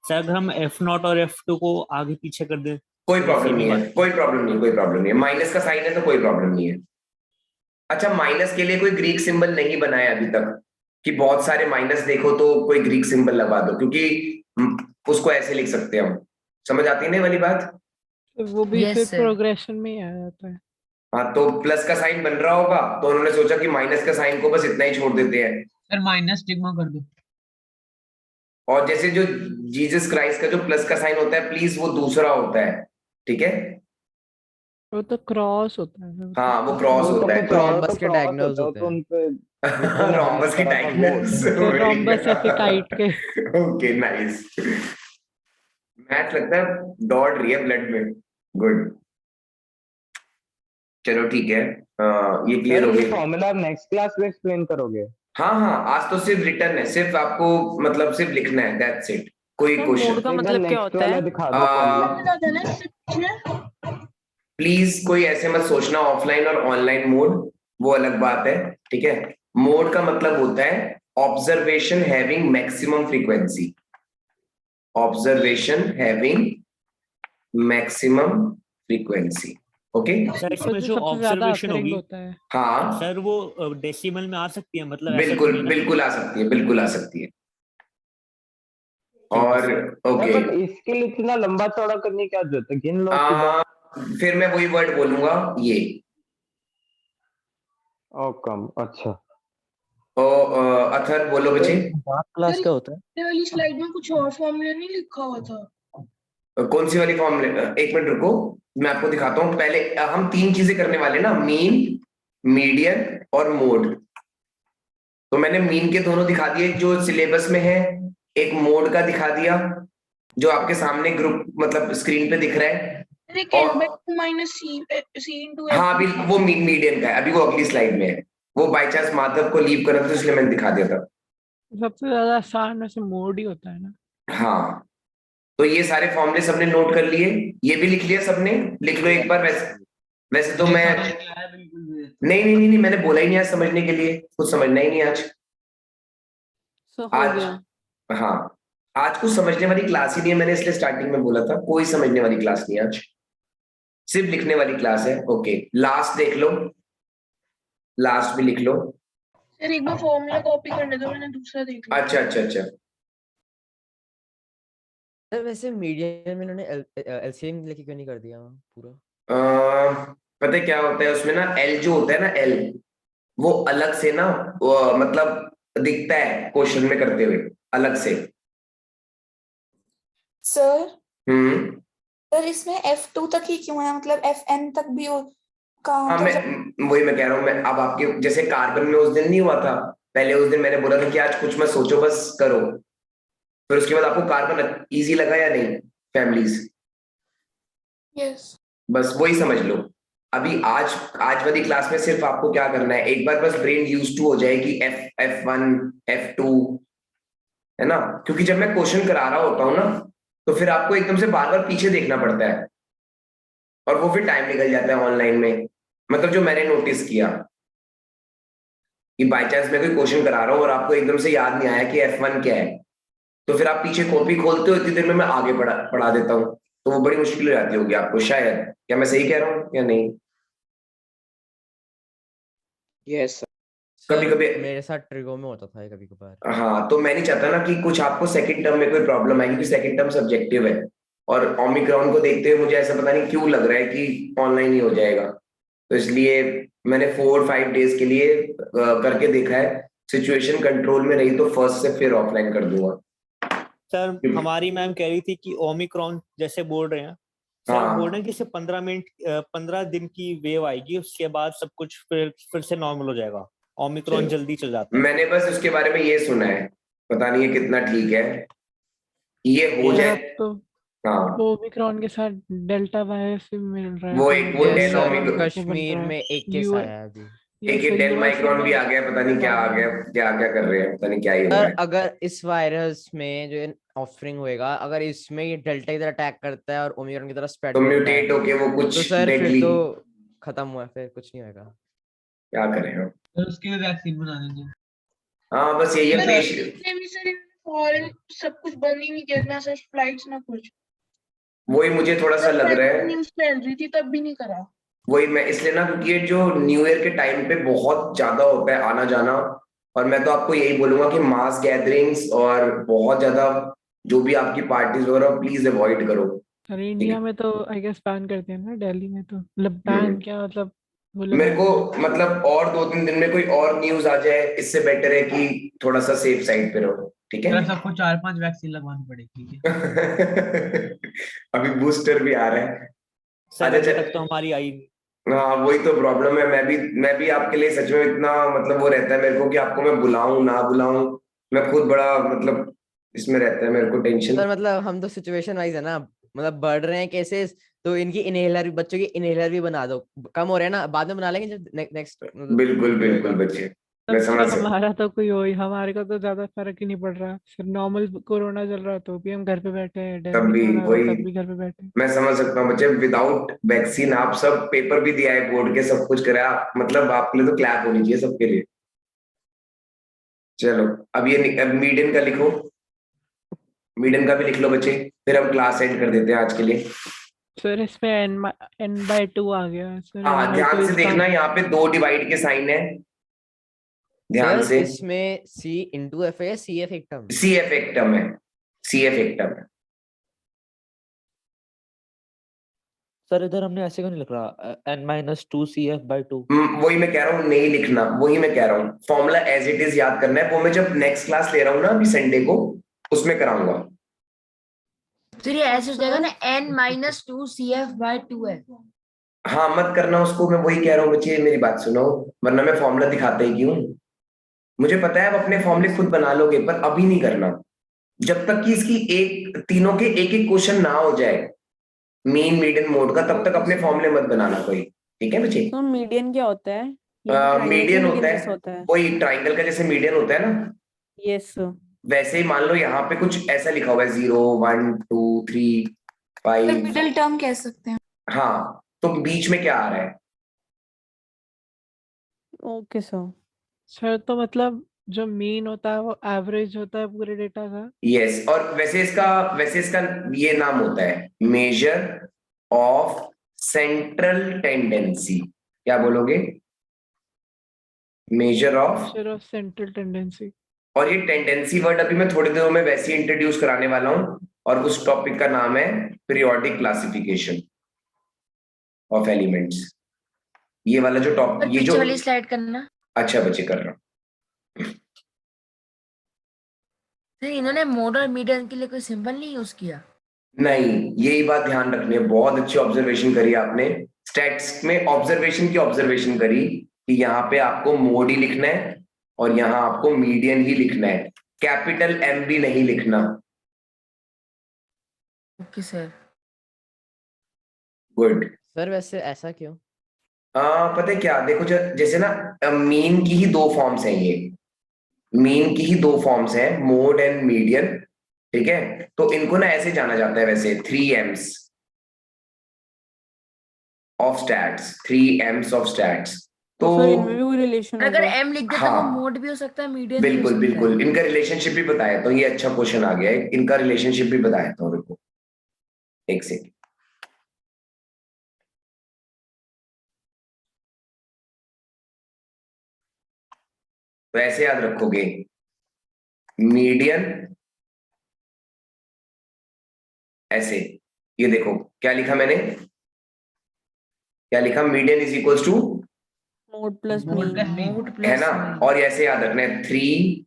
[SPEAKER 2] सर अगर हम F0 और F2 को आगे पीछे कर दें
[SPEAKER 1] कोई प्रॉब्लम नहीं है, कोई प्रॉब्लम नहीं, कोई प्रॉब्लम नहीं है। माइनस का साइन है तो कोई प्रॉब्लम नहीं है। अच्छा, माइनस के लिए कोई ग्रीक सिंबल नहीं बनाया अभी तक कि बहुत सारे माइनस देखो तो कोई ग्रीक सिंबल लगा दो, क्योंकि उसको ऐसे लिख सकते हैं हम। समझ आती है ना वाली बात?
[SPEAKER 11] वो भी
[SPEAKER 5] Yes,
[SPEAKER 11] फिर
[SPEAKER 5] sir.
[SPEAKER 11] प्रोग्रेशन में ही आ जाता है।
[SPEAKER 1] हाँ, तो प्लस का साइन बन रहा होगा तो उन्होंने सोचा कि माइनस का साइन को बस इतना ही छोड़ देते हैं।
[SPEAKER 7] सर माइनस सिग्मा कर दो।
[SPEAKER 1] और जैसे जो जीसस क्राइस्ट का जो प्लस का साइन होता है, प्लीज वो दूसरा होता है, ठीक है?
[SPEAKER 11] वो तो क्रॉस होता है।
[SPEAKER 1] हाँ, वो क्रॉस होता है।
[SPEAKER 3] थॉमस के डायगोनल्स होते हैं।
[SPEAKER 1] रोम्बस की डायगोनल्स।
[SPEAKER 11] रोम्बस ऐसे काइट के।
[SPEAKER 1] Okay, nice. मैथ लगता है दौड़ रही है ब्लड में। गुड, चलो ठीक है, ये क्लियर हो गया।
[SPEAKER 10] फॉर्मूला नेक्स्ट क्लास में एक्सप्लेन करोगे?
[SPEAKER 1] हाँ हाँ, आज तो सिर्फ रिटर्न है, सिर्फ आपको मतलब सिर्फ लिखना है, दैट्स इट। कोई क्वेश्चन
[SPEAKER 12] का मतलब क्या होता है?
[SPEAKER 10] दिखा दो।
[SPEAKER 1] प्लीज कोई ऐसे मत सोचना ऑफलाइन और ऑनलाइन मोड, वो अलग बात है, ठीक है? मोड का मतलब होता है observation having maximum frequency, observation having maximum frequency. Okay
[SPEAKER 2] sir इसमें जो ऑब्जर्वेशन होगी
[SPEAKER 3] होता है।
[SPEAKER 1] हाँ
[SPEAKER 2] सर वो डेसिमल में आ सकती है, मतलब ऐसा
[SPEAKER 1] बिल्कुल
[SPEAKER 2] नहीं है ना?
[SPEAKER 1] बिल्कुल आ सकती है, बिल्कुल आ सकती है। और ओके,
[SPEAKER 10] बट इसके लिए इतना लंबा चौड़ा करने की क्या जरूरत है? गिन लो सीधा।
[SPEAKER 1] फिर मैं वही वर्ड बोलूंगा ये।
[SPEAKER 10] ओ कम, अच्छा।
[SPEAKER 1] तो अथर बोलो बच्चे।
[SPEAKER 4] क्लास क्या होता है?
[SPEAKER 8] ये वाली स्लाइड में कुछ और फॉर्मूला नहीं लिखा हुआ था?
[SPEAKER 1] कौन सी वाली फॉर्म? एक मिनट रुको, मैं आपको दिखाता हूँ। पहले हम तीन चीजें करने वाले ना, मीन, मीडियन और मोड। तो मैंने मीन के दोनों दिखा दिए जो सिलेबस में है, एक मोड का दिखा दिया जो आपके सामने ग्रुप मतलब स्क्रीन पे दिख रहा है। हाँ, अभी वो मीडियन का है, अभी वो अगली स्लाइड में है। वो बाय चांस माधव को लीव कर, तो इसलिए मैंने दिखा दिया था।
[SPEAKER 11] सबसे ज्यादा आसान में से मोड ही होता है ना।
[SPEAKER 1] हाँ, तो ये सारे फॉर्मूले सबने नोट कर लिए, ये भी लिख लिया सबने? लिख लो एक बार। वैसे तो मैं नहीं नहीं नहीं नहीं, मैंने बोला ही नहीं आज समझने के लिए, कुछ समझना ही नहीं आज। आज हाँ, आज कुछ समझने वाली क्लास ही नहीं है, मैंने इसलिए स्टार्टिंग में बोला था कोई समझने वाली क्लास नहीं है आज, सिर्फ लिखने वाली क्लास है। ओके, लास्ट देख लो, लास्ट भी लिख लो।
[SPEAKER 8] सर एक बार फॉर्मूला कॉपी करने दो, मैंने दूसरा देख लिया।
[SPEAKER 1] अच्छा अच्छा अच्छा,
[SPEAKER 3] सर वैसे मीडियन में इन्होंने एलसीएम लेके क्यों नहीं कर दिया पूरा?
[SPEAKER 1] पता है क्या होता है उसमें ना, एल जो होता है ना, एल वो अलग से ना मतलब दिखता है क्वेश्चन में करते हुए अलग से।
[SPEAKER 13] सर
[SPEAKER 1] हम्म,
[SPEAKER 13] सर इसमें F2 तक ही क्यों है? मतलब FN तक भी हो कहाँ?
[SPEAKER 1] हाँ, मैं वही मैं कह रहा हूँ। मैं अब आपके जैसे कार्बन में उस दिन नहीं हुआ था, पहले उस दिन मैंने बोला था कि आज कुछ मत सोचो बस करो, फिर उसके बाद आपको कार्बन इजी लगा या नहीं? फैमिलीज,
[SPEAKER 13] यस,
[SPEAKER 1] बस वही समझ लो। अभी आज वाली क्लास में सिर्फ आपको क्या करना है, एक बार बस ब्रेन यूज टू हो जाए कि F1 F2 है ना, क्योंकि जब मैं क्वेश्चन करा रहा होता हूँ ना तो फिर आपको एकदम से बार बार पीछे देखना पड़ता है और वो फिर टाइम निकल जाता है ऑनलाइन में। मतलब जो मैंने नोटिस किया कि बाय चांस मैं कोई क्वेश्चन करा रहा हूँ और आपको एकदम से याद नहीं आया कि F1 क्या है, तो फिर आप पीछे कॉपी खोलते हो, इतनी देर में मैं आगे पढ़ा देता हूँ, तो वो बड़ी मुश्किल हो जाती होगी आपको शायद। क्या मैं सही कह रहा हूँ या नहीं?
[SPEAKER 3] यस
[SPEAKER 1] कभी कभी
[SPEAKER 3] मेरे साथ ट्रिगो में होता था कभी कभार।
[SPEAKER 1] हाँ, तो मैं नहीं चाहता ना कि कुछ आपको सेकंड टर्म में कोई प्रॉब्लम आए, क्योंकि सेकंड टर्म सब्जेक्टिव है और ओमिक्रॉन को देखते हुए मुझे ऐसा पता नहीं क्यों लग रहा है कि ऑनलाइन ही हो जाएगा, तो इसलिए मैंने 4-5 डेज के लिए करके देखा है। सिचुएशन कंट्रोल में रही तो फर्स्ट से फिर ऑफलाइन कर दूंगा।
[SPEAKER 2] सर हमारी मैम कह रही थी कि ओमिक्रॉन जैसे बोल रहे हैं सर,
[SPEAKER 1] हाँ।
[SPEAKER 2] बोल रहे हैं कि सिर्फ 15 दिन की वेव आएगी, उसके बाद सब कुछ फिर से नॉर्मल हो जाएगा, ओमिक्रॉन जल्दी चल जाता है।
[SPEAKER 1] मैंने बस उसके बारे में ये सुना है, पता नहीं है कितना ठीक है। ये हो
[SPEAKER 11] सर
[SPEAKER 1] जाए।
[SPEAKER 11] अब तो
[SPEAKER 1] हाँ
[SPEAKER 11] वो ओमिक्रॉन के साथ डेल्टा वायरस भी मिल रहा है
[SPEAKER 1] वो
[SPEAKER 11] तो
[SPEAKER 1] एक वो
[SPEAKER 3] यस
[SPEAKER 1] डेल
[SPEAKER 3] सर,
[SPEAKER 1] ओमिक्रॉन,
[SPEAKER 3] कश्मीर में एक केस
[SPEAKER 11] यू
[SPEAKER 3] आया अभी।
[SPEAKER 1] एक ये
[SPEAKER 11] सर
[SPEAKER 1] डेल
[SPEAKER 11] यूएस
[SPEAKER 1] माइक्रॉन भी
[SPEAKER 11] में
[SPEAKER 1] आ गया, पता नहीं क्या आ
[SPEAKER 11] हाँ।
[SPEAKER 1] गया, क्या क्या कर रहे हैं, पता नहीं क्या ही हो
[SPEAKER 3] सर
[SPEAKER 1] रहा है।
[SPEAKER 3] अगर इस वायरस में जो ऑफरिंग होएगा, अगर इसमें ये डेल्टा की तरह अटैक करता है और ओमिक्रॉन की तरह स्प्रेड
[SPEAKER 1] तो
[SPEAKER 3] करता है,
[SPEAKER 1] म्यूटेट होके वो
[SPEAKER 3] तो
[SPEAKER 1] कुछ
[SPEAKER 3] सर फिर
[SPEAKER 1] डेडली,
[SPEAKER 3] तो खत्म हुआ, फिर कुछ नहीं होएगा।
[SPEAKER 1] क्या करें हम।
[SPEAKER 7] तो उसकी भी वैक्सीन बना देंगे।
[SPEAKER 1] हाँ बस यही है
[SPEAKER 8] सर
[SPEAKER 1] पेशेंट।
[SPEAKER 8] इसने भी सर फॉरेन सब कुछ बंद ही नहीं किया, ना सर फ्लाइट्स ना कुछ।
[SPEAKER 1] वही मुझे थोड़ा सा
[SPEAKER 8] सर
[SPEAKER 1] लग
[SPEAKER 8] पहले
[SPEAKER 1] रहा है,
[SPEAKER 8] न्यूज फैल रही थी तब भी नहीं करा।
[SPEAKER 1] वही मैं इसलिए ना, क्योंकि ये जो न्यू ईयर के टाइम पे बहुत ज्यादा होता है आना जाना, और मैं तो आपको यही बोलूंगा कि मास गैदरिंग्स और बहुत ज्यादा जो भी आपकी पार्टीज वगैरह प्लीज अवॉइड करो।
[SPEAKER 11] सर इंडिया में तो आई गेस बैन करते हैं ना, दिल्ली में तो मतलब बैन क्या मतलब वो लोग
[SPEAKER 1] मेरे को मतलब और 2-3 दिन में कोई और न्यूज आ जाए, इससे बेटर है कि थोड़ा सा सेफ साइड पे रहो, ठीक है।
[SPEAKER 7] सर सबको 4-5 वैक्सीन लगवानी पड़ेगी।
[SPEAKER 1] अभी बूस्टर भी आ रहा है।
[SPEAKER 2] सर
[SPEAKER 1] अच्छा
[SPEAKER 2] अभी
[SPEAKER 1] अच्छा,
[SPEAKER 2] तक तो हमारी आई नहीं।
[SPEAKER 1] हाँ वही तो प्रॉब्लम है। मैं भी आपके लिए सच में इतना मतलब वो रहता है मेरे को कि आपको मैं बुलाऊं ना बुलाऊं, मैं खुद बड़ा मतलब इसमें रहता है मेरे को टेंशन।
[SPEAKER 3] सर मतलब हम तो सिचुएशन वाइज है ना, मतलब बढ़ रहे हैं केसेस, तो इनकी इनहेलर, बच्चों की इनहेलर भी बना दो, कम हो रहे हैं ना, बाद में बना लेंगे जब नेक्स्ट
[SPEAKER 1] बिल्कुल बिल्कुल बच्चे, मैं
[SPEAKER 11] तब
[SPEAKER 1] समझ
[SPEAKER 11] सर
[SPEAKER 1] सकता
[SPEAKER 11] हमारा तो कोई हो ही, हमारे को तो ज्यादा फर्क ही नहीं पड़ रहा सर, नॉर्मल कोरोना चल रहा है तो भी हम घर पे बैठे हैं,
[SPEAKER 1] तब
[SPEAKER 11] डेंगू
[SPEAKER 1] भी
[SPEAKER 11] हो रहा है
[SPEAKER 1] वही,
[SPEAKER 11] तब भी घर पे बैठे हैं।
[SPEAKER 1] मैं समझ सकता हूँ बच्चे। विदाउट वैक्सीन आप सब पेपर भी दिया है, बोर्ड के सब कुछ करा, मतलब आपके लिए तो क्लैप होनी चाहिए सबके लिए। चलो अब ये अब मीडियन का लिखो, मीडियन का भी लिख लो बच्चे, फिर हम क्लास एंड कर देते हैं आज के लिए।
[SPEAKER 11] सर इसमें n/2 आ गया सर,
[SPEAKER 1] हाँ ध्यान से देखना, यहाँ पे 2 डिवाइड के साइन है, ध्यान
[SPEAKER 3] सर
[SPEAKER 1] से।
[SPEAKER 3] इसमें C इंटू एफ है, सी एफ एक टर्म,
[SPEAKER 1] सी एफ एक टर्म है, सी एफ एक टर्म है।
[SPEAKER 4] सर इधर हमने ऐसे क्यों नहीं लिख रहा n-2 CF/2?
[SPEAKER 1] वही मैं कह रहा हूँ, नहीं लिखना, वही मैं कह रहा हूँ, फॉर्मूला एज इट इज याद करना है, वो मैं जब नेक्स्ट क्लास ले रहा हूँ ना अभी संडे को, उसमें कराऊंगा।
[SPEAKER 5] फिर ये ऐसे हो जाएगा ना, n-2 CF/2 है।
[SPEAKER 1] हाँ मत करना उसको, मैं वही कह रहा हूँ बच्चे, मेरी बात सुनो, वरना मैं फॉर्मूला दिखाता ही क्यों। मुझे पता है आप अपने फॉर्मूले खुद बना लोगे, पर अभी नहीं करना, जब तक कि इसकी तीनों के एक एक क्वेश्चन ना हो जाए मीन मीडियन मोड का, तब तक अपने फॉर्मूले मत बनाना कोई, ठीक है बच्चे।
[SPEAKER 12] तो मीडियन क्या होता है? ये तो ट्रायंगल के
[SPEAKER 1] मीडियन होता
[SPEAKER 12] मीडियन जैसा
[SPEAKER 1] है,
[SPEAKER 12] होता है।
[SPEAKER 1] वही ट्राइंगल का जैसे मीडियन होता है ना,
[SPEAKER 12] यस
[SPEAKER 1] वैसे ही मान लो यहाँ पे कुछ ऐसा लिखा हुआ है 0 1 2 3 5।
[SPEAKER 13] मिडिल टर्म कह सकते हैं।
[SPEAKER 1] हाँ तो बीच में क्या आ रहा है?
[SPEAKER 12] Okay sir.
[SPEAKER 11] सर तो मतलब जो मीन होता है वो एवरेज होता है पूरे डेटा का।
[SPEAKER 1] यस, और वैसे इसका ये नाम होता है मेजर ऑफ सेंट्रल टेंडेंसी। क्या बोलोगे? Measure of
[SPEAKER 11] central tendency.
[SPEAKER 1] और ये टेंडेंसी वर्ड अभी मैं थोड़ी देर में वैसे ही इंट्रोड्यूस कराने वाला हूं, और उस टॉपिक का नाम है पीरियोडिक क्लासिफिकेशन ऑफ एलिमेंट्स। ये वाला जो टॉपिक, ये जो,
[SPEAKER 5] पीछे वाली स्लाइड करना।
[SPEAKER 1] अच्छा बच्चे कर रहा हूँ।
[SPEAKER 5] सर इन्होंने मोड और मीडियन के लिए कोई सिंबल नहीं यूज किया?
[SPEAKER 1] नहीं, यही बात ध्यान रखनी है, बहुत अच्छी ऑब्जर्वेशन करी आपने, स्टैट्स में ऑब्जर्वेशन करी कि यहाँ पे आपको मोड ही लिखना है और यहाँ आपको मीडियन ही लिखना है, कैपिटल एम भी नहीं लिखना।
[SPEAKER 5] Okay sir.
[SPEAKER 1] गुड।
[SPEAKER 3] सर वैसे ऐसा क्यों?
[SPEAKER 1] पता है क्या, देखो जैसे ना मीन की ही 2 फॉर्म्स हैं, ये मीन की ही 2 फॉर्म्स हैं, मोड एंड मीडियन, ठीक है। तो इनको ना ऐसे जाना जाता है वैसे 3 M's of stats, 3 M's of stats. तो
[SPEAKER 12] सर इनमें भी कोई रिलेशन
[SPEAKER 5] अगर
[SPEAKER 12] होगा?
[SPEAKER 5] m लिख दे तो
[SPEAKER 1] हाँ,
[SPEAKER 5] वो मोड भी हो सकता है, मीडियन भी हो
[SPEAKER 1] बिल्कुल
[SPEAKER 5] सकता है।
[SPEAKER 1] बिल्कुल, इनका रिलेशनशिप भी बताया, तो ये अच्छा क्वेश्चन आ गया है, इनका रिलेशनशिप भी बताया था मेरे को, एक सेकंड। तो ऐसे याद रखोगे, मीडियन ऐसे, ये देखो क्या लिखा मैंने, क्या लिखा, median is equals to
[SPEAKER 12] mode plus
[SPEAKER 7] mode
[SPEAKER 12] mean.
[SPEAKER 7] Plus
[SPEAKER 1] है ना, और ऐसे याद रखना है 3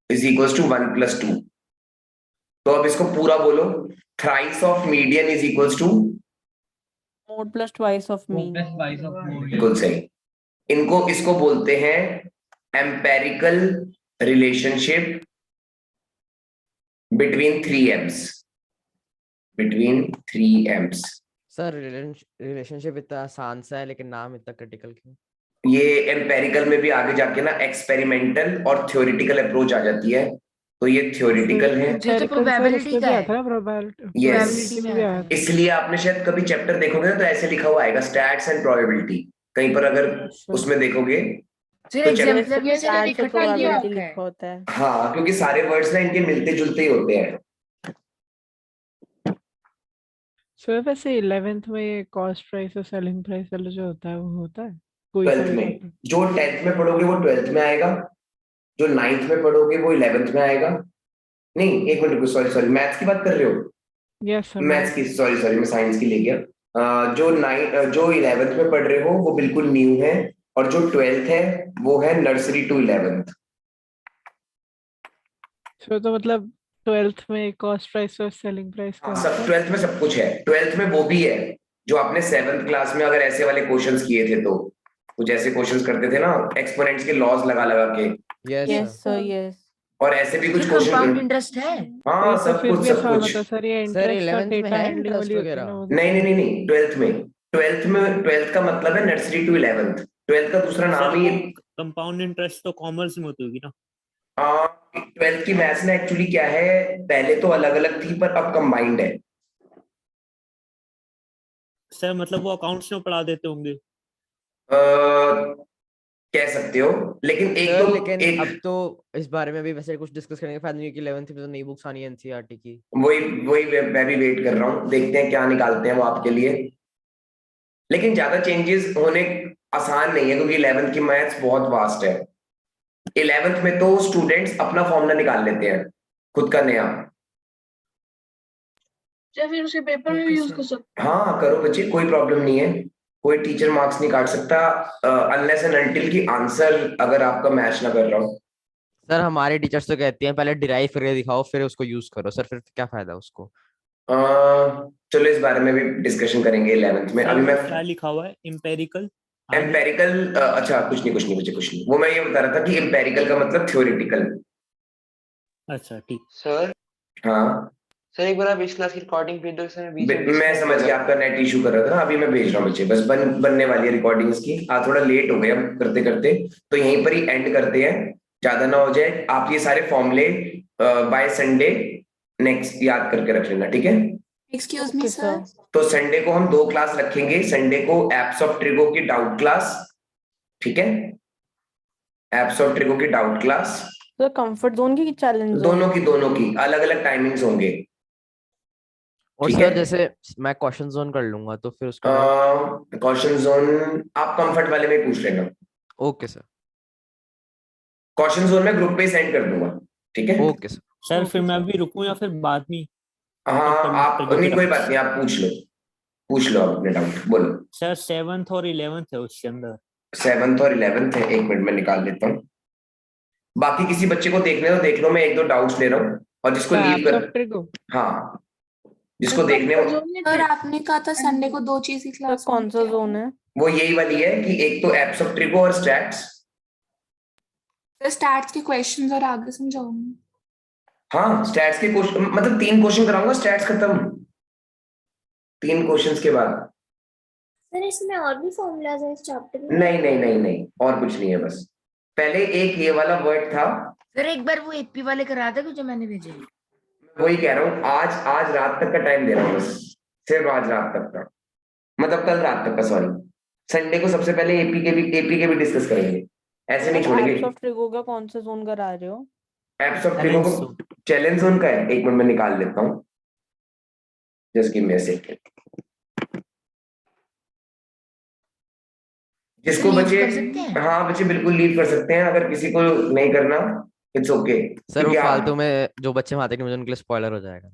[SPEAKER 1] इज इक्वल्स टू 1 + 2। तो अब इसको पूरा बोलो, thrice of median is equals to
[SPEAKER 12] mode plus twice of mean.
[SPEAKER 1] बिल्कुल सही। इसको बोलते हैं empirical relationship between 3 M's। between 3 M's.
[SPEAKER 3] Sir relationship इतना आसान सा है लेकिन नाम इतना क्रिटिकल क्यों?
[SPEAKER 1] ये एम्पेरिकल में भी आगे जाके ना एक्सपेरिमेंटल और थ्योरेटिकल अप्रोच आ जाती है, तो ये थ्योरेटिकल है।
[SPEAKER 11] ये तो प्रोबेबिलिटी का है।
[SPEAKER 1] यस, इसलिए आपने शायद कभी चैप्टर देखोगे ना तो ऐसे लिखा हुआ आएगा स्टैट्स एंड प्रोबेबिलिटी, कहीं पर अगर उसमें देखोगे तो
[SPEAKER 12] लिखा होता है।
[SPEAKER 1] हाँ, क्योंकि सारे वर्ड्स ना इनके मिलते जुलते ही होते हैं।
[SPEAKER 11] सर वैसे 11th में कॉस्ट प्राइस और सेलिंग प्राइस वाला जो होता है वो होता है कोई
[SPEAKER 1] 12th में, जो 10th में पढ़ोगे वो 12th में आएगा, जो 9th में पढ़ोगे वो 11th में आएगा। नहीं, एक मिनट, सॉरी मैथ्स की बात कर रहे हो?
[SPEAKER 11] यस सर,
[SPEAKER 1] मैथ्स की, सॉरी मैं साइंस की ले गया। जो 11th में पढ़ रहे हो वो बिल्कुल न्यू है, और जो 12th है वो है नर्सरी टू 11th।
[SPEAKER 11] तो मतलब 12th में कॉस्ट प्राइस और सेलिंग प्राइस का
[SPEAKER 1] सब 12th में सब कुछ है। 12th में वो भी है जो आपने 7th क्लास में अगर ऐसे वाले क्वेश्चंस किए थे, तो कुछ ऐसे क्वेश्चंस करते थे ना एक्सपोनेंट्स के लॉज लगा लगा के।
[SPEAKER 3] Yes
[SPEAKER 12] sir yes.
[SPEAKER 1] और ऐसे भी कुछ क्वेश्चन,
[SPEAKER 14] इंटरेस्ट है।
[SPEAKER 1] हाँ सब कुछ सब कुछ।
[SPEAKER 11] सर ये
[SPEAKER 3] सर
[SPEAKER 11] इंटरेस्ट और
[SPEAKER 3] 11th में
[SPEAKER 11] डेटा
[SPEAKER 3] है
[SPEAKER 11] हैंडलिंग
[SPEAKER 3] इंटरेस्ट
[SPEAKER 11] वाली होती है
[SPEAKER 3] वगैरह?
[SPEAKER 11] ना वो
[SPEAKER 1] नहीं 12th का मतलब है नर्सरी टू 11th। 12th का दूसरा नाम ही
[SPEAKER 2] कंपाउंड इंटरेस्ट तो कॉमर्स में होती होगी ना।
[SPEAKER 1] 12th की मैथ्स में एक्चुअली क्या है, पहले तो अलग अलग थी पर अब कंबाइंड है।
[SPEAKER 2] सर मतलब वो अकाउंट्स में पढ़ा देते होंगे।
[SPEAKER 1] कह सकते हो, लेकिन
[SPEAKER 3] लेकिन अब तो इस बारे में भी वैसे कुछ डिस्कस करने का फायदा नहीं है कि 11th में तो नई बुक्स आनी है एनसीईआरटी की।
[SPEAKER 1] वही मैं भी वेट कर रहा हूँ, देखते हैं क्या निकालते हैं वो आपके लिए। लेकिन ज्यादा चेंजेस होने आसान नहीं है, क्योंकि 11th की मैथ्स बहुत वास्ट है। 11th में तो स्टूडेंट्स अपना फॉर्मूला निकाल लेते हैं खुद का नया।
[SPEAKER 8] या फिर उसे पेपर में भी यूज कर सकते
[SPEAKER 1] हाँ करो बच्चे, कोई प्रॉब्लम नहीं है, कोई टीचर मार्क्स नहीं काट सकता अनलेस एंड अनटिल की आंसर अगर आपका मैच ना कर रहा हो।
[SPEAKER 3] सर हमारे टीचर्स तो कहते हैं पहले डिराइव करके दिखाओ फिर उसको यूज करो। सर फिर क्या फायदा उसको?
[SPEAKER 1] चलो इस बारे में भी डिस्कशन करेंगे 11th में। अभी मैं
[SPEAKER 2] क्या लिखा हुआ है एम्पेरिकल?
[SPEAKER 1] अच्छा कुछ नहीं बच्चे, वो मैं ये बता रहा था कि एम्पेरिकल का मतलब थ्योरेटिकल।
[SPEAKER 2] अच्छा ठीक।
[SPEAKER 9] सर
[SPEAKER 1] हाँ
[SPEAKER 9] सर एक बार आप इस क्लास की रिकॉर्डिंग भेज दो, सर
[SPEAKER 1] मैं समझ गया, आपका नेट इशू कर रहा था ना, अभी मैं भेज रहा हूँ बच्चे, बस बनने वाली है रिकॉर्डिंग्स की। थोड़ा लेट हो गया करते करते, तो यहीं पर ही एंड करते हैं, ज्यादा ना हो जाए। आप ये सारे फॉर्मूले बाय संडे नेक्स्ट याद करके रख लेना, ठीक है?
[SPEAKER 13] Excuse me sir.
[SPEAKER 1] तो संडे को हम 2 क्लास रखेंगे। संडे को एप्स ऑफ ट्रिगो की डाउट क्लास, ठीक है? एप्स ऑफ ट्रिगो की डाउट क्लास,
[SPEAKER 12] तो कंफर्ट जोन की चैलेंज
[SPEAKER 1] दोनों की अलग अलग टाइमिंग्स होंगे।
[SPEAKER 3] और सर जैसे मैं क्वेश्चन जोन कर लूंगा तो फिर उसका
[SPEAKER 1] क्वेश्चन जोन आप कंफर्ट वाले में पूछ लेना।
[SPEAKER 3] Okay sir.
[SPEAKER 1] क्वेश्चन जोन में ग्रुप पे सेंड कर दूंगा, ठीक है?
[SPEAKER 3] Okay sir.
[SPEAKER 2] सर फिर मैं अभी रुकूं या फिर बाद में?
[SPEAKER 1] हाँ आप नहीं, कोई बात नहीं, आप पूछ लो आप अपने डाउट, बोलो।
[SPEAKER 2] सर 7th और 11th है उसके अंदर।
[SPEAKER 1] 7th और 11th है, एक मिनट में निकाल लेता हूँ। बाकी किसी बच्चे को देखने दो, देख लो, मैं 1-2 डाउट्स ले रहा हूँ, और जिसको लीव कर, हाँ जिसको देखने
[SPEAKER 13] सर आपने कहा था संडे को 2 चीज की क्लास,
[SPEAKER 12] कौन सा जोन है?
[SPEAKER 1] वो यही वाली है कि एक तो एप्स ऑफ ट्रिगो और स्टैट्स।
[SPEAKER 13] स्टैट्स के क्वेश्चंस और आगे समझाऊंगी।
[SPEAKER 1] हाँ स्टैट्स के क्वेश्चन, मतलब 3 क्वेश्चन कराऊंगा, स्टैट्स खत्म 3 क्वेश्चंस के बाद।
[SPEAKER 5] सर इसमें और भी फॉर्मूलाज है इस चैप्टर में?
[SPEAKER 1] नहीं और कुछ नहीं है, बस पहले एक ये वाला वर्ड था।
[SPEAKER 14] सर एक बार वो एपी वाले करा दे जो मैंने भेजे।
[SPEAKER 1] वही कह रहा हूँ, आज रात तक का टाइम दे रहा हूँ, बस सिर्फ आज रात तक का, मतलब कल रात तक का, सॉरी। संडे को सबसे पहले एपी के भी डिस्कस करेंगे, ऐसे नहीं छोड़ेंगे।
[SPEAKER 12] एप्स ऑफ ट्रिगो का कौन सा जोन करा रहे हो?
[SPEAKER 1] एप्स ऑफ ट्रिगो को चैलेंज जोन का है, एक मिनट में निकाल लेता हूँ, just give me a second. जिसको बच्चे, हाँ बच्चे बिल्कुल लीव कर सकते हैं, अगर किसी को नहीं करना इट्स ओके।
[SPEAKER 3] सर वो फालतू में जो बच्चे वहां तक मुझे उनके लिए स्पॉइलर हो जाएगा।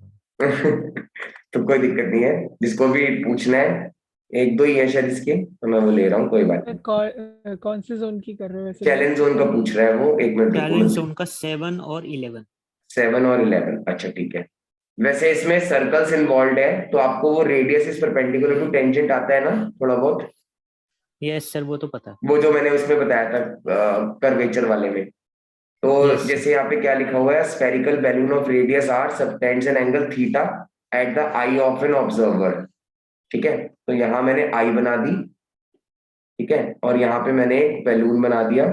[SPEAKER 1] तो कोई दिक्कत नहीं है, जिसको भी पूछना है, 1-2 ही है शायद इसके, तो मैं वो ले रहा हूँ, कोई बात नहीं।
[SPEAKER 11] कौन से जोन की कर रहे हो वैसे?
[SPEAKER 1] चैलेंज जोन का पूछ रहा है वो, एक मिनट।
[SPEAKER 2] चैलेंज जोन का 7 और 11।
[SPEAKER 1] 7 और 11, अच्छा ठीक है। वैसे इसमें सर्कल्स इन्वॉल्व है, तो आपको वो radius is perpendicular to tangent आता है ना थोड़ा बहुत?
[SPEAKER 2] यस सर वो तो पता है,
[SPEAKER 1] वो जो मैंने उसमें बताया था कर्वेचर वाले में। तो जैसे यहाँ पे क्या लिखा हुआ है, spherical balloon of radius R subtends an angle theta at the eye of an observer, ठीक है। तो यहाँ मैंने आई बना दी, ठीक है, और यहाँ पे मैंने एक बैलून बना दिया,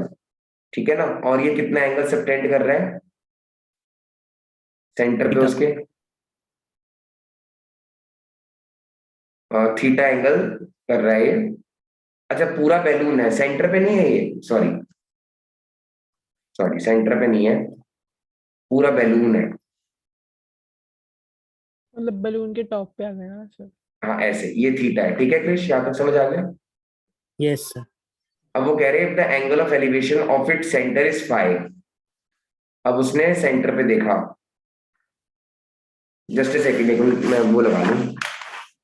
[SPEAKER 1] ठीक है ना। और ये कितना एंगल सबटेंड कर रहा है सेंटर पे उसके, थीटा एंगल कर रहा है ये। अच्छा पूरा बैलून है, सेंटर पे नहीं है ये, सॉरी सॉरी सेंटर पे नहीं है, पूरा बैलून है।
[SPEAKER 11] मतलब बलून के टॉप पे आ गया ना सर।
[SPEAKER 1] हाँ ऐसे, ये थीटा है, ठीक है क्रिश, यहाँ तक समझ आ गया।
[SPEAKER 2] Yes sir.
[SPEAKER 1] अब वो कह रहे हैं the angle of elevation of it centre is 5। अब उसने सेंटर पे देखा, जस्ट ए सेकंड, देखो मैं वो लगा लूं,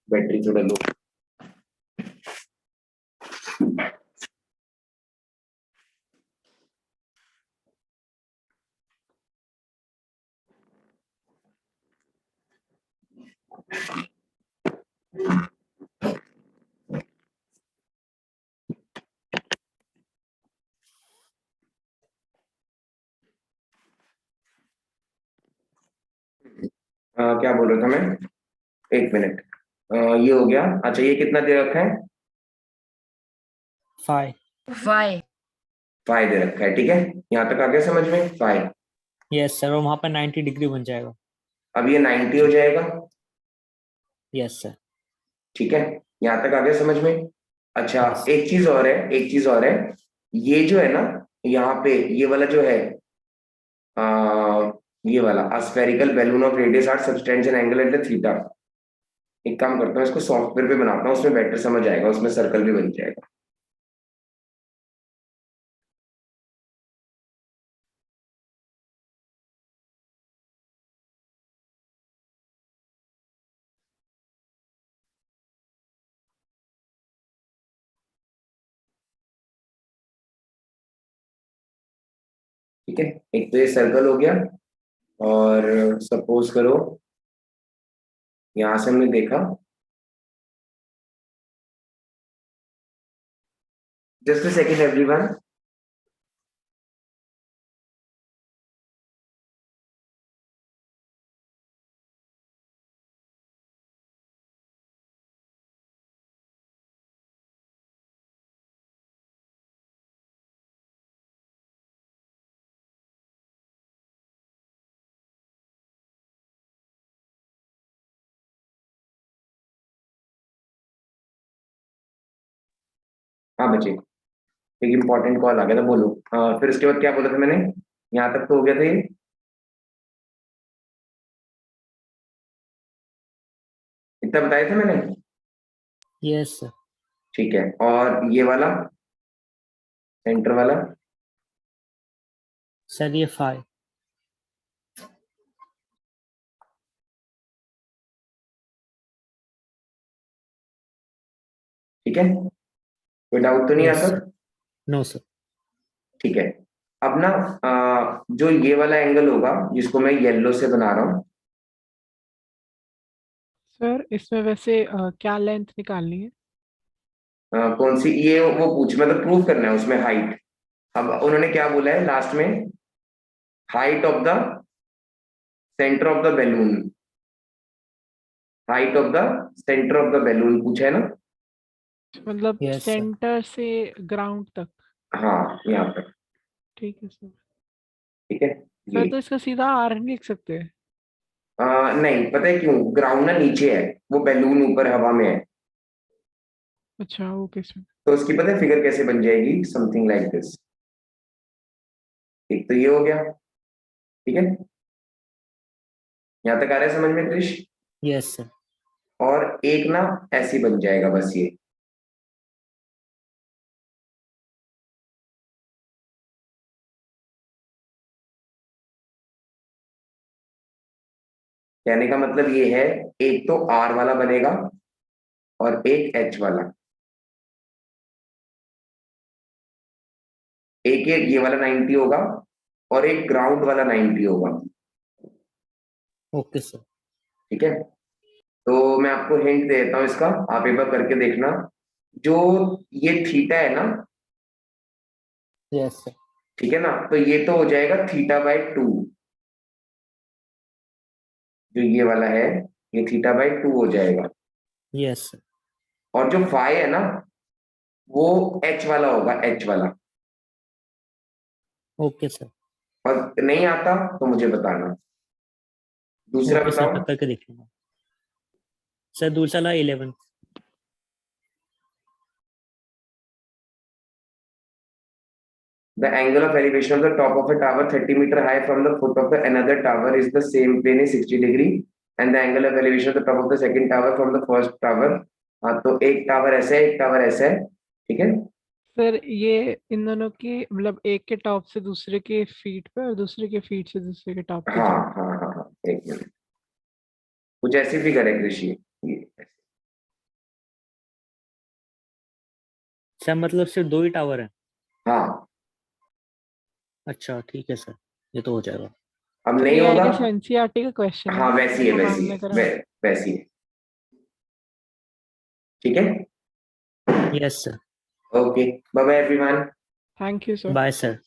[SPEAKER 1] बैटरी थोड़ा लो। क्या बोल रहा था मैं, एक मिनट। ये हो गया। अच्छा ये कितना दे रखा है,
[SPEAKER 2] 5।
[SPEAKER 1] 5 दे रखा है, ठीक है। यहाँ तक आ गया समझ में, 5।
[SPEAKER 2] यस सर, और वहां पर 90 डिग्री बन जाएगा।
[SPEAKER 1] अब ये 90 हो जाएगा,
[SPEAKER 2] यस सर।
[SPEAKER 1] ठीक है, यहाँ तक आ गया समझ में। अच्छा एक चीज और है, एक चीज और है, ये जो है ना, यहाँ पे ये वाला जो है, ये वाला spherical balloon of radius R subtends an angle at the theta. एक काम करता हूँ, इसको सॉफ्टवेयर पे बनाता हूँ, उसमें बेटर समझ आएगा, उसमें सर्कल भी बन जाएगा। ठीक है, एक तो ये सर्कल हो गया, और सपोज करो यहां से हमने देखा, जस्ट अ सेकंड एवरीवन। हाँ बच्चे, एक इम्पोर्टेंट कॉल आ गया था, बोलो। फिर उसके बाद क्या बोला था मैंने, यहाँ तक तो हो गया था ये, इतना बताया था मैंने।
[SPEAKER 2] Yes sir.
[SPEAKER 1] ठीक है, और ये वाला सेंटर वाला,
[SPEAKER 2] सर ये 5।
[SPEAKER 1] ठीक है, कोई डाउट तो नहीं
[SPEAKER 2] यस
[SPEAKER 1] आता।
[SPEAKER 2] सर। No sir.
[SPEAKER 1] ठीक है, अब ना जो ये वाला एंगल होगा, जिसको मैं येलो से बना रहा हूँ,
[SPEAKER 11] सर इसमें वैसे क्या लेंथ निकालनी है?
[SPEAKER 1] कौन सी, ये वो पूछ, मतलब प्रूव करना है उसमें हाइट। अब उन्होंने क्या बोला है लास्ट में, height of the centre of the balloon, height of the centre of the balloon पूछा है ना।
[SPEAKER 11] मतलब
[SPEAKER 2] Yes, sir.
[SPEAKER 11] सेंटर से ग्राउंड तक।
[SPEAKER 1] हाँ यहाँ पर,
[SPEAKER 11] ठीक है सर।
[SPEAKER 1] ठीक है
[SPEAKER 11] सर
[SPEAKER 1] ये।
[SPEAKER 11] तो इसका सीधा आर नहीं लिख सकते?
[SPEAKER 1] नहीं, पता है क्यों, ग्राउंड ना नीचे है, वो बैलून ऊपर हवा में है,
[SPEAKER 11] अच्छा ओके सर।
[SPEAKER 1] तो उसकी पता है फिगर कैसे बन जाएगी, समथिंग लाइक दिस। एक तो ये हो गया, ठीक है, यहाँ तक आ रहा है समझ में क्रिश।
[SPEAKER 2] Yes sir.
[SPEAKER 1] और एक ना ऐसे बन जाएगा बस ये, कहने का मतलब ये है, एक तो आर वाला बनेगा और एक एच वाला, एक ये वाला 90 होगा और एक ग्राउंड वाला 90 होगा,
[SPEAKER 2] ओके सर।
[SPEAKER 1] ठीक है। तो मैं आपको हिंट दे देता हूं इसका, आप एक बार करके देखना। जो ये थीटा है ना,
[SPEAKER 2] यस सर।
[SPEAKER 1] ठीक है ना, तो ये तो हो जाएगा थीटा बाय 2, जो ये वाला है ये थीटा बाई 2 हो जाएगा।
[SPEAKER 2] Yes sir.
[SPEAKER 1] और जो फाई है ना वो h वाला होगा, h वाला।
[SPEAKER 2] Okay sir.
[SPEAKER 1] और नहीं आता तो मुझे बताना। दूसरा
[SPEAKER 2] ओके सर,
[SPEAKER 1] बताओ।
[SPEAKER 2] करके देख लूंगा सर। दूसरा ला 11।
[SPEAKER 1] The angle of elevation of the top of a tower 30 meter high from the foot of the another tower is the same plane is 60 degree and the angle of elevation of the top of the second tower from the first tower। हाँ तो एक tower ऐसे है, एक tower ऐसे है, ठीक है।
[SPEAKER 11] सर ये इन दोनों की मतलब एक के टॉप से दूसरे के फीट पे और दूसरे के फीट से दूसरे के टॉप पे
[SPEAKER 1] हाँ
[SPEAKER 11] जाए।
[SPEAKER 1] हाँ हाँ हाँ, एक मिनट, कुछ ऐसी फिगर है कृषि ये ऐसे।
[SPEAKER 2] सर मतलब सिर्फ 2 ही टावर है?
[SPEAKER 1] हाँ
[SPEAKER 2] अच्छा ठीक है सर, ये तो हो जाएगा।
[SPEAKER 1] अब
[SPEAKER 11] तो
[SPEAKER 1] नहीं
[SPEAKER 11] ये आई
[SPEAKER 1] होगा।
[SPEAKER 11] गेस एनसीईआरटी का क्वेश्चन है
[SPEAKER 1] हाँ
[SPEAKER 11] ना,
[SPEAKER 1] वैसी है,
[SPEAKER 11] जो
[SPEAKER 1] वैसी
[SPEAKER 11] मैम
[SPEAKER 1] है,
[SPEAKER 11] ने करा।
[SPEAKER 1] वैसी है, ठीक है।
[SPEAKER 2] Yes sir.
[SPEAKER 1] Okay, bye bye everyone.
[SPEAKER 11] Thank you sir.
[SPEAKER 2] Bye sir.